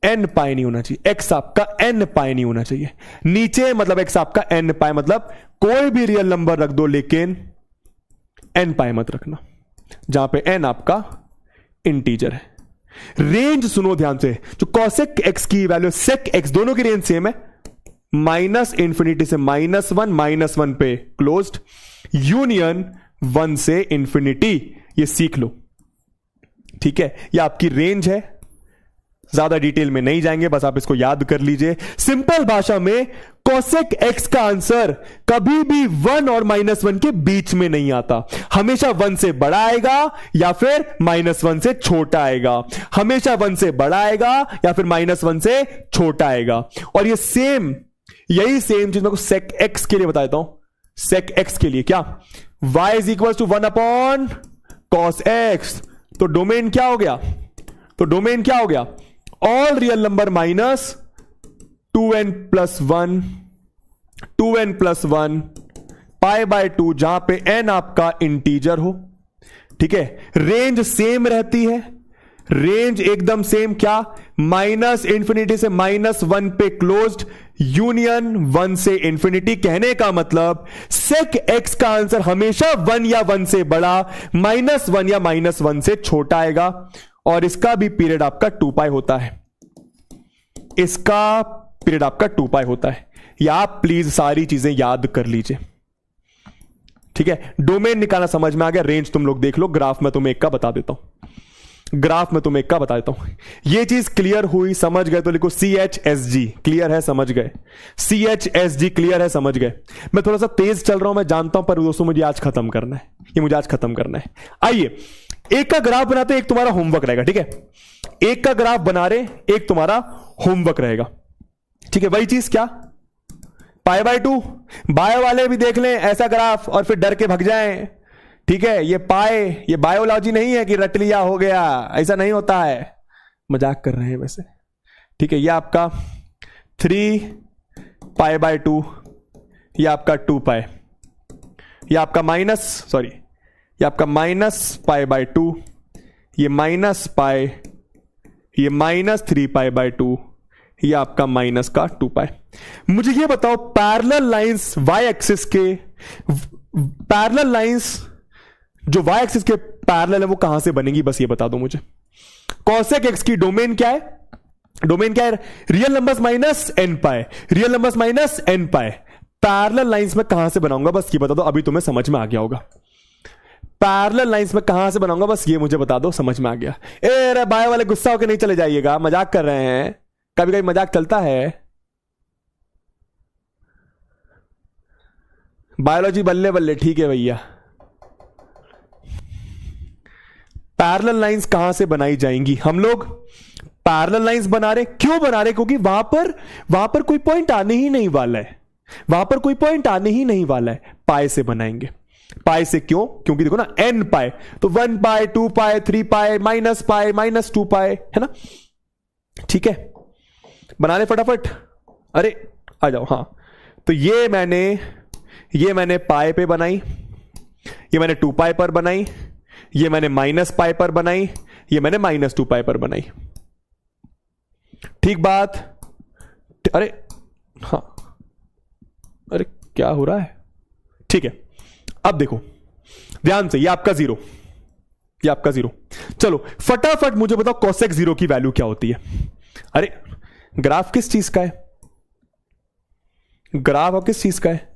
n पाई नहीं होना चाहिए, x आपका n पाई नहीं होना चाहिए। नीचे मतलब x आपका n पाई, मतलब कोई भी रियल नंबर रख दो लेकिन n पाई मत रखना, जहां पे n आपका इंटीजर है। रेंज सुनो ध्यान से, जो कॉसेक x की वैल्यू सेक x दोनों की रेंज सेम है, माइनस इंफिनिटी से -1 पे क्लोज्ड, यूनियन 1 से इंफिनिटी, ये सीख लो। ठीक है, ये आपकी रेंज है, ज्यादा डिटेल में नहीं जाएंगे, बस आप इसको याद कर लीजिए। सिंपल भाषा में कॉसेक एक्स का आंसर कभी भी 1 और -1 के बीच में नहीं आता, हमेशा 1 से बड़ा आएगा या फिर -1 से छोटा आएगा, हमेशा 1 से बड़ा आएगा या फिर -1 से छोटा आएगा। और ये सेम, यही सेम चीज मैं सेक एक्स के लिए बता देता हूं। सेक एक्स के लिए क्या, y is equal to 1 upon cos x, तो डोमेन क्या हो गया, तो डोमेन क्या हो गया, all real number minus 2n plus 1 pi by 2, जहां पे n आपका इंटीजर हो। ठीक है, रेंज सेम रहती है, रेंज एकदम सेम, क्या, माइनस इंफिनिटी से -1 पे क्लोज्ड, यूनियन 1 से इंफिनिटी। कहने का मतलब सेक एक्स का आंसर हमेशा 1 या 1 से बड़ा, -1 या -1 से छोटा आएगा। और इसका भी पीरियड आपका 2 पाई होता है, इसका पीरियड आपका 2 पाई होता है। या आप प्लीज सारी चीजें याद कर लीजिए। ठीक है, डोमेन निकालना समझ में आ गया, रेंज तुम लोग देख लो, ग्राफ में तुम्हें एक का बता देता हूं, ग्राफ में तुम्हें एक का बता देता हूं। ये चीज क्लियर हुई, समझ गए तो लिखो CHSG, क्लियर है, समझ गए, CHSG क्लियर है, समझ गए। मैं थोड़ा सा तेज चल रहा हूं, मैं जानता हूं, पर दोस्तों मुझे आज खत्म करना है, ये मुझे आज खत्म करना है। आइए एक का ग्राफ बनाते, एक तुम्हारा होमवर्क रहेगा। ठीक है, एक का ग्राफ बना रहे, एक तुम्हारा होमवर्क रहेगा। ठीक है, वही चीज क्या, पाई बाय 2, बायो वाले भी देख लें ऐसा ग्राफ और फिर डर के भग जाएं। ठीक है, ये पाए, ये बायोलॉजी नहीं है कि रट लिया हो गया, ऐसा नहीं होता है, मजाक कर रहे हैं वैसे। ठीक है, ये आपका 3 पाई बाय 2, ये आपका 2 पाई, ये आपका ये आपका -पाई बाय 2, ये माइनस पाई, ये -3 पाई बाय 2, ये आपका माइनस का 2 पाई। मुझे ये बताओ पैरेलल लाइंस y एक्सिस के, पैरेलल लाइंस जो y एक्सिस के पैरेलल है वो कहां से बनेंगी, बस ये बता दो मुझे। कॉसेक एक्स की डोमेन क्या है, डोमेन क्या है, रियल नंबर्स माइनस n पाई, रियल नंबर्स माइनस n पाई। पैरेलल लाइंस में कहां से बनाऊंगा, बस ये बता दो, अभी तुम्हें समझ में आ गया होगा। पैरेलल लाइंस में कहां से बनाऊंगा, बस ये मुझे बता दो, समझ में आ गया। अरे बायो वाले गुस्सा होकर नहीं चले जाइएगा, मजाक कर रहे हैं, कभी कभी मजाक चलता है। बायोलॉजी बल्ले बल्ले, ठीक है भैया। पैरेलल लाइंस कहां से बनाई जाएंगी, हम लोग पैरेलल लाइंस बना रहे, क्यों बना रहे, क्योंकि वहां पर कोई पॉइंट आने ही नहीं वाला है। वहां पर कोई पॉइंट आने ही नहीं वाला है, पाई से बनाएंगे। पाई से क्यों? क्योंकि देखो ना n पाई, तो 1 पाई, 2 पाई, 3 पाई, माइनस 2 पाई, है ना। ठीक है, बना ले फटाफट। अरे आ जाओ। हाँ, तो ये मैंने पाई पे बनाई, ये मैंने 2 पाई पर बनाई, ये मैंने माइनस पाई पर बनाई, ये मैंने -2 पाई पर बनाई। ठीक बात। अरे हाँ, अरे क्या हो रहा है? ठीक है, अब देखो ध्यान से, ये आपका 0, ये आपका 0। चलो फटाफट मुझे बताओ कोसेक 0 की वैल्यू क्या होती है? अरे ग्राफ किस चीज का है? ग्राफ और किस चीज का है?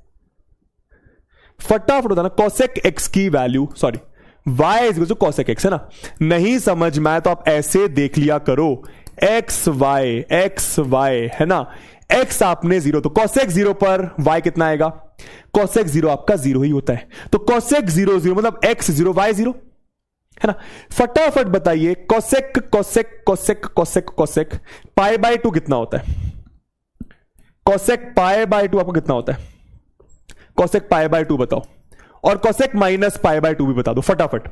फटाफट बताना। कोसेक x की value, sorry y is equal to cosec x, है ना। नहीं समझ में आए तो आप ऐसे देख लिया करो, x y, है ना। x आपने 0, तो कोसेक 0 पर y कितना आएगा? कोसेक 0 आपका 0 ही होता है, तो कोसेक 0 0 मतलब x 0 y 0, है ना। फटाफट बताइए cosec cosec cosec cosec cosec pi by 2 कितना होता है? कोसेक पाई बाय 2 आपको कितना होता है? कोसेक पाई बाय 2 बताओ, और कोसेक माइनस पाई बाय 2 भी बता दो फटाफट।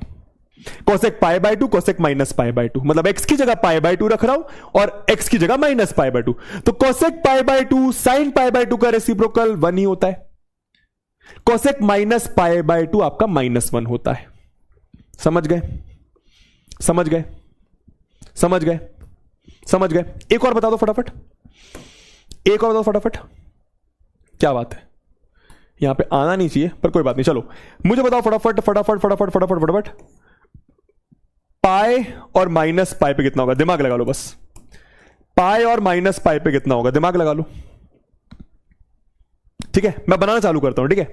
Cosec pi by 2, cosec minus pi by 2, मतलब x की जगह पाई बाय 2 रख रहा हूं और x की जगह माइनस पाई बाय 2, तो cosec pi by 2 sine pi by 2 का रेसिप्रोकल 1 ही होता है। कोसेक माइनस पाई बाय 2 आपका -1 होता है। समझ गए? समझ गए? समझ गए? समझ गए? एक और बता दो फटाफट, एक और बताओ फटाफट। क्या बात है, यहां पे आना नहीं चाहिए पर कोई बात नहीं, चलो मुझे बताओ फटाफट फटाफट फटाफट फटाफट फटाफट। पाई और माइनस पाई पे कितना होगा? दिमाग लगा लो बस। पाई और माइनस पाई पे कितना होगा? दिमाग लगा लो। ठीक है, मैं बनाना चालू करता हूं। ठीक है,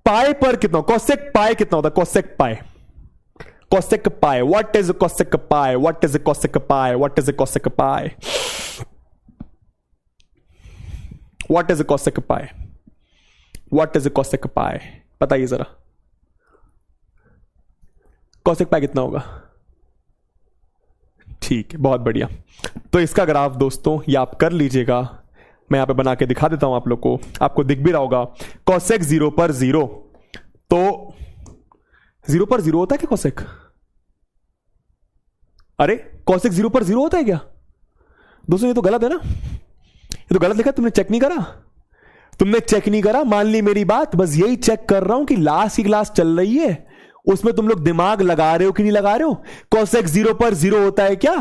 पाई पर कितना? कोसेक पाई कितना होता है? Cosec pi, cosec pi, what is cosec pi? What is cosec pi? What is cosec pi? What is cosec pi? What is cosec pi? बताइए जरा, कोसेक पाई कितना होगा? ठीक है, बहुत बढ़िया। तो इसका ग्राफ दोस्तों ये आप कर लीजिएगा, मैं यहां पे बना के दिखा देता हूं आप लोग को, आपको दिख भी रहा होगा। कोसेक 0 पर 0, तो 0 पर 0 होता है क्या कोसेक? अरे कोसेक 0 पर 0 होता है क्या दोस्तों? ये तो गलत है ना, ये तो गलत लिखा। तुमने चेक नहीं करा? तुमने चेक नहीं करा, मान ली मेरी बात। बस यही चेक कर रहा हूं कि लास्ट की क्लास चल रही है, उसमें तुम लोग दिमाग लगा रहे हो कि नहीं लगा रहे हो? कोसेक 0 पर 0 होता है क्या?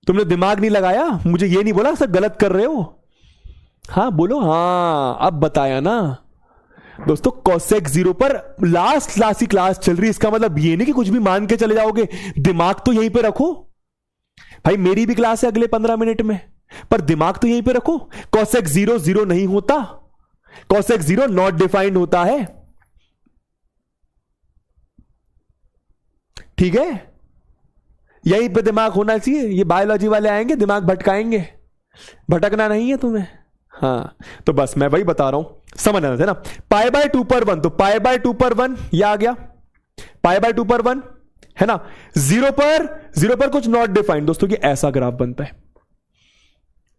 तुमने दिमाग नहीं लगाया, मुझे ये नहीं बोला सब गलत कर रहे हो। हाँ बोलो, हाँ अब बताया ना दोस्तों। कोसेक 0 पर लास्ट क्लास की क्लास चल रही है, इसका मतलब ये नहीं कि कुछ भी मान के चले जाओगे। दिमाग तो यहीं पे रखो भाई, मेरी भी क्लास है अगले 15 मिनट में, पर दिमाग तो यहीं पे रखो। कोसेक 0 0 नहीं होता, कोसेक 0 नॉट डिफाइंड होता है। ठीक है, यहीं पे दिमाग होना चाहिए। ये बायोलॉजी वाले आएंगे दिमाग भटकाएंगे, भटकना नहीं है तुम्हें। हाँ तो बस मैं वही बता रहा हूं, समझ आना था ना। पाई बाय 2 पर 1, तो पाई बाय 2 पर 1 ये आ गया, पाई बाय 2 पर 1, है ना। 0 पर कुछ नॉट डिफाइंड दोस्तों, ये ऐसा ग्राफ बनता है।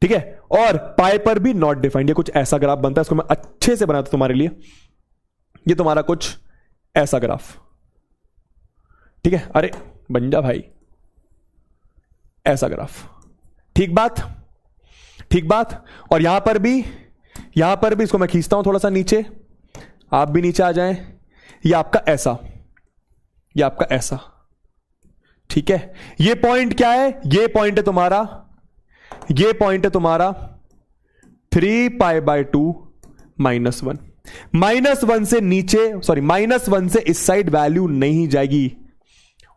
ठीक है, और पाई पर भी नॉट डिफाइंड, ये कुछ ऐसा ग्राफ बनता है। इसको मैं अच्छे से बनाता हूं तुम्हारे लिए, ये तुम्हारा कुछ ऐसा ग्राफ। ठीक है, अरे बन जा भाई, ऐसा ग्राफ। ठीक बात, ठीक बात। और यहां पर भी इसको मैं खींचता हूं थोड़ा सा नीचे, आप भी नीचे आ जाएं। ये आपका ऐसा, ये आपका ऐसा। ठीक है, ये पॉइंट क्या है? ये पॉइंट है तुम्हारा, ये पॉइंट है तुम्हारा 3 पाई बाय 2 -1। -1 से नीचे, सॉरी -1 से इस साइड वैल्यू नहीं जाएगी,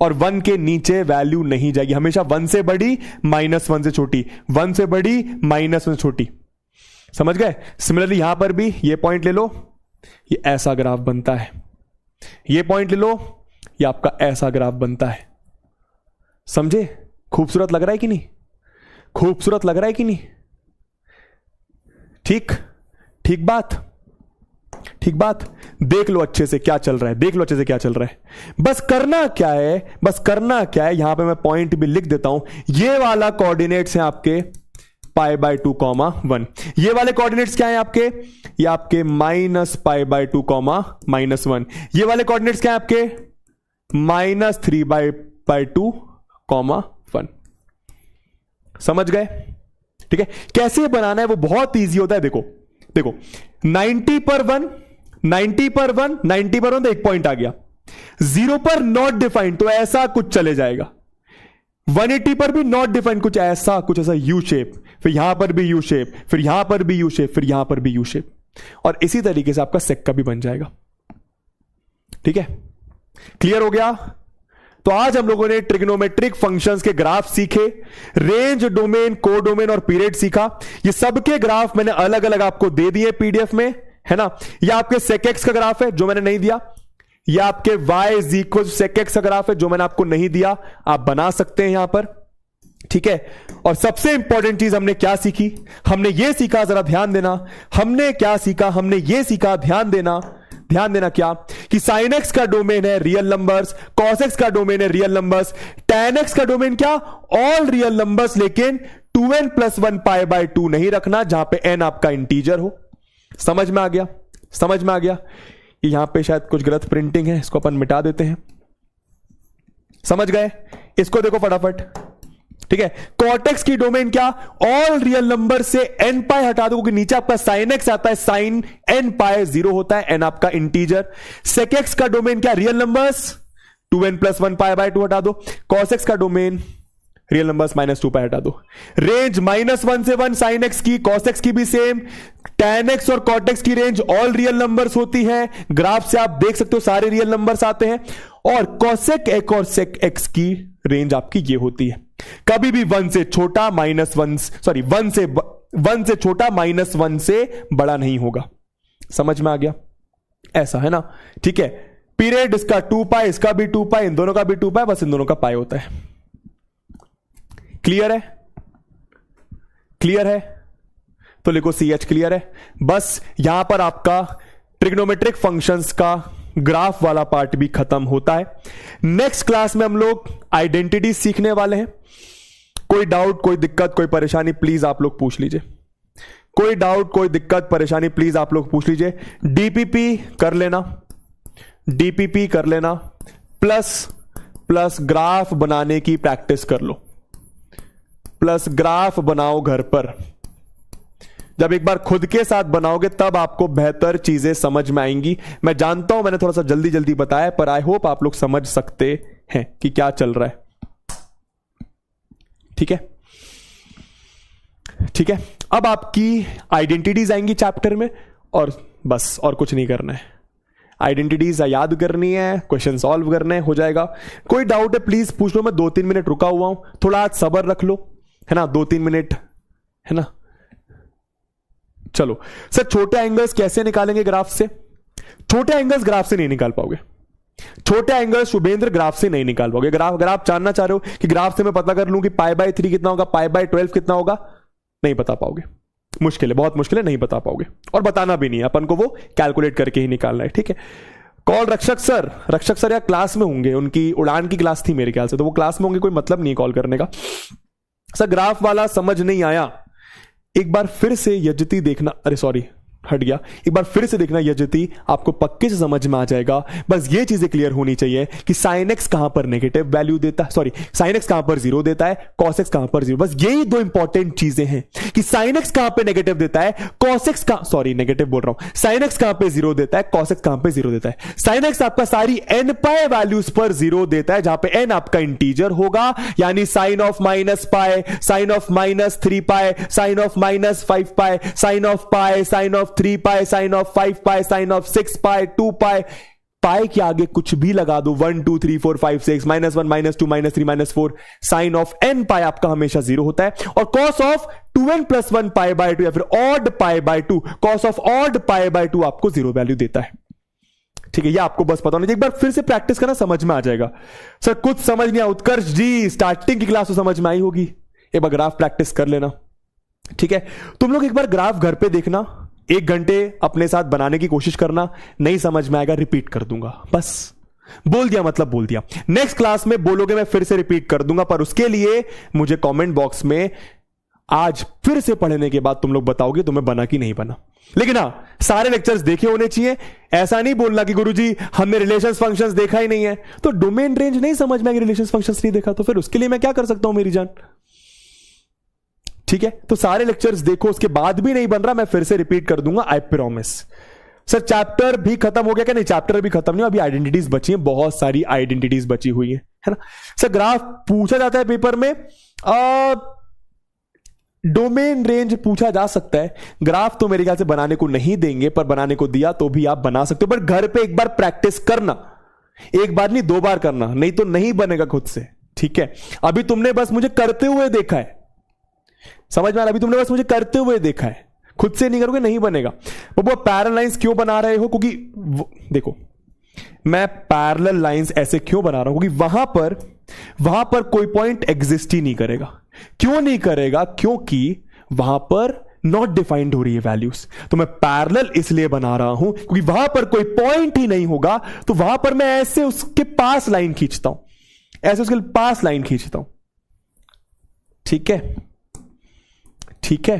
और 1 के नीचे वैल्यू नहीं जाएगी। हमेशा 1 से बड़ी, -1 से छोटी, 1 से बड़ी, -1 से छोटी। समझ गए? सिमिलरली यहां पर भी ये पॉइंट ले लो, ये ऐसा ग्राफ बनता है। ये पॉइंट ले लो, ये आपका ऐसा ग्राफ बनता है। समझे? खूबसूरत लग रहा है कि नहीं? खूबसूरत लग रहा है कि नहीं? ठीक, ठीक बात, ठीक बात। देख लो अच्छे से क्या चल रहा है, देख लो अच्छे से क्या चल रहा है। बस करना क्या है, बस करना क्या है, यहां पे मैं पॉइंट भी लिख देता हूं। ये वाला कोऑर्डिनेट्स हैं आपके पाई बाय 2 कॉमा 1। ये वाले कोऑर्डिनेट्स क्या हैं आपके? ये आपके minus pi by 2 comma minus 1। ये वाले कोऑर्डिनेट्स क्या हैं आपके? Minus 3 by 2 comma 1। समझ गए? ठीक है, कैसे बनाना है वो बहुत इजी होता है। देखो देखो 90 पर 1, 90 पर 1, 90 पर 1 तो एक पॉइंट आ गया। 0 पर नॉट डिफाइंड तो ऐसा कुछ चले जाएगा। 180 पर भी नॉट डिफाइंड कुछ ऐसा यू शेप, फिर यहां पर भी यू शेप, फिर यहां पर भी यू शेप, फिर यहां पर भी यू शेप, और इसी तरीके से आपका सेक का भी बन जाएगा। ठीक है, क्लियर हो गया? तो आज हम लोगों ने ट्रिग्नोमेट्रिक फंक्शंस के ग्राफ सीखे, रेंज, डोमेन, कोडोमेन और पीरियड सीखा। ये सबके ग्राफ मैंने अलग अलग आपको दे दिए पीडीएफ में, है ना। ये आपके सेक एक्स का ग्राफ है जो मैंने नहीं दिया, ये आपके y is equal sec x का ग्राफ है जो मैंने आपको नहीं दिया, आप बना सकते हैं यहां पर। ठीक है, और सबसे इंपॉर्टेंट चीज हमने क्या सीखी? हमने ये सीखा, जरा ध्यान देना, हमने क्या सीखा? हमने ये सीखा, ध्यान देना, ध्यान देना, क्या कि साइन एक्स का डोमेन है रियल नंबर्स, कॉस एक्स का डोमेन है रियल नंबर्स, टैन एक्स का डोमेन क्या? ऑल रियल नंबर्स, लेकिन 2n + 1 पाई बाय 2 नहीं रखना जहां पे n आपका इंटीजर हो। समझ में आ गया? समझ में आ गया? यहां पे शायद कुछ गलत प्रिंटिंग है, इसको अपन मिटा देते हैं। समझ गए? इसको देखो फटाफट। ठीक है, कॉटेक्स की डोमेन क्या? ऑल रियल नंबर से n पाई हटा दो, क्योंकि नीचे आपका साइन एक्स आता है, साइन n पाई 0 होता है, n आपका इंटीजर। सेक एक्स का डोमेन क्या? Real numbers, 2n + 1 pi by 2 हटा दो। कॉस एक्स का डोमेन रियल नंबर्स -2 पाई हटा दो। रेंज -1 से 1 साइन एक्स की, कॉस एक्स की भी सेम। टैन एक्स और कॉट एक्स की रेंज ऑल रियल नंबर्स होती है, ग्राफ से आप देख सकते हो सारे रियल नंबर्स आते हैं। और कॉसेक एक्स और सेक एक्स की रेंज आपकी ये होती है, कभी भी 1 से छोटा, -1 सॉरी 1 से छोटा, -1 से बड़ा नहीं होगा। समझ में आ गया? ऐसा है ना। ठीक है, पीरियड इसका 2 पाई, इसका भी 2 पाई, इन दोनों का भी 2 पाई, बस इन दोनों का पाई होता है। क्लियर है? क्लियर है? तो लिखो CH क्लियर है। बस यहां पर आपका ट्रिग्नोमेट्रिक फंक्शंस का ग्राफ वाला पार्ट भी खत्म होता है। नेक्स्ट क्लास में हम लोग आइडेंटिटी सीखने वाले हैं। कोई डाउट, कोई दिक्कत, कोई परेशानी प्लीज आप लोग पूछ लीजिए। कोई डाउट, कोई दिक्कत, परेशानी प्लीज आप लोग पूछ लीजिए। डीपीपी कर लेना, डीपीपी कर लेना, प्लस ग्राफ बनाने की प्रैक्टिस कर लो, प्लस ग्राफ बनाओ घर पर। जब एक बार खुद के साथ बनाओगे तब आपको बेहतर चीजें समझ में आएंगी। मैं जानता हूं मैंने थोड़ा सा जल्दी जल्दी बताया, पर आई होप आप लोग समझ सकते हैं कि क्या चल रहा है। ठीक है, ठीक है। अब आपकी आइडेंटिटीज आएंगी चैप्टर में, और बस और कुछ नहीं करना है। आइडेंटिटीज याद करनी है, क्वेश्चन सॉल्व करने, हो जाएगा। कोई डाउट है प्लीज पूछ लो। मैं 2-3 मिनट रुका हुआ हूं, थोड़ा आज सब्र रख लो, है ना। 2-3 मिनट, है ना। चलो सर, छोटे एंगल्स कैसे निकालेंगे ग्राफ से? छोटे एंगल्स ग्राफ से नहीं निकाल पाओगे। छोटे एंगल्स शुभेंद्र ग्राफ से नहीं निकाल पाओगे। ग्राफ अगर आप जानना चाह रहे हो कि ग्राफ से मैं पता कर लूं कि π/3 कितना होगा, π/12 कितना होगा, नहीं बता पाओगे। मुश्किल है, बहुत मुश्किल है, नहीं बता पाओगे। और बताना भी नहीं है, अपन को वो कैलकुलेट करके ही निकालना है। ठीक है। कॉल रक्षक सर या क्लास में होंगे, उनकी उड़ान की क्लास थी मेरे ख्याल से, तो वो क्लास में होंगे, कोई मतलब नहीं कॉल करने का। सर ग्राफ वाला समझ नहीं आया, एक बार फिर से यजति देखना, अरे सॉरी हट गया, एक बार फिर से देखना यजति, आपको पक्के से समझ में आ जाएगा। बस ये चीजें क्लियर होनी चाहिए कि साइन एक्स कहां पर नेगेटिव वैल्यू देता है, सॉरी साइन एक्स कहां पर 0 देता है, कॉस एक्स कहां पर 0। बस यही 2 इंपॉर्टेंट चीजें हैं कि साइन एक्स कहां पे नेगेटिव देता है, कॉस एक्स का, सॉरी नेगेटिव बोल रहा हूं, साइन एक्स कहां पे 0 देता है, कॉस एक्स कहां पे 0 देता है। साइन एक्स आपका सारी n पाई वैल्यूज पर 0 देता है, जहां पे n आपका इंटीजर होगा, यानी sine of -pi, sine of -3 pi, sine of -5 pi, sine of pi, sine of 3 pi, sine of 5 pi, sine of 6 pi, 2 pi. Pi के आगे कुछ भी लगा दो, 1 2 3 4 5 6, -1 -2 -3 -4, साइन ऑफ n पाई आपका हमेशा 0 होता है। और कॉस ऑफ 2n + 1 π/2 या फिर ऑड π/2, कॉस ऑफ ऑड π/2 आपको 0 वैल्यू देता है। ठीक है, ये आपको बस पता होना चाहिए। एक बार फिर से प्रैक्टिस करना, समझ में आ जाएगा। सर कुछ समझ नहीं आया, उत्कर्ष जी स्टार्टिंग की क्लास तो समझ में आई होगी, एक बार ग्राफ प्रैक्टिस कर लेना। ठीक है, तुम लोग एक बार ग्राफ घर पे देखना, 1 घंटे अपने साथ बनाने की कोशिश करना, नहीं समझ में आएगा रिपीट कर दूंगा, बस बोल दिया मतलब बोल दिया। नेक्स्ट क्लास में बोलोगे मैं फिर से रिपीट कर दूंगा, पर उसके लिए मुझे कमेंट बॉक्स में आज फिर से पढ़ने के बाद तुम लोग बताओगे तुम्हें बना कि नहीं बना। लेकिन हां, सारे लेक्चर्स देखे होने चाहिए। ऐसा नहीं बोलना कि गुरुजी हमने रिलेशंस फंक्शंस देखा ही नहीं है, तो डोमेन रेंज नहीं समझ में, रिलेशंस फंक्शंस नहीं देखा तो फिर उसके लिए मैं क्या कर सकता हूं मेरी जान। ठीक है, तो सारे लेक्चर्स देखो, उसके बाद भी नहीं बन रहा, मैं फिर से रिपीट कर दूंगा, आई प्रॉमिस। सर चैप्टर भी खत्म हो गया क्या? नहीं, चैप्टर भी खत्म नहीं, अभी आइडेंटिटीज बची हैं, बहुत सारी आइडेंटिटीज बची हुई है ना। सर ग्राफ पूछा जाता है पेपर में, डोमेन रेंज पूछा जा सकता है। ग्राफ तो मेरे ख्याल से बनाने को नहीं देंगे, पर बनाने को दिया तो भी आप बना सकते हो, पर घर पे एक बार प्रैक्टिस करना, एक बार नहीं 2 बार करना, नहीं तो नहीं बनेगा खुद से। ठीक है, अभी तुमने बस मुझे करते हुए देखा है, समझ में आ रहा? अभी तुमने बस मुझे करते हुए देखा है, खुद से नहीं करोगे नहीं बनेगा। वो पैरेलल लाइंस क्यों बना रहे हो? क्योंकि देखो मैं पैरेलल लाइंस ऐसे क्यों बना रहा हूं, क्योंकि वहां पर कोई पॉइंट एग्जिस्ट ही नहीं करेगा। क्यों नहीं करेगा? क्योंकि वहां पर नॉट डिफाइंड हो रही है वैल्यूज। तो मैं पैरेलल इसलिए बना रहा हूं क्योंकि वहां पर कोई पॉइंट ही नहीं होगा, तो वहां पर मैं ऐसे उसके पास लाइन खींचता हूं, ऐसे उसके पास लाइन खींचता हूं। ठीक है, ठीक है,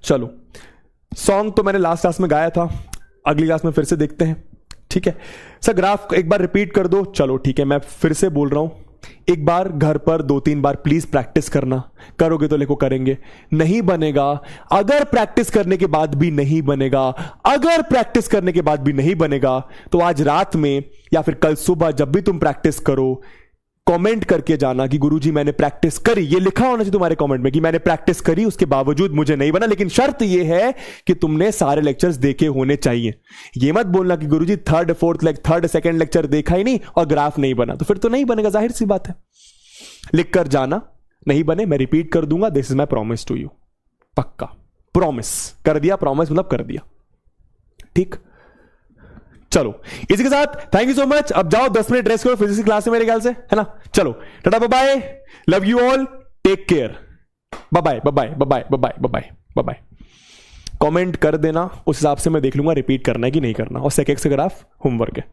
चलो सॉन्ग तो मैंने लास्ट क्लास में गाया था, अगली क्लास में फिर से देखते हैं। ठीक है सर, ग्राफ एक बार रिपीट कर दो। चलो ठीक है, मैं फिर से बोल रहा हूं, एक बार घर पर 2-3 बार प्लीज प्रैक्टिस करना, करोगे तो लिखो करेंगे, नहीं बनेगा। अगर प्रैक्टिस करने के बाद भी नहीं बनेगा, अगर प्रैक्टिस करने के बाद भी नहीं बनेगा, तो आज रात में या फिर कल सुबह जब भी तुम प्रैक्टिस करो, कमेंट करके जाना कि गुरुजी मैंने प्रैक्टिस करी। ये लिखा होना चाहिए तुम्हारे कमेंट में कि मैंने प्रैक्टिस करी, उसके बावजूद मुझे नहीं बना, लेकिन शर्त ये है कि तुमने सारे लेक्चर्स देखे होने चाहिए। ये मत बोलना कि गुरुजी थर्ड सेकंड लेक्चर देखा ही नहीं और ग्राफ नहीं बना, तो फिर तो नहीं बनेगा, जाहिर सी बात है। लिख कर जाना, नहीं बने मैं रिपीट कर दूंगा, this is my promise to you. पक्का प्रॉमिस कर दिया, प्रॉमिस मतलब कर दिया। ठीक, चलो इसी के साथ थैंक यू सो मच। अब जाओ 10 मिनट रेस्ट करो, फिजिक्स की क्लास है मेरे ख्याल से, है ना। चलो टाटा, bye bye, love you all, take care, bye bye bye bye bye bye bye. Comment कर देना, उस हिसाब से मैं देख लूंगा रिपीट करना है कि नहीं करना, और सेकेंड से ग्राफ होमवर्क है।